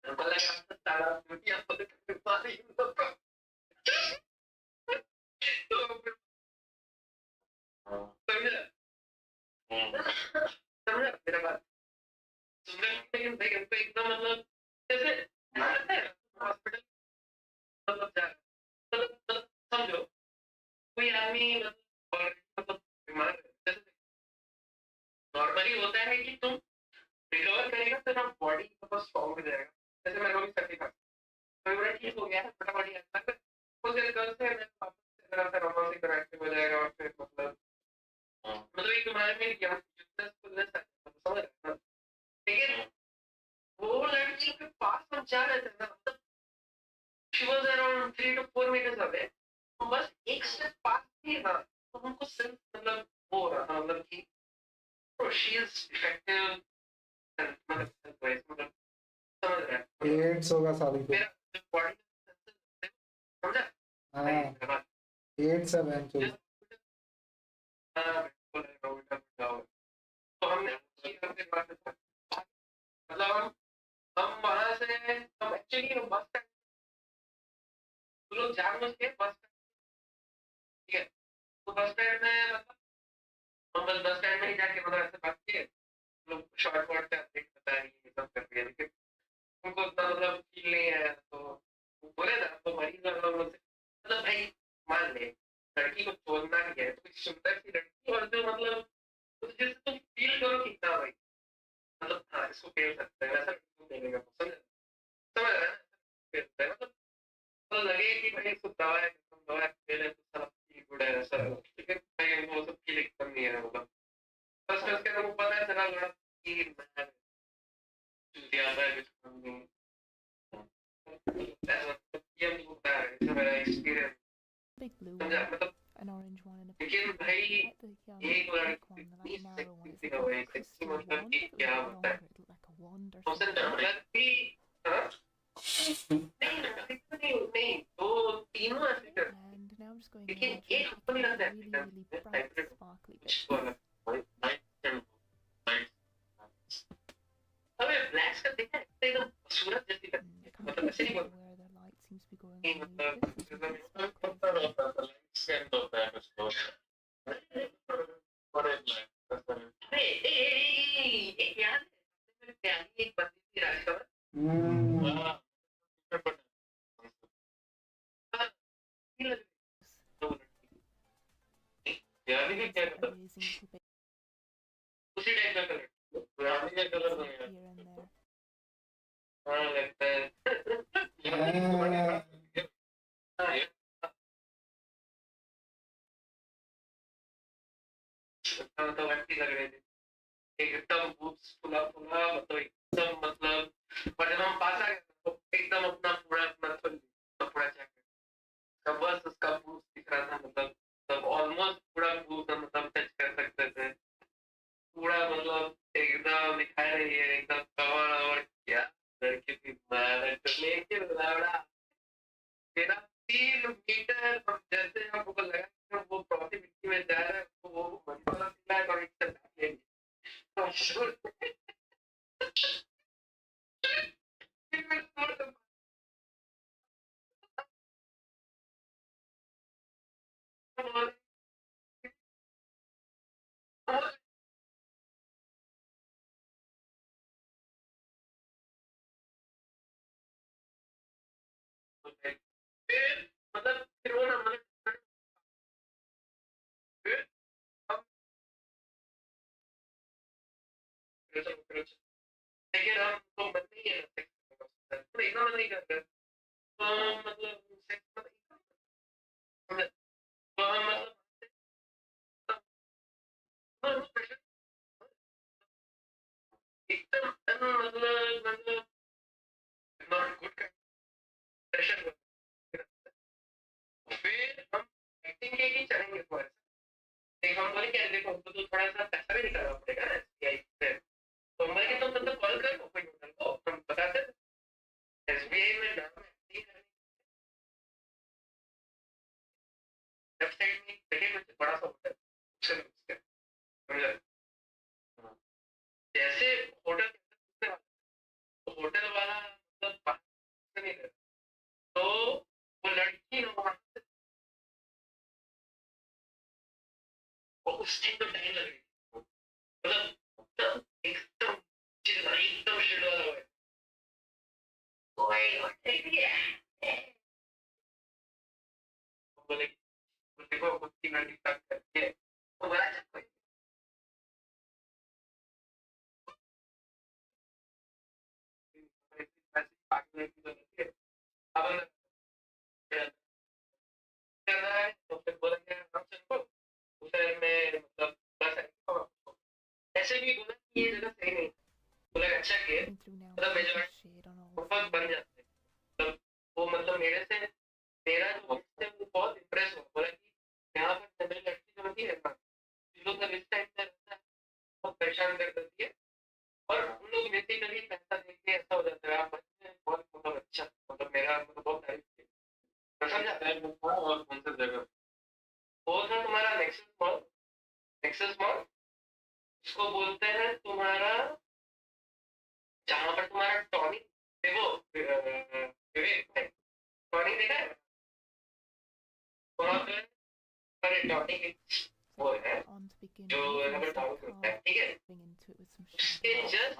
हमको लगा सारा ड्यूटी आपको करने वाली इन लोग को तो फिर समझा मेरा बात सुनने लेकिन भाई हमको एकदम मतलब जैसे हॉस्पिटल मतलब जा मतलब समझो कोई आदमी मतलब बीमार जैसे नॉर्मली होता है कि तुम रिकवर करेगा तो ना बॉडी बहुत स्ट्रॉन्ग हो जाएगा जैसे मेरे को भी सर्दी खांसी तो मेरा ठीक हो गया है फटाफट आता है उस दिन कल से मैं वापस नॉर्मल से कनेक्टिव हो जाएगा और फिर मतलब एक तुम्हारे में यूजफुलनेस समझ रहे हो लेकिन वो लड़की के पास हम जा रहे थे ना मतलब she was around 3 to 4 meters away तो बस एक स्टेप पास थी ना तो हमको सिर्फ मतलब वो हो रहा था मतलब कि शी इज इफेक्टिव मतलब समझ रहे हैं एड्स होगा साली को मेरा बॉडी समझा हाँ एड्स है बहन चो तो हमने मतलब हम वहां से हम एक्चुअली बस तक लोग जान बस के बस ठीक है तो बस स्टैंड में मतलब हम बस स्टैंड में ही जाके मतलब ऐसे बात किए लोग शॉर्ट वर्ड से अपडेट बता रही है सब कर रही है लेकिन उनको उतना मतलब फील नहीं है तो बोले ना तो मरीज वाला लोग से मतलब भाई मान ले लड़की को छोड़ना ही है तो कोई सुंदर सी लड़की और जो मतलब जिससे तुम फील करो कि हाँ भाई मतलब हाँ इसको खेल सकते हैं वैसा खेलने का पसंद है समझ रहे हैं खेलते हैं मतलब तो लगे कि भाई इसको दवा है तुम दवा खेले तो सब फील गुड है ऐसा लेकिन भाई वो सब फील एकदम नहीं है मतलब बस उसके अंदर पता है चला लड़ा कि मैं ज्यादा है कुछ कम नहीं ऐसा ये मुझे पता है इससे मेरा एक्सपीरियंस Big blue समझा one, मतलब an orange one, and a लेकिन pink one. भाई Like the एक pink लड़की one, the इतनी like narrow one. It's sexy like हो a गई सेक्सी crystal मतलब wand. कि If it क्या was होता है longer, it looked like a wand or उससे something. लड़की हाँ नहीं तो तीनों ऐसे कर And now I'm just going लेकिन ahead एक and हमको नहीं लगता है really, really bright, sparkly bit. अबे ब्लैक्स का देखा है एकदम सूरज जैसी लगती है मतलब ऐसे नहीं बोल Where the light seems to be going नहीं really मतलब good, so it's पता होता है लाइट सेंड होता है उसको बड़े ब्लैक अरे एक याद है प्यारी एक बंदी थी राजकमल हाँ प्यारी भी क्या करता amazing little bit उसी टाइप का कलर प्यारी का कलर नहीं है here and there. हाँ लगता है तो अच्छी लग रही थी एकदम बूट्स फुला फुला मतलब एकदम मतलब पर जब हम पास आ गए तो एकदम अपना पूरा जैकेट तब बस उसका बूट्स दिख रहा था मतलब तब ऑलमोस्ट पूरा बूट हम मतलब टच कर सकते थे पूरा मतलब एकदम दिखाई रही है एकदम कवर और क्या लड़की थी लेके लौड़ा फिर मतलब फिर वो ना मतलब फिर हम लेकिन हम तो मन नहीं है तो इतना मन नहीं करते तो मतलब तो हम मतलब एकदम मतलब नॉट गुड प्रेशर फिर हम एक्टिंग के ही चलेंगे थोड़ा सा एक हम बोले कि देखो हमको तो थोड़ा सा पैसा भी निकालना पड़ेगा ना एसबीआई से तो हम बोले कि तुम मतलब कॉल करो कोई होटल को हम बताते एसबीआई में नाम एक्टिंग करने वेबसाइट में देखिए कुछ बड़ा सा होटल उससे समझा जैसे होटल होटल वाला मतलब बात नहीं कर तो वो लड़की ना वहां से उस टाइम तो टाइम लग रही मतलब एकदम एकदम शिट वाला हुआ बोले देखो कुछ 3 घंटे तक करके तो बड़ा अच्छा अब करना है तो फिर बोलेंगे हम चलो तो फिर मैं मतलब बस ऐसे भी बोला कि ये जगह सही नहीं बोला अच्छा किए मतलब मेजरमेंट बहुत बन जाते मतलब वो मतलब मेरे से मेरा जो वक्त है वो बहुत इम्प्रेस हुआ बोला कि यहाँ पर मेरी लड़की जो होती है ना लोग इस टाइप से रहता है बहुत परेशान कर देती है और उन लोग बेसिकली पैसा देके ऐसा हो जाता है आप बच्चे बहुत मतलब अच्छा मतलब मेरा मतलब बहुत तारीफ की समझा और कौन सा जगह वो था तुम्हारा नेक्सस मॉल इसको बोलते हैं तुम्हारा जहाँ पर तुम्हारा टॉनिक देखो विवेक टॉनिक देखा है वहाँ पे अरे टॉनिक वो है जो नंबर टॉनिक होता है ठीक है उसके जस्ट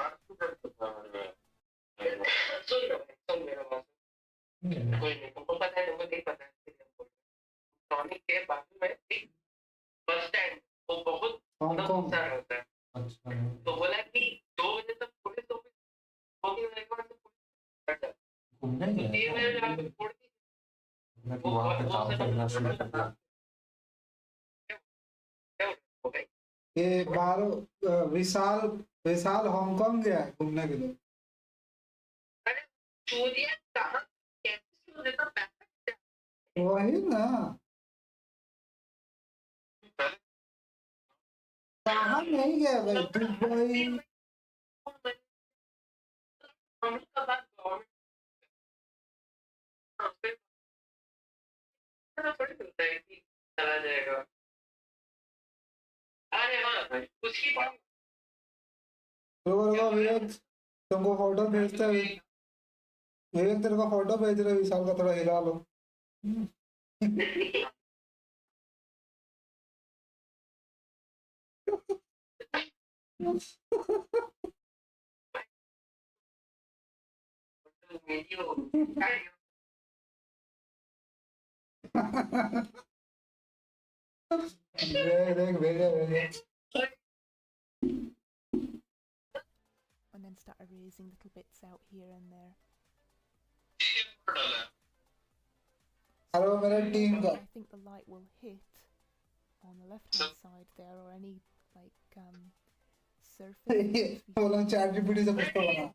सुन मेरा बात कोई नहीं तुमको पता है तुमको नहीं पता है टॉनिक के बाजू में एक बस स्टैंड वो बहुत सारा होता है तो बोला कि 2 बजे तक पुलिस ऑफिस होगी मेरे पास घूमने गए 3 बजे जाकर छोड़ दी कि वहाँ पे काम करना शुरू कर दिया ये बारो विशाल विशाल हांगकांग गया है घूमने के लिए अरे चोरियां कहाँ कैसे देता पैसा वही ना कहाँ नहीं गया भाई दुबई हम लोग का बात गवर्नमेंट थोड़ी मिलता है कि चला जाएगा अरे हाँ उसकी बात विवेक तुमको फोटो भेजते हैं विवेक तेरे को फोटो भेज रहे विशाल का थोड़ा हिला लो देख भेजे भेजे and then start erasing little bits out here and there. Hello मेरे टीम का I think the light will hit on the left hand side there or any like surface. बोला चैट जीपीटी से कुछ तो बना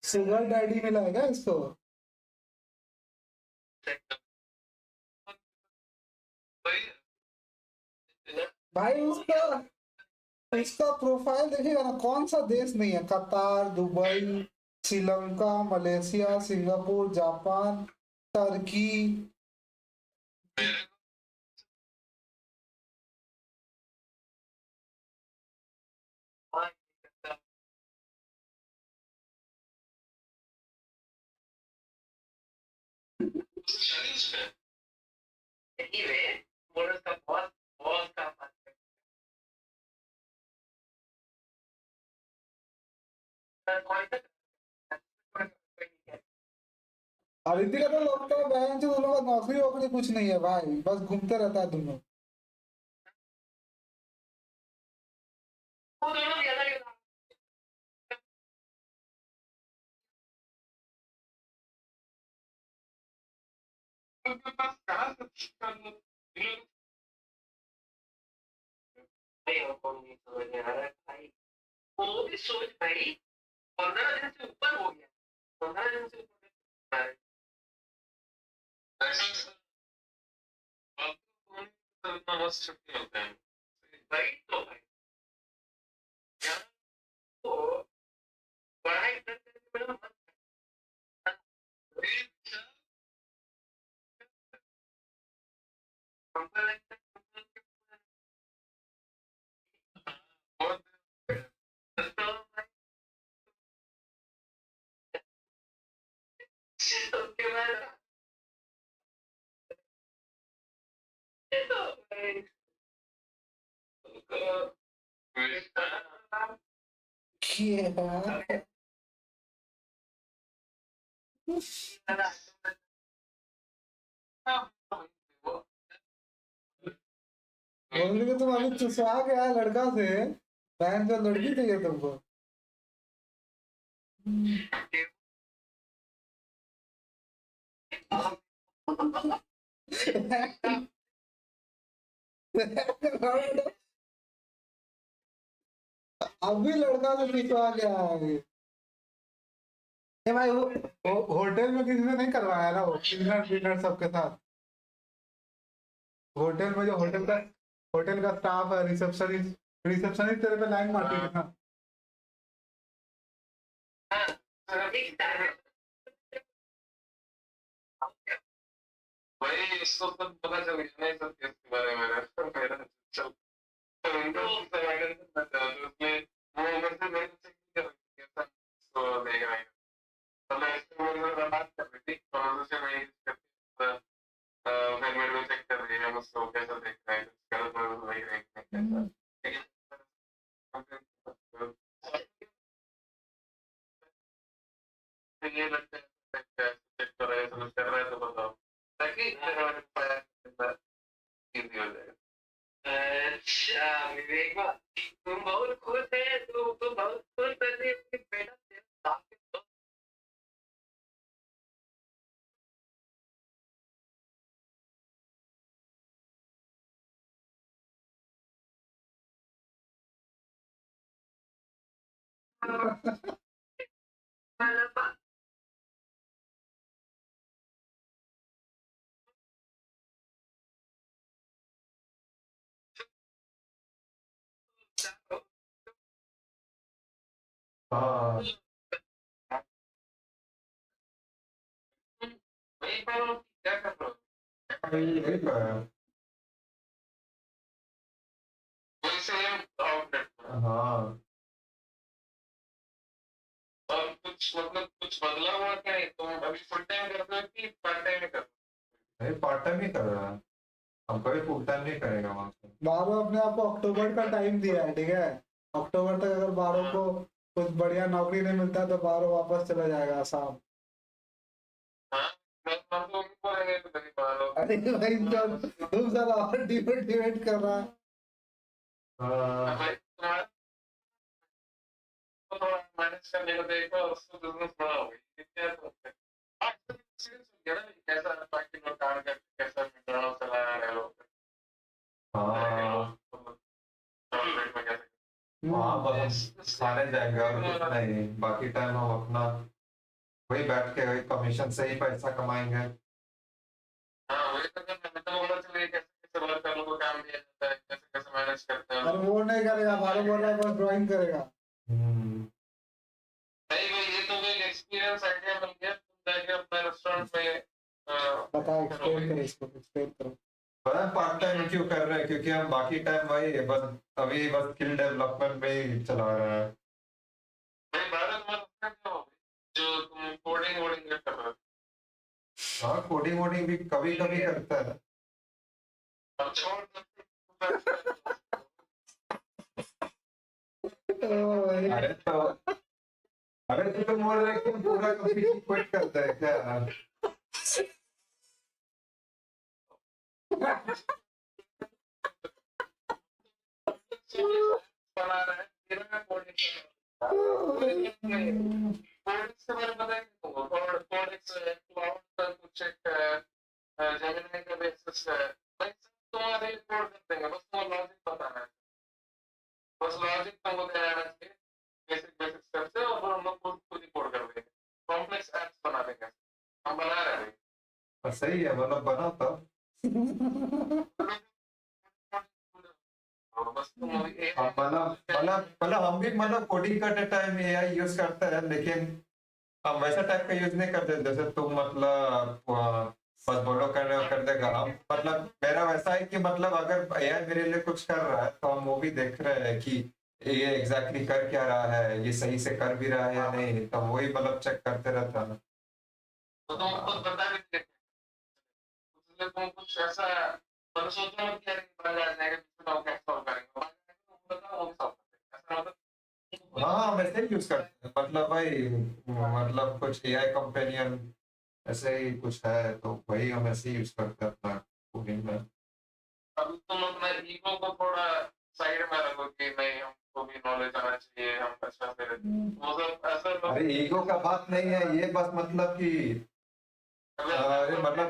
सुगर डैडी मिला है क्या इसको भाई उसका प्रोफाइल देखिएगा ना कौन सा देश नहीं है कतार Dubai Sri Lanka Malaysia Singapore Japan Turkey Aditi का तो लगता है बहन से दोनों का नौकरी वोकरी कुछ नहीं है भाई, बस घूमते रहता है दोनों। वो भी सोच भाई, 15 दिन से ऊपर हो गया, 15 दिन से ऊपर है। मस्त छुट्टी होते हैं भाई, तो भाई यहाँ तो पढ़ाई करते मेरा मन हमको लगता है बहुत उसके बाद बोलने के तुम अभी चुसवा के आए लड़का से, बहन से लड़की चाहिए तुमको। अभी लड़का से चुसवा के आए। भाई वो होटल में किसी ने नहीं करवाया ना, वो डिनर डिनर सबके साथ। होटल में जो होटल का स्टाफ है, रिसेप्शनिस्ट रिसेप्शनिस्ट तेरे पे लाइन मारती है ना। भाई इसको सब पता चल गया नहीं सब केस के बारे में मेरा चल तो उनको समाधान करना चाहता उसमें वो मेरे से मेरे से कैसा तो देख रहा है तो मैं इससे मेरे बात कर रही थी तो मुझसे मैं फिर मेरे को चेक कर रही है मुझको कैसा देख रहा है गलत मेरे को देख रही है लेकिन ये लगता है चेक कर रहा है समझ कर रहा है तो बताओ ताकि इजी हो जाएगा। अच्छा विवेक तुम बहुत खुश है, तुम बहुत खुश है बेटा हाँ वही पर क्या कर रहे हो यही तो है। वही सेम आउटलेट हाँ और कुछ मतलब कुछ बदला हुआ क्या है तुम अभी फुल टाइम कर रहे हो कि पार्ट टाइम कर रहे नहीं, पार्ट टाइम ही कर रहा है, हम कभी फुल टाइम नहीं करेगा वहाँ पे। बारो अपने आप को अक्टूबर का टाइम दिया है, ठीक है। अक्टूबर तक अगर बारो को कुछ बढ़िया नौकरी नहीं मिलता तो बारो वापस चला जाएगा आसाम। अरे भाई तुम साला और डिमोटिवेट कर रहा है। मैनेज करने को देखो उसको बिजनेस बड़ा हो गई क्या कैसा बाकी लोग काम करते कैसा मैकडॉनल्ड्स चला रहे हैं लोग हाँ बस खाने जाएंगे और कुछ नहीं, बाकी टाइम हम अपना वही बैठ के वही कमीशन से ही पैसा कमाएंगे। हाँ वही तो मैं तो बोला चलिए कैसे कैसे वर्कर लोगों को काम दिया जाता है कैसे कैसे मैनेज करते हैं और वो नहीं करेगा, बारो बोल रहा है बस ड्राइंग करेगा। नहीं भाई ये तो एक एक्सपीरियंस आइडिया मिल गया तुम जाके अपने रेस्टोरेंट में बता, एक्सप्लेन करो इसको, एक्सप्लेन करो। पता पार्ट टाइम क्यों कर रहे हैं, क्योंकि हम बाकी टाइम वही बस अभी बस स्किल डेवलपमेंट में ही चला रहा है। भाई भारत में जो तुम कोडिंग वोडिंग कर रहे हो हाँ कोडिंग वोडिंग भी कभी कभी करता है। अरे तो अरे तू तो बोल रहा है कि पूरा कंपनी क्विट करता है क्या? बना रहा है फिर मैं कोडिंग से मैंने पता है कोडिंग से क्लाउड का कुछ एक जेमिनी का बेसिस है भाई तुम्हारे कोड कर देंगे बस तुम्हें लॉजिक बताना है बस लॉजिक तुमको देना आना चाहिए बेसिक बेसिक स्टेप से और फिर हम लोग खुद ही कोड कर देंगे कॉम्प्लेक्स एप्स बना देंगे हम बना रहे हैं सही है, मतलब बनाओ तो। मतलब हम भी मतलब कोडिंग करते टाइम एआई यूज करते हैं, लेकिन हम वैसा टाइप का यूज नहीं करते जैसे तुम मतलब बस बोलो कर देगा। हम मतलब मेरा वैसा है कि मतलब अगर एआई मेरे लिए कुछ कर रहा है तो हम वो भी देख रहे हैं कि ये एग्जैक्टली कर क्या रहा है, ये सही से कर भी रहा है या नहीं, तो वही मतलब चेक करते रहता है। तो तुम खुद बता भी देते इसलिए तुम कुछ ऐसा मतलब सोचो मत कि यार बन जाएगा कि बताओ कैसे सॉल्व करेंगे बताओ वो भी सॉल्व करते ऐसा मतलब हाँ वैसे ही यूज करते हैं, मतलब भाई मतलब कुछ एआई कंपेनियन ऐसे ही कुछ है तो वही हम ऐसे ही यूज करते हैं अपना कोडिंग में। अब तुम अपना ईगो को थोड़ा साइड में रखो कि नहीं हमको भी नॉलेज आना चाहिए हम अच्छा से वो सब ऐसा अरे ईगो का बात नहीं है ये, बस मतलब कि अरे मतलब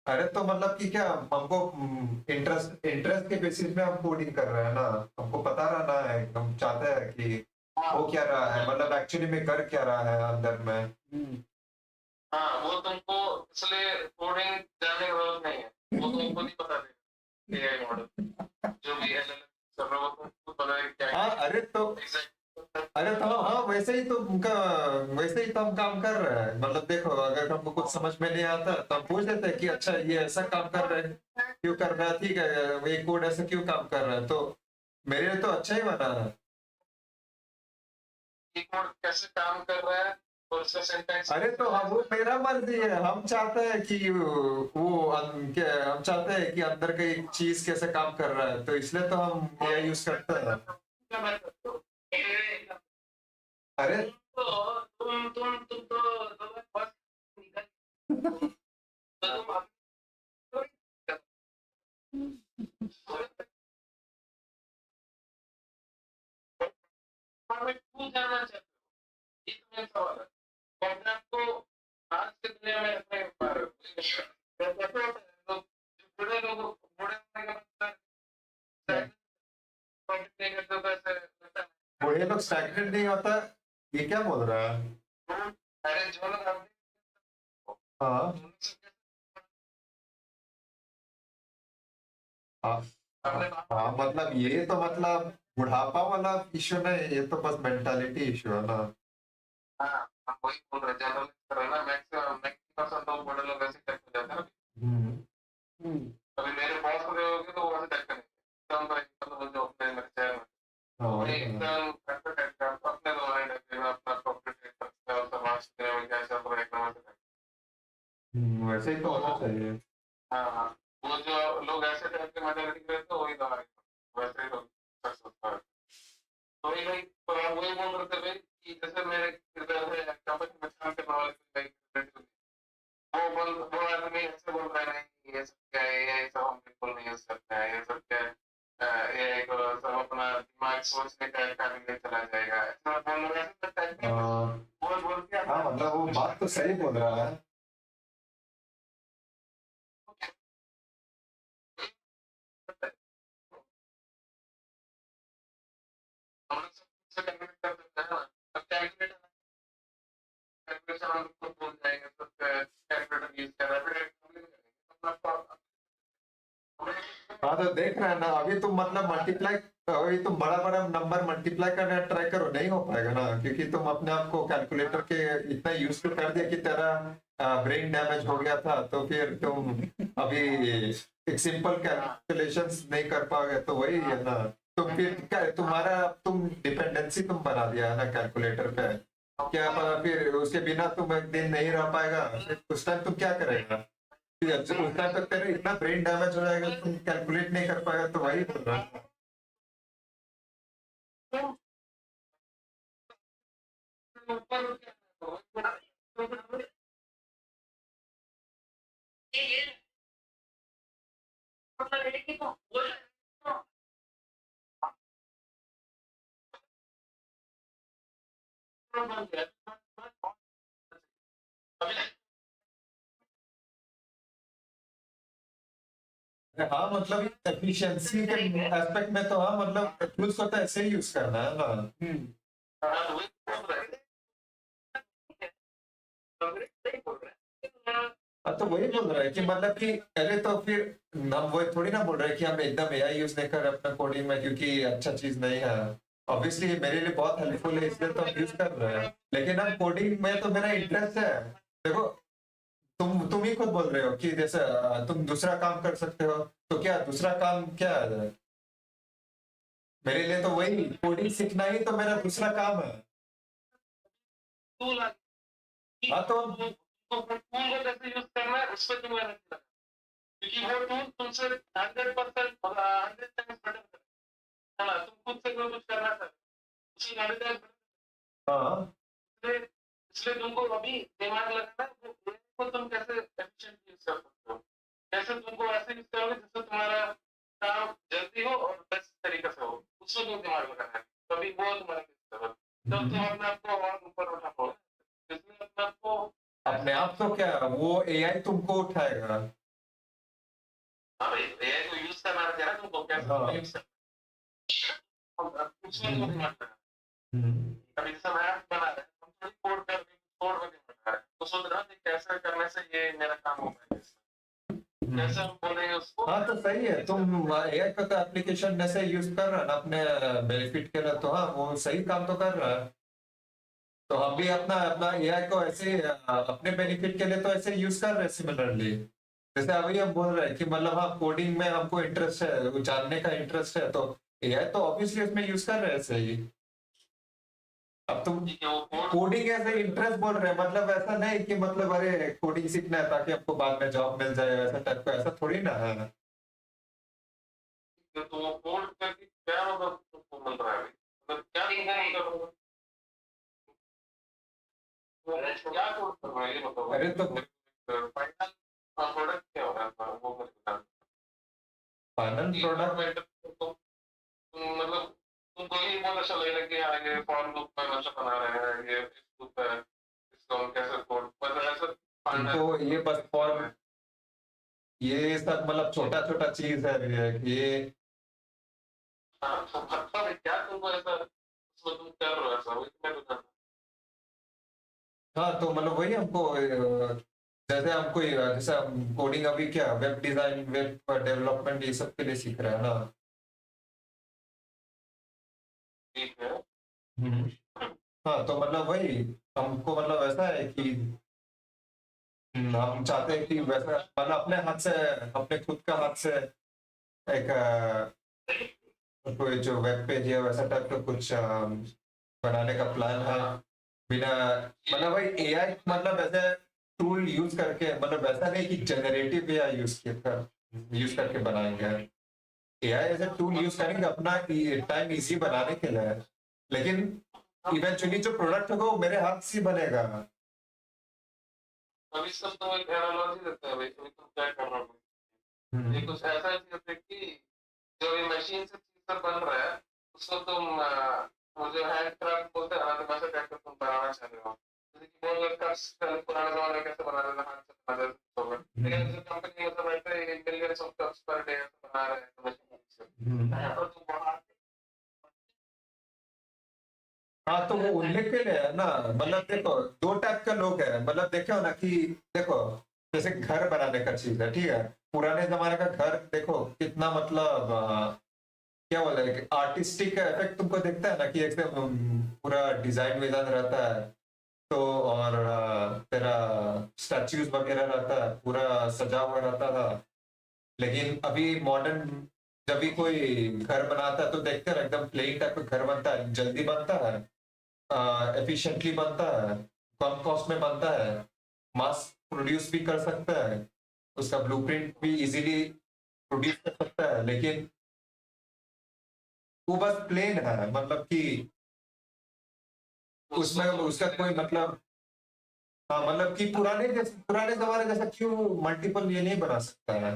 अरे तो मतलब कि क्या हमको इंटरेस्ट इंटरेस्ट के बेसिस में हम कोडिंग कर रहे हैं ना, हमको पता रहना है, हम चाहते हैं कि वो क्या रहा है, मतलब एक्चुअली में कर क्या रहा है अंदर में। हाँ वो तुमको इसलिए कोडिंग जानने की जरूरत नहीं है वो तुमको नहीं पता देगा एआई मॉडल जो भी एलएलएम कर रहा है वो तुमको पता है क्या हाँ अरे तो हाँ वैसे ही तो उनका वैसे ही तो हम काम कर रहे हैं। मतलब देखो अगर हमको कुछ समझ में नहीं आता तो हम पूछ देते हैं कि अच्छा ये ऐसा काम कर रहे हैं, क्यों कर रहा है, ठीक है ये कोड ऐसा क्यों काम कर रहा है, तो मेरे लिए तो अच्छा ही बना है। ये कोड कैसे काम कर रहा है और उसका सिंटैक्स अरे तो हम वो मेरा मर्जी है, हम चाहते हैं कि हम चाहते हैं कि अंदर का एक चीज कैसे काम कर रहा है, तो इसलिए तो हम एआई यूज करते हैं। अरे तुम तो बस निकल जानना चाहते हो ये तो मेरा सवाल है और मैं आपको आज के दुनिया में रखने के बारे में कैसे होता है लोग बूढ़े लोग बूढ़े होने के बाद नहीं करते तो ऐसे बूढ़े लोग स्टैग्नेंट नहीं होता, ये क्या बोल रहा है? अरे जो लोग हाँ हाँ हाँ मतलब ये तो मतलब बुढ़ापा वाला इश्यू नहीं, ये तो बस मेंटालिटी इश्यू है ना। हाँ हम वही बोल रहे जनरल कर रहे ना मैक्सिमम लोग बड़े लोग ऐसे करते जाते हैं अभी मेरे बॉस हो गए होंगे तो वो ऐसे टक्कर नहीं एकदम मतलब जो अपने मेरे चेहरे में एकदम परफेक्ट अपने तो माइंड है अपना प्रॉपर्टी करते हैं और समाज में क्या चल रहा है एकदम ऐसे वैसे ही तो होना चाहिए। हाँ वो जो लोग ऐसे टाइप के मेंटालिटी के रहते हैं वही दवा वैसे ही लोग कर सकता है तो वही भाई तो हम वही बोल रहे थे भाई कि जैसे मेरे किरदार है कंपनी में काम करने वाले वो आदमी ऐसे बोल रहा है नहीं ये सब क्या है ये सब हम बिल्कुल नहीं यूज करते हैं ये सब क्या ये को सब अपना दिमाग सोचने का कार्य में चला जाएगा ऐसा बोल रहा है बोल के हाँ मतलब वो बात तो सही बोल रहा है। हाँ तो देख रहे हैं ना, अभी तुम मतलब मल्टीप्लाई अभी तुम बड़ा बड़ा नंबर मल्टीप्लाई करना ट्राई करो, नहीं हो पाएगा ना, क्योंकि तुम अपने आप को कैलकुलेटर के इतना यूज तो कर दिया कि तेरा ब्रेन डैमेज हो गया था, तो फिर तुम अभी एक सिंपल कैलकुलेशंस नहीं कर पाओगे, तो वही है ना। तुम फिर तुम डिपेंडेंसी तुम बना दिया है ना कैलकुलेटर पे, क्या पता फिर उसके बिना तुम एक दिन नहीं रह पाएगा, फिर उस टाइम तुम क्या करेगा, उस टाइम तक तेरा इतना ब्रेन डैमेज हो जाएगा तुम कैलकुलेट नहीं कर पाएगा, तो वही बोल रहा है। हाँ मतलब एफिशिएंसी के एस्पेक्ट में तो हाँ मतलब टूल्स को तो ऐसे ही यूज करना है ना। हाँ तो वही बोल रहा है कि मतलब कि अरे तो फिर हम वही थोड़ी ना बोल रहे हैं कि हम एकदम एआई यूज नहीं कर रहे अपना कोडिंग में क्योंकि अच्छा चीज नहीं है। ऑब्वियसली मेरे लिए बहुत हेल्पफुल है इसलिए तो हम यूज कर रहे हैं, लेकिन अब कोडिंग में तो मेरा इंटरेस्ट है। देखो तुम ही खुद बोल रहे हो कि जैसे तुम दूसरा काम कर सकते हो, तो क्या दूसरा काम क्या है? मेरे लिए तो वही कोडिंग सीखना ही तो मेरा दूसरा काम है। हाँ तो टूल को कैसे यूज करना है उस पर तुम्हें लगता है, क्योंकि वो टूल तुमसे 100% 100 टाइम्स बेटर है ना। तुम खुद से कोई कुछ करना चाहते उसी 100 टाइम्स इसलिए तुमको अभी दिमाग लगाना है वो तुम कैसे एफिशिएंट यूज कर सकते हो, कैसे तुमको ऐसे यूज करोगे जिससे तुम्हारा काम जल्दी हो और बेस्ट तरीके से हो, उसमें तुम दिमाग लगाना है। तभी वो तुम्हारे जब तुम अपने आप को और ऊपर उठा पाओगे, इसलिए अपने आप को अपने आप तो क्या वो एआई तुमको उठाएगा। हाँ भाई एआई को यूज करना है ना तुमको, कैसे यूज करना उसमें तुम दिमाग लगाना। अभी जैसे मैं ऐप बना रहे हैं हम थोड़ी कोड कर कोड करके बना रहे हैं, तो सोच रहा हूँ कि कैसे करने से ये मेरा काम हो पाएगा, कैसे हम बोलेंगे उसको। हाँ तो सही है, तुम एआई का तो एप्लीकेशन ऐसे यूज कर रहा है ना अपने बेनिफिट के लिए, तो हाँ वो सही काम तो कर रहा है। तो हम भी अपना अपना एआई को ऐसे अपने बेनिफिट के लिए तो ऐसे यूज कर रहे हैं सिमिलरली। जैसे अभी हम बोल रहे हैं कि मतलब हाँ कोडिंग में हमको इंटरेस्ट है, वो जानने का इंटरेस्ट है, तो एआई तो ऑब्वियसली उसमें यूज कर रहे हैं ऐसे ही। अब तुम कोडिंग ऐसे इंटरेस्ट बोल रहे हैं, मतलब ऐसा नहीं कि मतलब अरे कोडिंग सीखना है ताकि आपको बाद में जॉब मिल जाए, ऐसा टाइप का ऐसा थोड़ी ना है। तो वो कोड करके क्या मतलब तुमको मिल रहा है, मतलब क्या तुमको क्या कोड कर रहा है ये बताओ। अरे तो फाइनल प्रोडक्ट क्या हो रहा है वो बता। फाइनल प्रोडक्ट मतलब तुमको ये बहुत अच्छा लगेगा कि हाँ ये फॉर लूप में अच्छा बना रहे हैं, ये इस लूप है इसको हम कैसे कोड मतलब ऐसा तो ये बस फॉर ये सब मतलब छोटा छोटा चीज है ये। हाँ तो मतलब क्या तुमको ऐसा उसमें तुम कर रहे हो ऐसा वही मैं बताता। हाँ तो मतलब वही हमको जैसे हमको जैसे हम कोडिंग अभी क्या वेब डिजाइन वेब डेवलपमेंट ये सब के लिए सीख रहे हैं ना। ठीक है। हाँ तो मतलब वही हमको मतलब ऐसा है कि हम चाहते हैं कि वैसा मतलब अपने हाथ से अपने खुद का हाथ से एक कोई जो वेब पेज है वैसा टाइप का कुछ बनाने का प्लान है। बिना मतलब भाई एआई मतलब ऐसे टूल यूज करके, मतलब ऐसा नहीं कि जनरेटिव एआई यूज करके बनाएंगे। AI as a tool use करेंगे अपना टाइम इजी बनाने के लिए, लेकिन इवेंचुअली जो प्रोडक्ट होगा वो मेरे हाथ से बनेगा। अभी सब तो एक एनालॉजी देता है भाई, अभी तुम क्या कर रहे हो ये कुछ ऐसा चीज है कि जो ये मशीन से चीज सब बन रहा है उसको तुम वो जो हैंडक्राफ्ट बोलते हैं ना, तो वैसे टाइप का तुम बनाना चाह रहे हो, जैसे कि वो लोग पुराने जमाने में कैसे बना रहे थे हाथ से बना रहे थे, लेकिन जो कंपनी मतलब बैठे millions of cups per day बना रहे हैं मशीन से, यहाँ पर तुम वहां हाँ तो वो उनके के लिए है ना। मतलब देखो दो टाइप का लोग है, मतलब देखो ना कि देखो जैसे घर बनाने का चीज है, ठीक है। पुराने जमाने का घर देखो कितना मतलब क्या बोलते हैं आर्टिस्टिक इफेक्ट तुमको दिखता है ना कि एकदम पूरा डिजाइन विजाइन रहता है, तो और तेरा स्टैच्यूज वगैरह रहता है, पूरा सजा हुआ रहता था। लेकिन अभी मॉडर्न जब भी कोई घर बनाता है तो देखते हैं एकदम प्लेन टाइप का घर बनता है, जल्दी बनता है, एफिशिएंटली बनता है, कम कॉस्ट में बनता है, मास प्रोड्यूस भी कर सकता है, उसका ब्लूप्रिंट भी इजीली प्रोड्यूस कर सकता है। लेकिन वो बस प्लेन है, मतलब कि उसमें उसका कोई मतलब, हाँ मतलब कि पुराने जमाने जैसा क्यों मल्टीपल ये नहीं बना सकता है?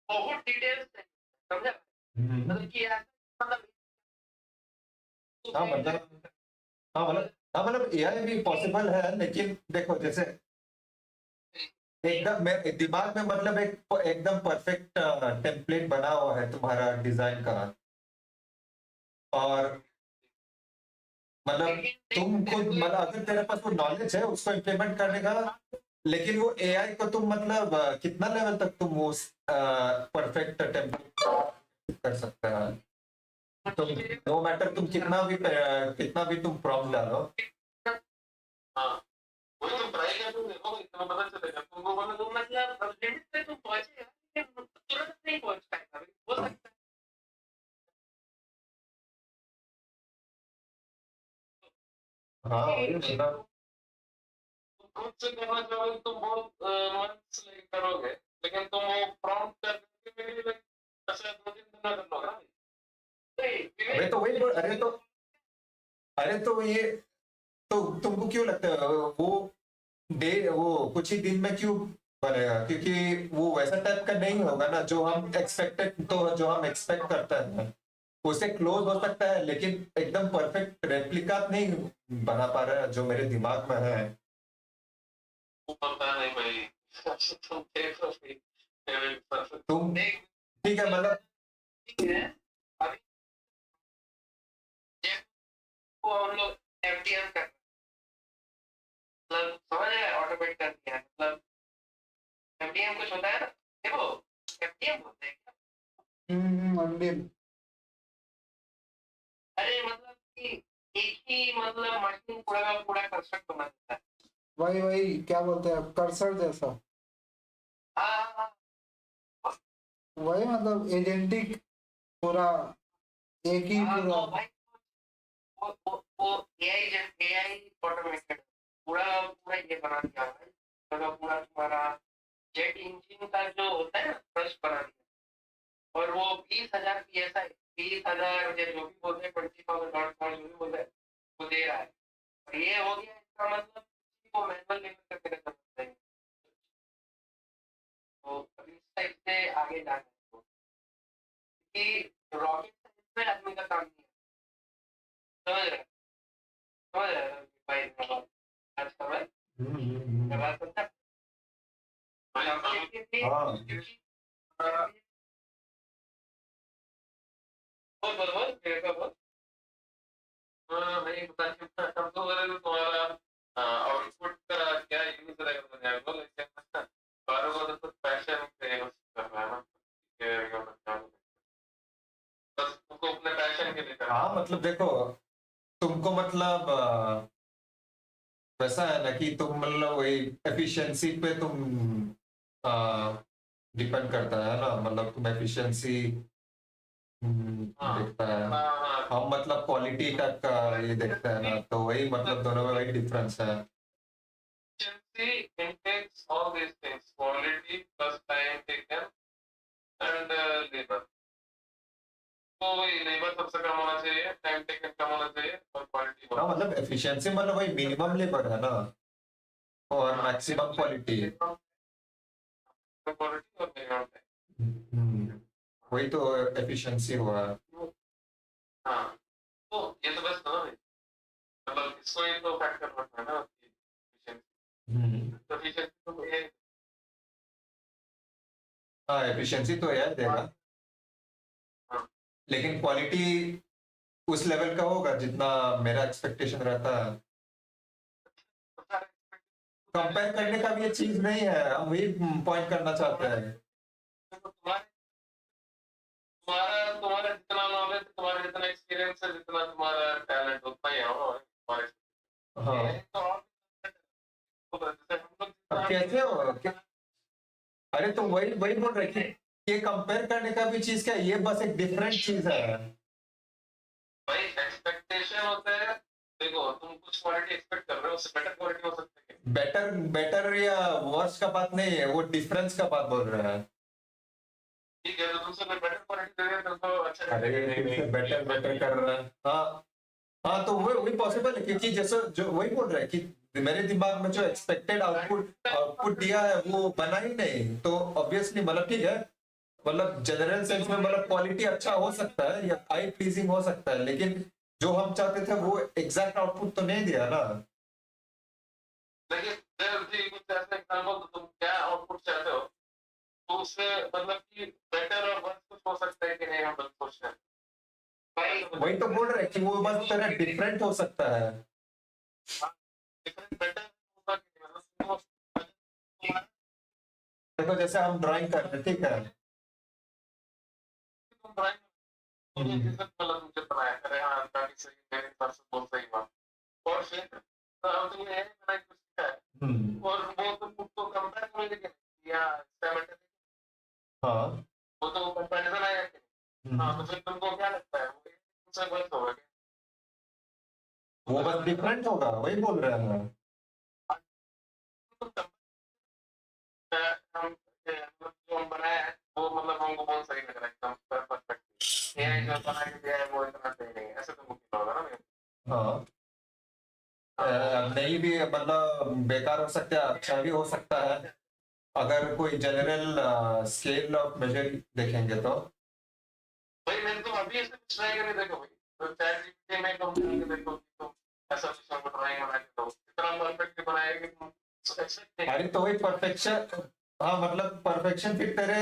बहुत डिटेल्स है, समझा? मतलब कि ऐसा मतलब हाँ मतलब हाँ मतलब एआई भी पॉसिबल है, लेकिन देखो जैसे एकदम मैं दिमाग में मतलब एक एकदम परफेक्ट टेम्पलेट बना हुआ है तुम्हारा डिजाइन का, और मतलब तुम खुद मतलब अगर तेरे पास वो नॉलेज है उसको इम्प्लीमेंट करने का, लेकिन वो एआई को तुम मतलब कितना लेवल तक तुम वो परफेक्ट टेम्पलेट कर सकते हैं? तुम नो मैटर तुम कितना भी तुम प्रॉम्प्ट डालो, वही तुम ट्राई कर तुम देखो इतना पता चलेगा तुमको, मतलब तुम मतलब लिमिट पे तुम पहुंचेगा लेकिन तुरंत नहीं पहुंच पाएगा, हो सकता है। हाँ वही मतलब खुद से करना चाहोगे तुम बहुत मन से करोगे, लेकिन तुम वो प्रॉम्प्ट करके भी ऐसा 2-3 दिन में कर लो ना। अरे तो वही अरे तो ये तो तुमको क्यों लगता है वो वो कुछ ही दिन में क्यों बनेगा? क्योंकि वो वैसा टाइप का नहीं होगा ना जो हम एक्सपेक्ट करते हैं। उससे क्लोज हो सकता है, लेकिन एकदम परफेक्ट रेप्लिका नहीं बना पा रहा है जो मेरे दिमाग में है। पता नहीं भाई तुम देखो तुम ठीक है मतलब ठीक है, अभी वो हम लोग एफडीएम कर मतलब समझ रहे हैं, ऑटोमेट कर दिया है, मतलब एफडीएम कुछ होता है ना, देखो एफडीएम होता है क्या? अंडे अरे मतलब कि एक ही मतलब मशीन पूरा का पूरा कंस्ट्रक्ट बना देता है। वही क्या बोलते हैं कर्सर जैसा, वही मतलब एजेंटिक पूरा एक ही पूरा। वो एआई ऑटोमेटेड पूरा पूरा ये बना दिया है, पूरा पूरा तुम्हारा जेट इंजन का जो होता है ना ब्रश बना दिया, और वो 20,000 पीएसआई 20,000 या जो भी बोलते हैं 20,000 डॉट पॉइंट जो भी बोलते हैं वो दे रहा है, और ये हो गया इसका मतलब किसी को मैनुअल लेवल करके रखना पड़ता है। तो अभी इस टाइप से आगे जाना है कि रॉकेट साइंस में आदमी का काम नहीं है, समझ रहे समझ रहे भाई आज का भाई बात करता है। बोल बोल बोल मेरे को बोल। हाँ नहीं पता नहीं हमको बोले तो तुम्हारा आउटपुट का क्या यूज रहेगा तो यार बोल क्या बारों को तो पैशन से यूज कर रहा है ना, बस तुमको अपने पैशन के लिए करना। हाँ मतलब देखो तुमको मतलब वैसा है ना कि तुम मतलब वही एफिशिएंसी पे तुम डिपेंड करता है ना, मतलब तुम एफिशिएंसी देखता है, हम मतलब क्वालिटी तक का ये देखता है ना, तो वही मतलब दोनों में वही डिफरेंस है। Efficiency intakes all these things, quality plus time taken and labor. तो वही लेबर सबसे कम होना चाहिए, टाइम टेकन कम होना चाहिए और क्वालिटी हाँ मतलब एफिशिएंसी मतलब वही मिनिमम लेबर है ना, और मैक्सिमम क्वालिटी। क्वालिटी और मिनिमम टाइम, वही तो एफिशिएंसी हुआ। हाँ तो ये तो बस ना मतलब इसको ही तो फैक्टर रखना है ना efficiency, तो efficiency तो ये हाँ एफिशिएंसी तो याद देगा, लेकिन क्वालिटी उस लेवल का होगा जितना मेरा एक्सपेक्टेशन रहता है। कंपेयर करने का भी ये चीज नहीं है, हम वही पॉइंट करना चाहते हैं। तुम्हारा जितना नॉलेज, तुम्हारा जितना एक्सपीरियंस है, जितना तुम्हारा टैलेंट उतना ही होगा हमारे। हाँ अब कैसे हो अरे तो वही वही बोल रहे कि ये कंपेयर करने का भी चीज क्या है, ये बस एक डिफरेंट चीज है। भाई एक्सपेक्टेशन होता है, देखो तुम कुछ क्वालिटी एक्सपेक्ट कर रहे हो, उससे बेटर क्वालिटी हो सकती है। बेटर बेटर या वर्स का बात नहीं है, वो डिफरेंस का बात बोल रहा है। ठीक है, तो तुमसे बेटर क्वालिटी दे रहे तो अच्छा अरे बेटर बेटर कर रहा है। हाँ हाँ तो वही पॉसिबल है, क्योंकि जैसे जो वही बोल रहा है कि मेरे दिमाग में जो एक्सपेक्टेड आउटपुट आउटपुट दिया है वो बना ही नहीं, तो ऑब्वियसली मतलब ठीक है, मतलब जनरल सेंस में मतलब क्वालिटी अच्छा हो सकता है या आई प्लीजिंग हो सकता है, लेकिन जो हम चाहते थे वो एग्जैक्ट आउटपुट तो नहीं दिया ना। लेकिन कुछ ऐसा एग्जांपल तो तुम क्या आउटपुट चाहते हो, तो उससे मतलब कि बेटर और वर्स कुछ हो सकता है कि नहीं, हम लोग सोच रहे हैं। वही तो बोल रहे हैं कि वो बस तरह डिफरेंट हो सकता है। देखो जैसे हम ड्राइंग कर रहे हैं, ठीक है, और वो तुमको कंपेयर करोगे या हाँ वो तो कंपैरिजन आएगा कि नहीं? हाँ तो फिर तुमको क्या लगता है वो वर्स होगा क्या? वो बस डिफरेंट होगा, वही बोल रहे हैं। हम जो हम बनाया है वो मतलब हमको बहुत सही लग रहा है, एकदम परफेक्ट। एआई जो बना के दिया है वो इतना सही नहीं है, ऐसे तुमको फील होगा ना मेरे को? हाँ नहीं भी मतलब बेकार हो सकता है, अच्छा भी हो सकता है, अगर कोई जनरल स्केल ऑफ मेजर देखेंगे तो। भाई मैंने तो अभी ऐसे कुछ ट्राई करके देखो भाई, तो चैट जीपीटी में कम करके देखो कि तुम ऐसा कुछ हमको ड्राइंग बना के दो, इतना परफेक्ट बनाएगा कि तुम एक्सपेक्ट नहीं। अरे तो वही परफेक्शन, हाँ मतलब परफेक्शन फिर तेरे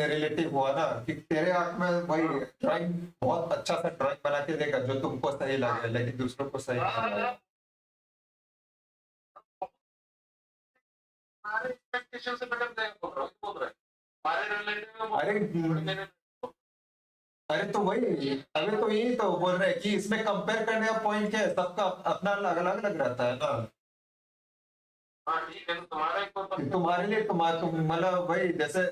रिलेटिव हुआ ना, कि तेरे आंख में वही ड्राइंग बहुत अच्छा सा ड्राइंग बना के देगा जो तुमको सही लगे, लेकिन दूसरों को सही नहीं लगे। हमारे एक्सपेक्टेशन से बेटर देगा बोल रहा है हमारे रिलेटिव में। अरे अरे तो वही, अरे तो यही तो बोल रहे हैं कि इसमें कंपेयर करने का पॉइंट क्या है, सबका अपना अलग अलग लग रहता है ना। हाँ ठीक है, तो तुम्हारे लिए तुम मतलब वही जैसे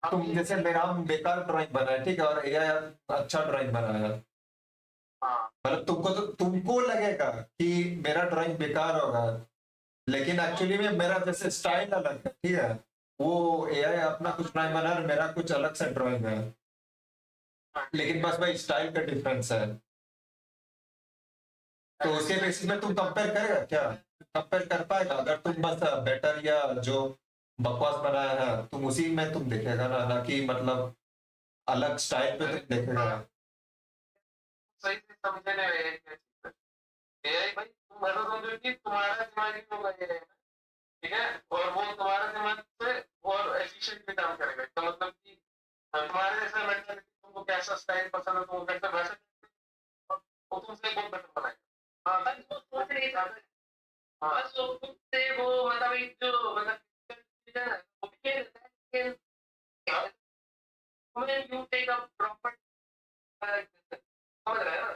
तुम जैसे मेरा हम बेकार ड्राइंग बनाया, ठीक है, और एआई अच्छा ड्राइंग बनाया, मतलब तुमको लगेगा कि मेरा ड्राइंग बेकार होगा, लेकिन एक्चुअली में मेरा जैसे स्टाइल अलग है, ठीक है, वो एआई अपना कुछ ड्राइंग बना और मेरा कुछ अलग सा ड्राइंग है, लेकिन बस भाई स्टाइल का डिफरेंस है। तो उसके बेसिस में तुम कंपेयर करेगा क्या, कंपेयर कर पाएगा? अगर तुम बस बेटर या जो बकवास बनाया है तुम उसी में तुम देखेगा ना कि मतलब अलग स्टाइल पे तुम देखेगा। सही से समझने में एआई भाई तुम ऐसा समझो कि तुम्हारा दिमाग ही होगा एआई में, ठीक है, और वो तुम्हारे दिमाग से और एफिशिएंटली काम करेगा। तो मतलब कि तुम्हारे जैसा मेंटालिटी, तुमको कैसा स्टाइल पसंद है तुमको कैसा वैसा वो तुमसे बहुत बेटर बनाएगा। हाँ बस वो सोच रही था, बस वो खुद से वो मतलब एक जो मतलब वो भी रहता है कि when you take a proper समझ रहे हैं ना,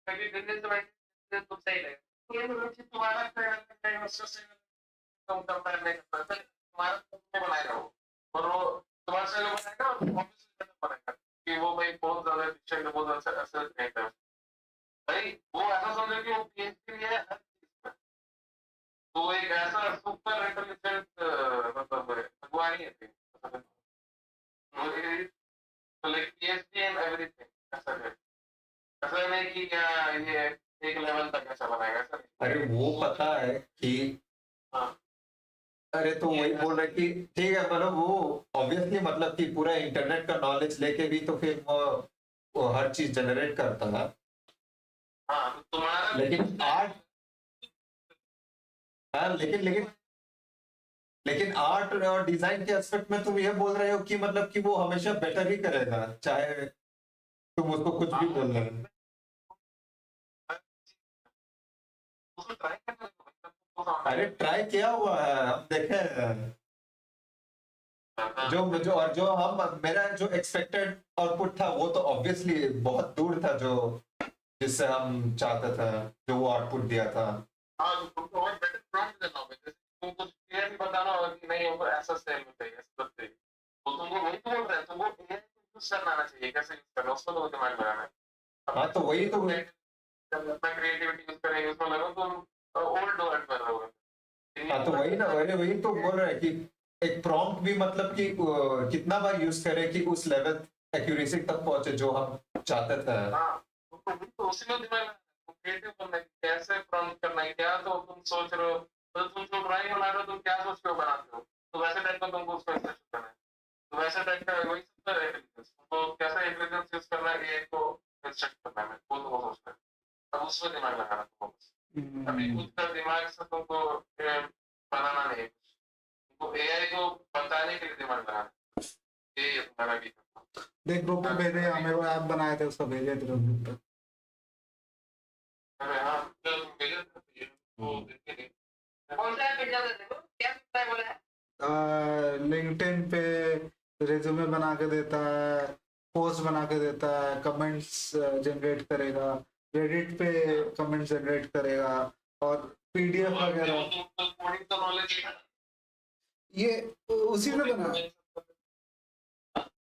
कभी बिजनेस में तुम सही लगे ये मुझे तुम्हारा टाइम से तुम कंपेयर नहीं कर सकते, तुम्हारा तुमको बनाएगा वो, और वो तुम्हारे से बनाएगा और ऑब्वियसली बनाएगा कि वो भाई बहुत ज्यादा पिक्चर में बहुत अच्छा ऐसे नहीं कर भाई, वो ऐसा समझो कि वो पीएचडी लिया है हर चीज में, तो एक ऐसा सुपर इंटेलिजेंट मतलब भगवान ही है like PhD and everything, ऐसा है, ऐसा नहीं कि ये एक लेवल तक ऐसा बनाएगा ऐसा नहीं। अरे वो पता है कि अरे तो वही बोल रहे कि ठीक है, मतलब वो ऑब्वियसली मतलब कि पूरा इंटरनेट का नॉलेज लेके भी तो फिर वो हर चीज जनरेट करता है। हाँ तो तुम्हारा लेकिन आर्ट, हाँ लेकिन आर्ट और डिजाइन के एस्पेक्ट में तुम ये बोल रहे हो कि मतलब कि वो हमेशा बेटर ही करेगा, चाहे तुम उसको कुछ भी बोल रहे हो। अरे ट्राई किया हुआ है, हम देखे हैं। जो हम मेरा जो एक्सपेक्टेड आउटपुट था वो तो ऑब्वियसली बहुत दूर था जो जिससे हम चाहते थे, जो वो आउटपुट दिया था। हाँ, तुमको और बेटर प्रॉम्प्ट देना होगा। जैसे तुमको क्लियरली बताना होगा कि नहीं हमको ऐसा स्टाइल में चाहिए, ऐसा चाहिए, तो तुमको वही तो बोल रहे हैं, तुमको एआई को यूज करना आना चाहिए, कैसे यूज करना, उसको तो दिमाग लगाना है। हाँ तो वही तो अपना क्रिएटिविटी यूज करेंगे, उसमें लगो तुम ओल्ड वर्ल्ड में रहोगे। हाँ तो वही ना, वही तो बोल रहे हैं कि एक प्रॉम्प्ट भी मतलब कि कितना बार यूज करें कि उस लेवल एक्यूरेसी तक पहुंचे जो हम चाहते थे। तो उसी में दिमाग क्रिएटिव करना है, कैसे प्रॉम्प्ट करना है, क्या तो तुम सोच रहे हो, तो तुम जो ड्राइंग बना रहे हो तुम क्या सोच के बनाते हो, तो वैसे टाइप का तुमको उसको इंस्ट्रक्शन करना है। तो वैसे टाइप का वही सब है इंटेलिजेंस, तो कैसे इंटेलिजेंस यूज करना है, एआई को इंस्ट्रक्ट करना है, वो तुमको सोचना है, अब उसमें दिमाग लगाना तुमको बस। अभी खुद का दिमाग से तुमको बनाना नहीं है, तुमको एआई को बताने के लिए दिमाग लगाना है, यही है तुम्हारा भी। देख ग्रुप पे भेजे, हमें वो ऐप बनाए थे उसको भेजे थे ग्रुप पे। अरे हाँ, तो तुम भेजे थे वो देखे नहीं। कौन सा ऐप भेजा था देखो, क्या है बोला है? लिंक्डइन पे रिज्यूमे बना के देता है, पोस्ट बना के देता है, कमेंट्स जनरेट करेगा, रेडिट पे कमेंट जनरेट करेगा, और पीडीएफ वगैरह। ये उसी से बना है,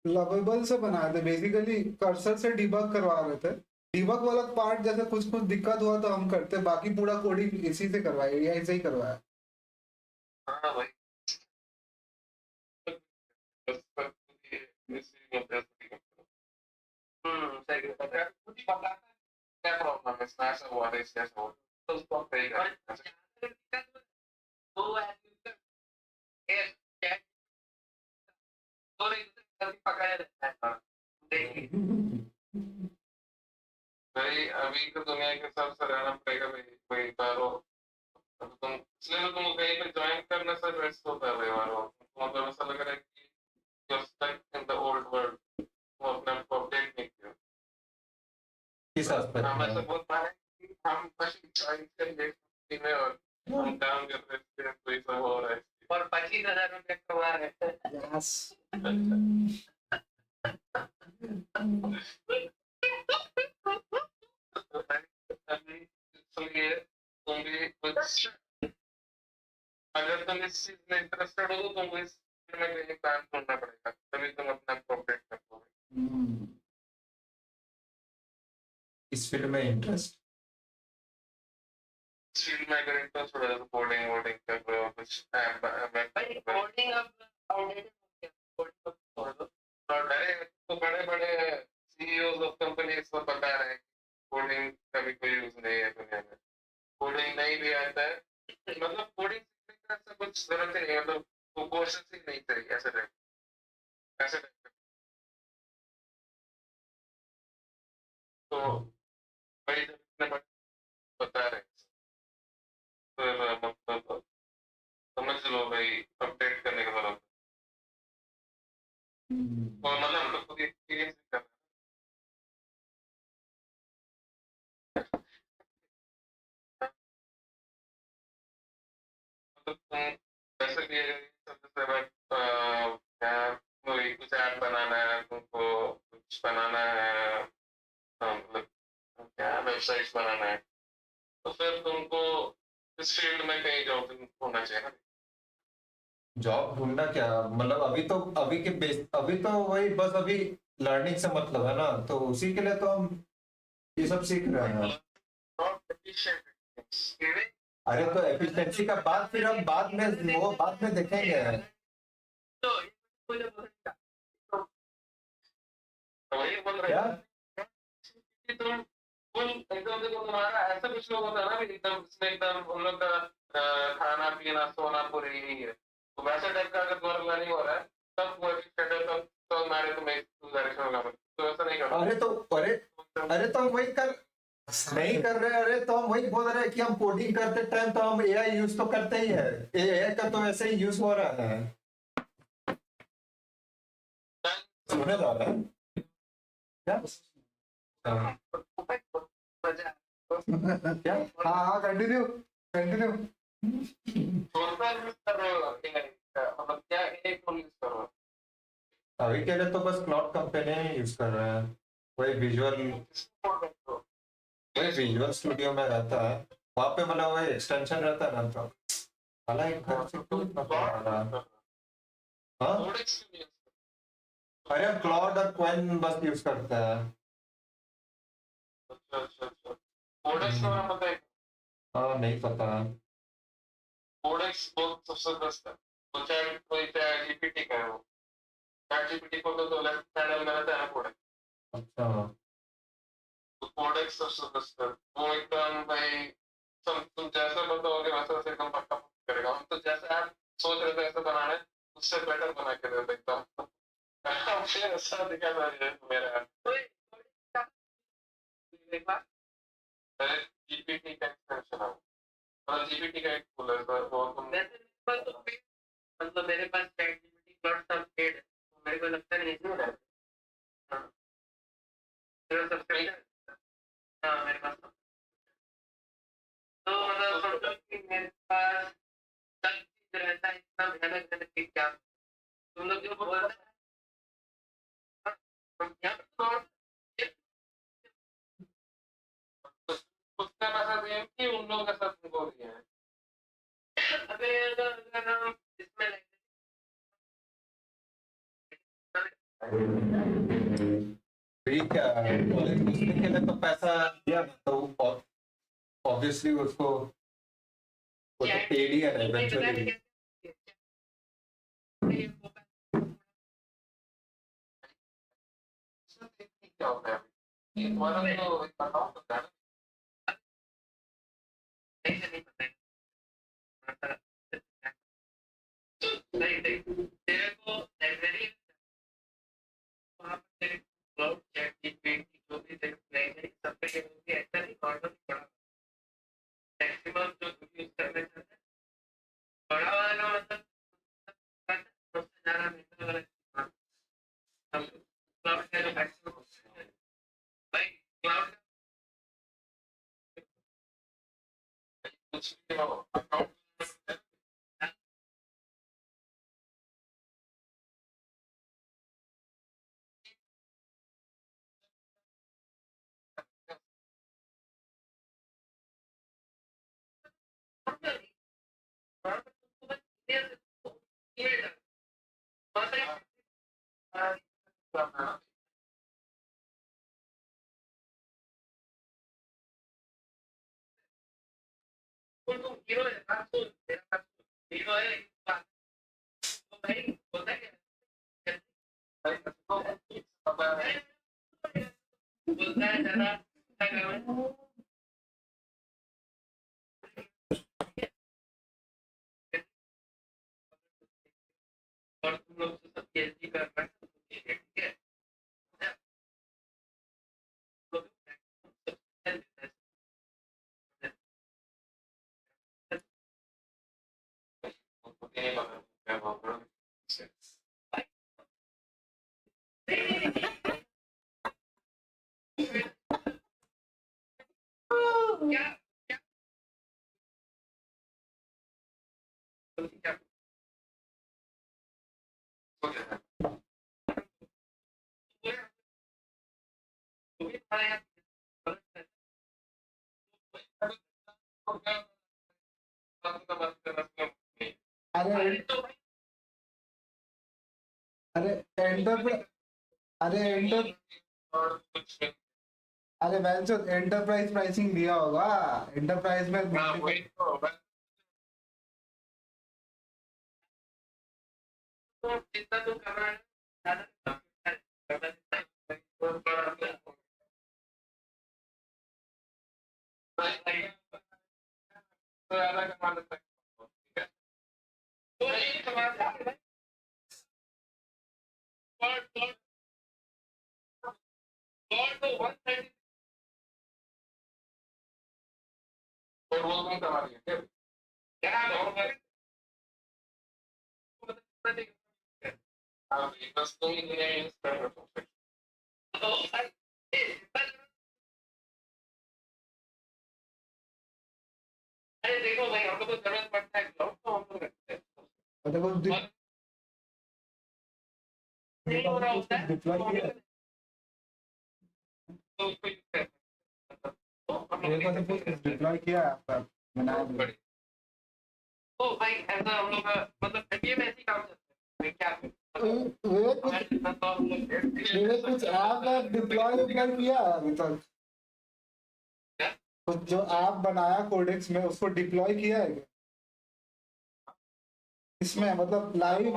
लवेबल से बनाए थे बेसिकली। कर्सर से डिबग करवा रहे थे, डिबग वाला पार्ट जैसे कुछ कुछ दिक्कत हुआ तो हम करते, बाकी पूरा कोडिंग इसी से करवाया, एआई से ही करवाया। हाँ भाई, सही है, खुद ही बताता है क्या प्रॉब्लम है, इसमें ऐसा हुआ था, इससे ऐसा हुआ, तो उसको हम सही करेंगे। तो पकाया रहता है, देखिए भाई अभी तो दुनिया के हिसाब से रहना पड़ेगा भाई, कोई बारो अब तुम इसलिए तो तुम कहीं पे ज्वाइन करने से रेस्ट होता है भाई, बारो तुम अगर ऐसा लग रहा है कि you're stuck in the old world, तुम अपने आप को अपडेट नहीं किया। किस एस्पेक्ट हम में? ऐसा बोल पा रहे हैं कि हम बस ज्वाइन कर ले में और हम काम कर रहे हैं, कोई सब हो रहा है और 25,000 रुपये कमा रहे हैं। यस इसलिए तुम भी कुछ, अगर तुम इस चीज में इंटरेस्टेड हो तो तुमको इस फील्ड में कहीं काम ढूंढना पड़ेगा, तभी तुम अपना अपडेट कर पाओगे। इस फील्ड में इंटरेस्ट, इस फील्ड में अगर इंटरेस्ट हो तो कोडिंग वोडिंग कर रहे हो, कुछ कोडिंग अब आउटडेटेड हो गया, कोडिंग तो बड़े बड़े सीईओज ऑफ कंपनीज को बता रहे हैं कोडिंग का भी कोई यूज नहीं है दुनिया में, कोडिंग नहीं भी आता है, मतलब कोडिंग सीखने का ऐसा कुछ जरूरत ही नहीं है, मतलब वो कोर्सेस ही नहीं चाहिए, ऐसे टाइप ऐसे टाइप तो भाई जब इतने बता रहे हैं तो मतलब समझ लो भाई, अपडेट करने की जरूरत है, और मतलब हम लोग खुद एक्सपीरियंस भी कर रहे हैं, मतलब तुम वैसे भी अगर सबसे क्या कोई कुछ ऐप बनाना है तुमको, कुछ बनाना है, मतलब क्या वेबसाइट्स बनाना है, तो फिर तुमको इस फील्ड में कहीं जॉब होना चाहिए ना। जॉब ढूंढना क्या मतलब, अभी तो वही बस अभी लर्निंग से मतलब है ना, तो उसी के लिए तो हम ये सब सीख रहे हैं। अरे तो एफिशिएंसी का बात फिर हम बाद में देखेंगे। क्या तुम एकदम देखो, तुम्हारा ऐसा कुछ लोग होता है ना एकदम, इसमें एकदम उन लोग का खाना पीना सोना पूरी यही है, तो वैसे टाइप का अगर तुम्हारा लर्निंग हो रहा है तब वो तो हमारे तुम्हें डायरेक्शन होगा, तो ऐसा नहीं करना। अरे तो हम वही कर नहीं कर रहे, अरे तो हम वही बोल रहे हैं कि हम कोडिंग करते टाइम तो हम एआई यूज तो करते ही है, एआई का तो ऐसे ही यूज हो रहा है। सुने जा रहा है क्या? क्या? हाँ कंटिन्यू कंटिन्यू। अभी के लिए तो बस क्लाउड कंपनी यूज कर रहे हैं, कोई विजुअल वही विजुअल स्टूडियो में रहता है वहाँ पे, मतलब वही एक्सटेंशन रहता है ना, तो भला इधर से क्यों इतना आ रहा है? हाँ अरे क्लाउड और क्वेन बस यूज करता है। हाँ नहीं पता। कोडेक्स बहुत सबसे बेस्ट है। तो चाहे कोई चाहे जीपीटी का है वो, चैट जीपीटी को तो लेफ्ट पैनल में रहता है कोडेक्स। अच्छा तो कोडेक्स सबसे बेस्ट है। वो एकदम भाई तुम जैसा बताओगे वैसा से एकदम पक्का करेगा। हम तो जैसे आप सोच रहे थे ऐसा बनाना है उससे बेटर बना के दे देता हूँ। फिर ऐसा दिखा था मेरा जीपीटी का एक्सटेंशन है। और जीपीटी का एक टूल है सर, वो तुम मतलब मेरे पास चैट जीपीटी क्लाउड सब पेड है, तो मेरे को लगता नहीं इसमें है। हाँ मेरा सब्सक्रिप्शन, हाँ मेरे पास तो मतलब समझो कि मेरे पास सब चीज रहता है, इतना भयानक भयानक कि क्या तुम लोग जो बोल रहे हैं उसका पैसा दिए कि उन लोगों का साथ तुमको दिया है। अबे अगर हम इसमें ठीक है, दूसरे के लिए तो पैसा दिया तो ऑब्वियसली उसको वो तो पेड ही है इवेंचुअली। क्या होता है ये तुम्हारा तो अकाउंट होता है नहीं पता है। नहीं तेरे को लाइब्रेरी वहाँ पर तेरे क्लाउड चैट जीपीटी जो भी तेरे लाइब्रेरी सब पे ये होगी ऐसा नहीं नॉर्मल बड़ा मैक्सिमम जो यूज करना चाहते हैं बड़ा वाला मतलब सबसे ज़्यादा महंगा वाला क्लाउड का जो मैक्सिमम भाई क्लाउड कुछ भी हो अकाउंट हीरो है हीरो है तो भाई होता है बोलता है ज़्यादा और तुम लोग तो सब पीएचडी कर रहे हैं ठीक है अरे अरे एंटरप्राइज अरे एंटर अरे वैसे एंटरप्राइज प्राइसिंग दिया होगा एंटरप्राइज में जितना तुम कर रहे हैं ज़्यादा कमा लेता है ठीक है तो ये कमाता है और तो 130 और वो कौन कमा रही है क्या बस तुम ही नहीं कर रहे हो अरे देखो भाई हम लोग को जरूरत पड़ता है क्लाउड तो हम लोग रखते हैं देखो नहीं हो रहा होता है डिप्लॉय किया तो उसको यूज करते हैं तो एक बार कुछ डिप्लॉय किया है आपका बनाया नहीं। ओ भाई ऐसा हम लोग मतलब ये में ऐसे काम चलता है क्या वे कुछ ऐप डिप्लॉय किया है अभी तक? कुछ जो ऐप बनाया कोडेक्स में उसको डिप्लॉय किया है क्या? इसमें मतलब लाइव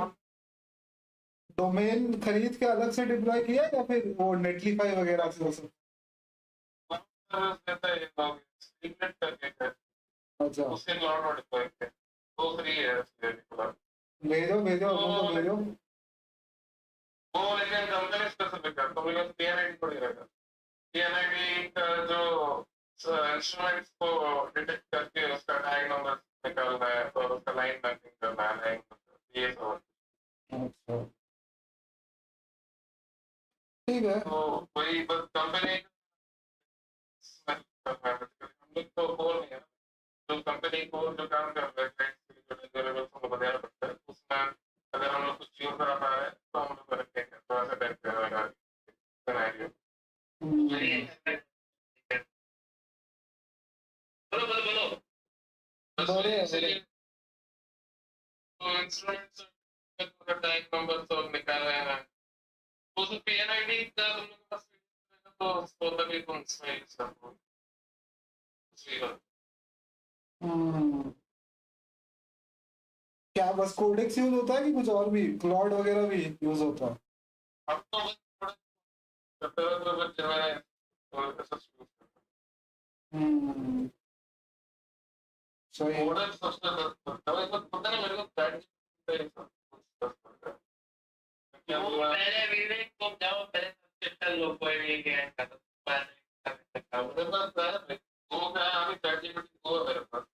डोमेन खरीद के अलग से डिप्लॉय किया या फिर वो नेटलीफाई वगैरह से हो सकता? अच्छा उससे लॉट और डिप्लॉय किया वो फ्री है भेजो उनको भेजो। वो लेकिन कंपनी स्पेसिफिक है तो मेरे पास पीएनआईडी थोड़ी रहेगा। पीएनआईडी का जो इंस्ट्रूमेंट्स को डिटेक्ट करके उसका टैग नंबर निकालना है और उसका लाइन मैपिंग करना है ये सब। अच्छा ठीक है। तो वही बस कंपनी हम लोग तो बोल नहीं है जो कंपनी को जो काम कर रहे हैं जो डिलीवरेबल्स को बताना पड़ता है उसमें अगर हम लोग कुछ चीज करा पा रहे हैं तो हम लोग करेंगे तो ऐसा टाइप का रहेगा सिनेरियो। बोलो बोलो बोलो तो इंस्ट्रूमेंट्स का टैग नंबर तो निकाल रहे हैं तो उस पीएनआईडी का तुम लोग पास तो उसको तभी तुम इसमें यूज करो। क्या बस कोडेक्स यूज होता है कि कुछ और भी क्लॉड वगैरह भी यूज होता है? अब तो बस सही मॉडल सबसे पता नहीं मेरे को पहले विवेक तुम जाओ पहले सबसे अच्छा लोग को ये क्या है मेरे पास वो क्या अभी चैटजीपीटी को मेरे पास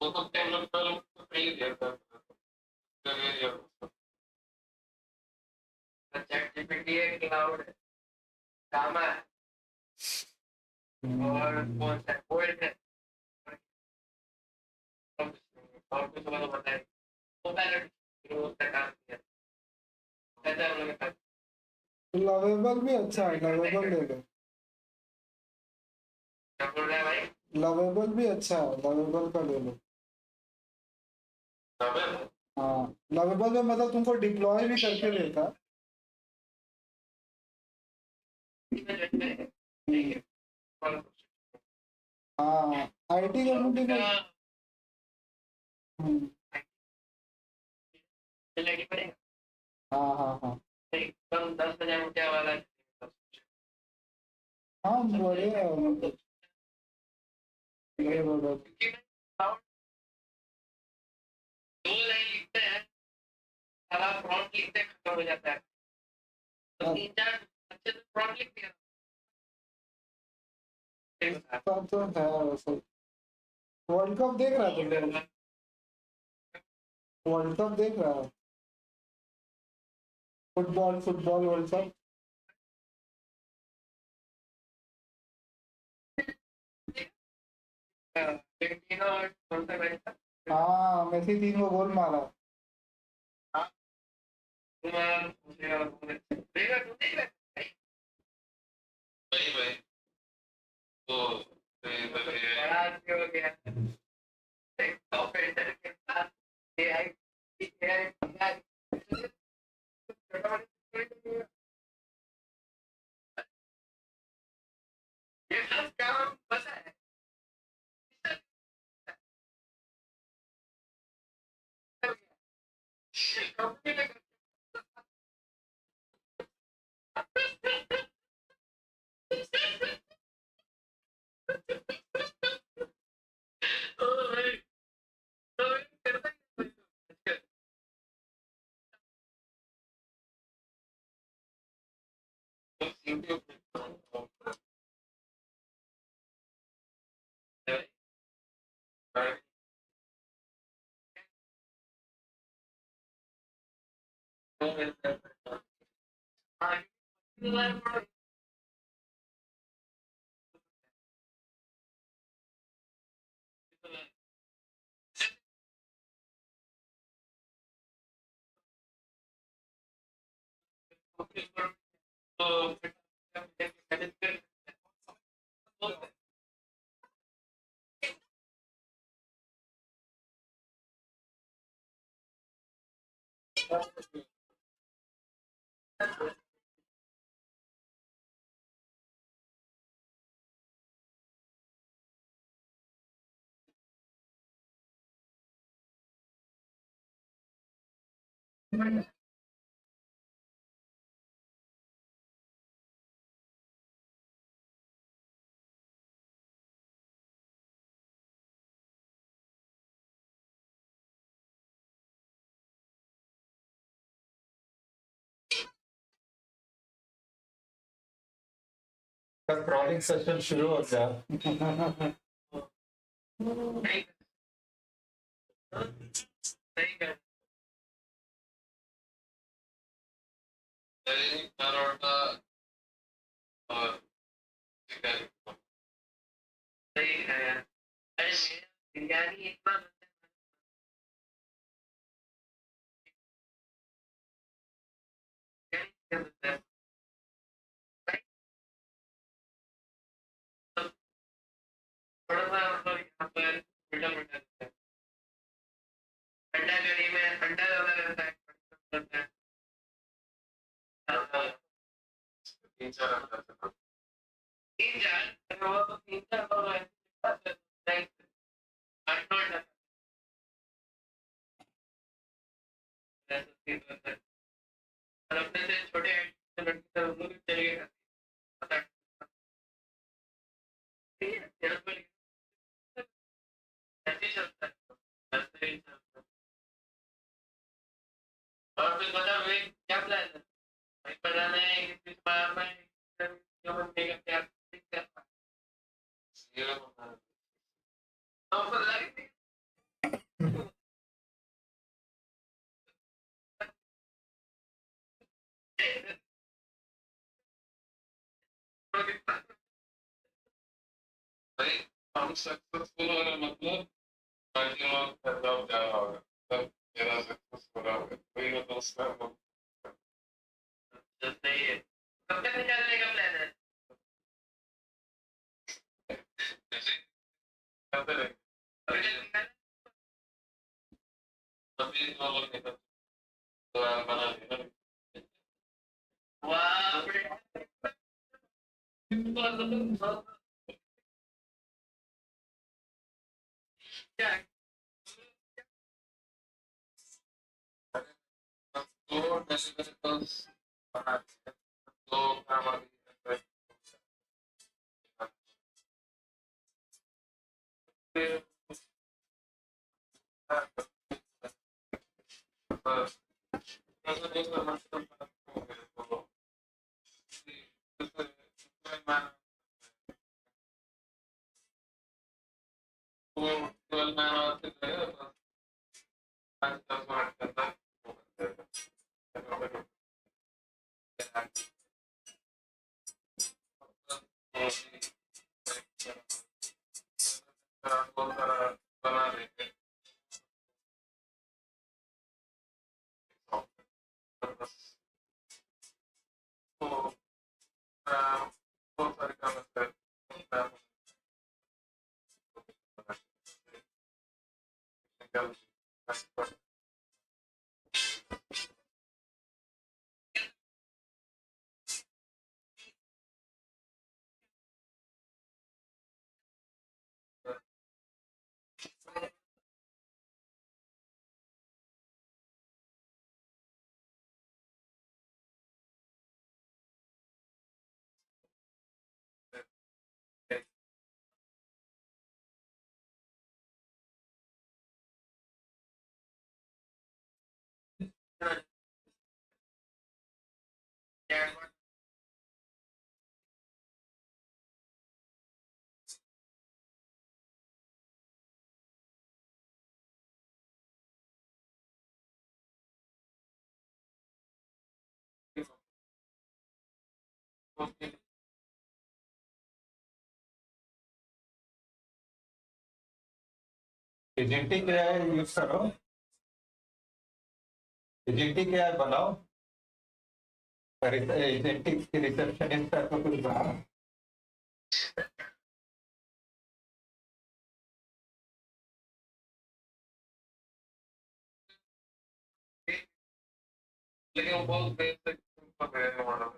वो तो तुम लोग पहले फ्री दिया था चैटजीपीटी है क्लाउड है कामा है और कौन सा वर्ल्ड है और कुछ वाला बताए वो पहले वो काम किया ऐसा हम लोग लवेबल भी अच्छा है, लवेबल ले लो। क्या बोल रहा है भाई? लवेबल भी अच्छा है, लवेबल का ले लो। हाँ लवेबल में मतलब तुमको डिप्लॉय भी करके देता। हाँ आईटी कम्युनिटी में हाँ कम 10,000 वाला हाँ बढ़िया है दो लाइन लिखते हैं सारा प्रॉम्प्ट लिखते खत्म हो जाता है तो 3-4 अच्छे से प्रॉम्प्ट लिख दिया तो है वैसे। वर्ल्ड कप देख रहा तुम? वर्ल्ड कप देख रहा है? Football world cup. हाँ मेसी 3 को गोल मारा। क्रॉलिंग सेशन शुरू हो गया बिरयानी इतना थोड़ा सा मतलब यहाँ पर मीठा मीठा रहता है अंडा करी में अंडा ज्यादा रहता है रहता है तीन चार अंडा तीन चार वो तो तीन चार लोग हैं आठ नौ अंडा ऐसा तीन रहता है और अपने से छोटे लड़की तरह उन लोग भी चले गए पता नहीं ऐसे ही चलता है ऐसे ही चलता है और फिर बता वे क्या प्लान है भाई पता नहीं कि इस बार में क्यों नहीं करते आप क्या ये ऑफर लगी भाई हम सक्सेसफुल हो रहे मतलब बाकी लोग पैदा हो जा रहा होगा तब मेरा सक्सेसफुल होगा कोई ना तो उसका सही है कब तक निकालने का प्लान है कब तक अभी तक निकाल अभी दो लोग निकल तो आप बना देना वाह क्या तो कैसे तो बना तो काम आगे एजेंटिक क्या है यूज करो एजेंटिक क्या है बनाओ एजेंटिक रिसेप्शनिस्ट का तो कुछ बनाओ लेकिन वो बहुत बेसिक सिंपल है मॉडल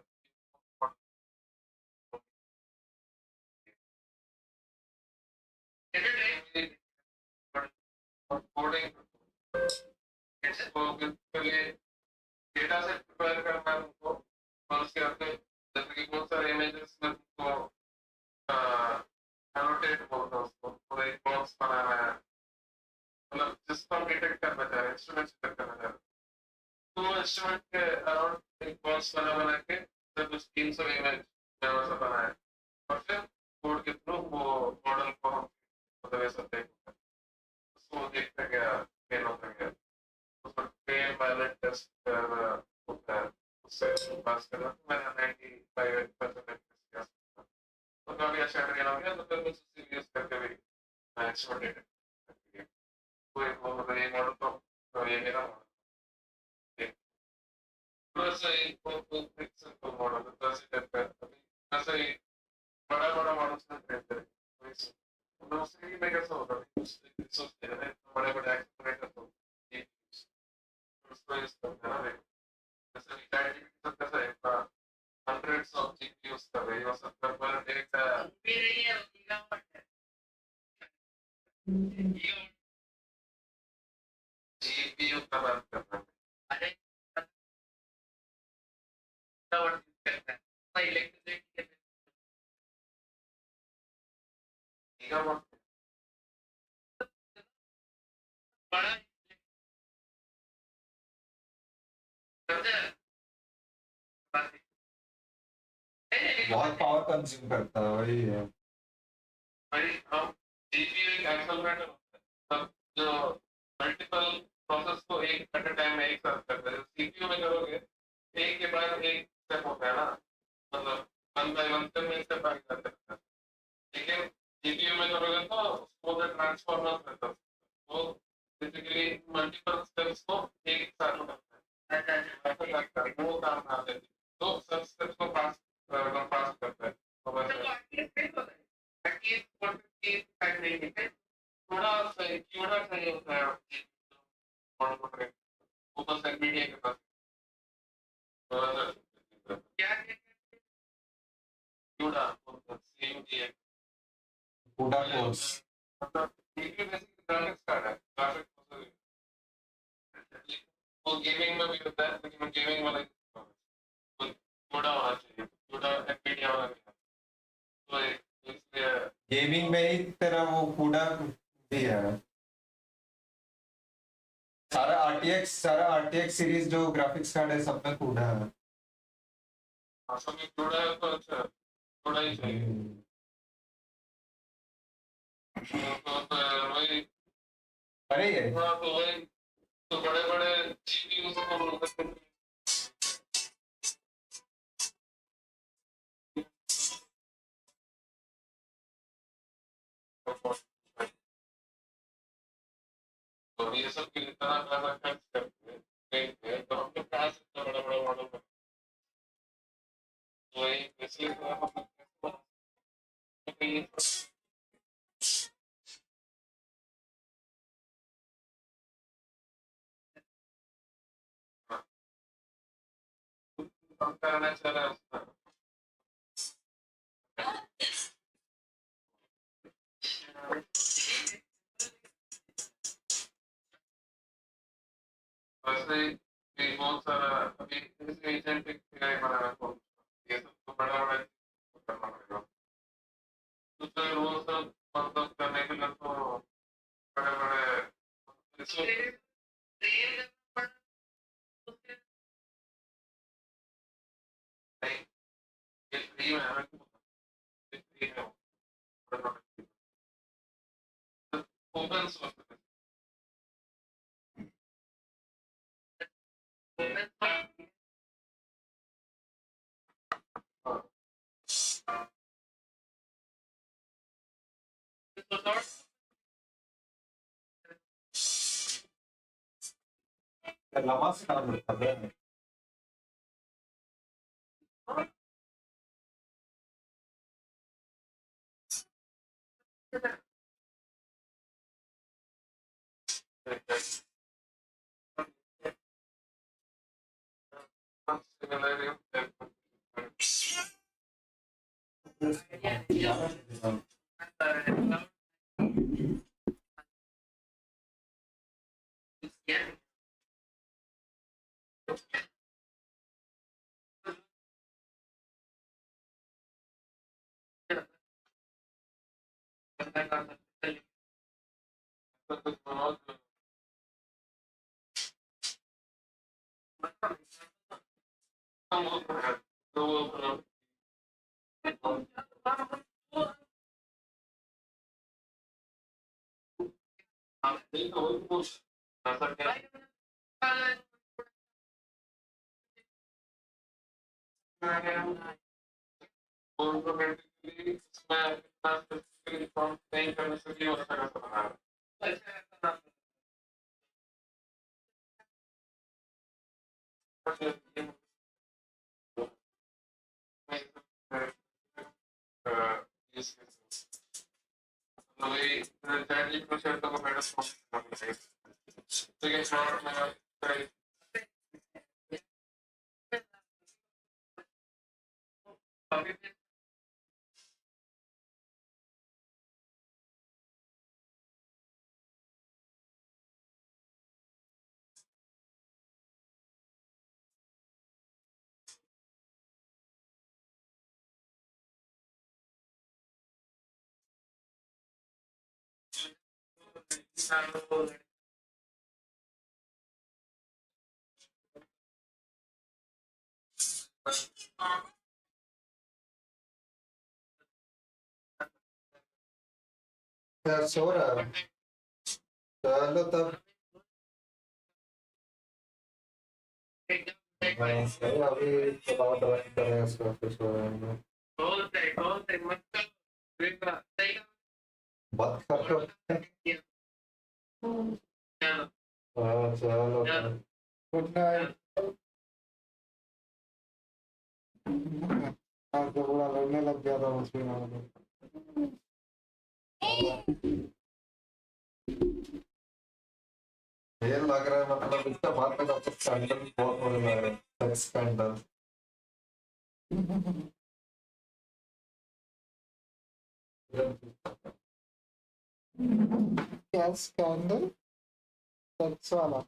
कोडिंग इसको बेसिकली डेटा सेट प्रिपेयर करना है उनको और उसके बाद जैसे कि बहुत सारे इमेजेस में तुमको एनोटेट बोलते हैं उसको पूरा एक बॉक्स बनाना है मतलब जिसको हम डिटेक्ट करना चाह रहे हैं इंस्ट्रूमेंट डिटेक्ट करना चाह रहे हैं तो वो इंस्ट्रूमेंट के अराउंड एक बॉक्स बना के जब उस 300 इमेज में वैसा बनाए और फिर कोड के थ्रू वो मॉडल को हम मतलब ऐसा देखते हैं उसको देखते गया फेल होता गया उसमें फेल वायलेट टेस्ट होता है उससे पास करना तो मैंने 95% किया तो काफी अच्छा ट्रेन हो गया तो फिर मुझे उसी यूज करके भी मैं एक्सपर्ट डेटा तो एक वो मतलब ये मॉडल तो ये मेरा मॉडल वैसे ही बहुत एक सिंपल मॉडल है तो ऐसे टाइप का अभी वैसे ही बड़ा बड़ा मॉडल से ट्रेन करें तो उससे ही मैं कैसा होता है सोचते हैं बड़े बड़े एक्सप्लोरेटर तो ये उसको यूज करते हैं ना जैसे कि चैट जीपीटी सब कैसा है hundreds of GPUs कर रही हो सकता पर डेटा GPU का बात कर रहा है गीगावाट बड़ा बहुत पावर कंज्यूम करता है वही है भाई हम जीपीयू एक एक्सेलरेटर होता है तब जो मल्टीपल प्रोसेस को एक एट अ टाइम में एक साथ करते हैं सीपीयू में करोगे एक के बाद एक स्टेप होता है ना मतलब वन बाय वन स्टेप में स्टेप आगे जाते रहता है लेकिन जीपीयू में करोगे तो उसको तो ट्रांसफॉर्मर रहता है वो बेसिकली मल्टीपल स्टेप्स को एक साथ करता है वो काम ना देती तो सब स्टेप्स को पास करता है तो बस थोड़ा सही होता है वो बस एनवीडिया के पास क्या CUDA CUDA CUDA कोर्स मतलब CPU बेसिक ग्राफिक्स कार्ड है ग्राफिक वो गेमिंग में भी होता है लेकिन गेमिंग वाला CUDA होना चाहिए CUDA एनवीडिया वाला नहीं तो इसलिए गेमिंग में ही तेरा वो CUDA भी है सारा RTX सीरीज जो ग्राफिक्स कार्ड है सब में CUDA है सब में CUDA है तो अच्छा CUDA ही चाहिए तो वही अरे हाँ तो वही तो बड़े बड़े GPUs को तो ये सब के लिए इतना पैसा खर्च करते हैं तो हम लोग कहाँ से इतना बड़ा बड़ा मॉडल बनाते तो वही इसलिए हम करना चाह रहे हैं वैसे भी बहुत सारा अभी एजेंटिक AI बनाना तो ये सब तो बड़ा बड़ा करना पड़ेगा तो फिर वो सब मतलब करने के लिए तो बड़े बड़े नहीं ये फ्री में है ये फ्री में ओपन सोर्स लंबा से काम कर रहे हैं यार सो रहा है चलो तब मैं सही अभी दवा दवाई कर रहे हैं इसका फिर सो रहे हैं बात कर रहे हो हाँ चलो गुड नाइट आज तो पूरा लड़ने लग गया था उसमें ये लग रहा है मतलब इसका बात में तो स्कैंडल बहुत होने लग रहा है सेक्स स्कैंडल क्या स्कैंडल सेक्स वाला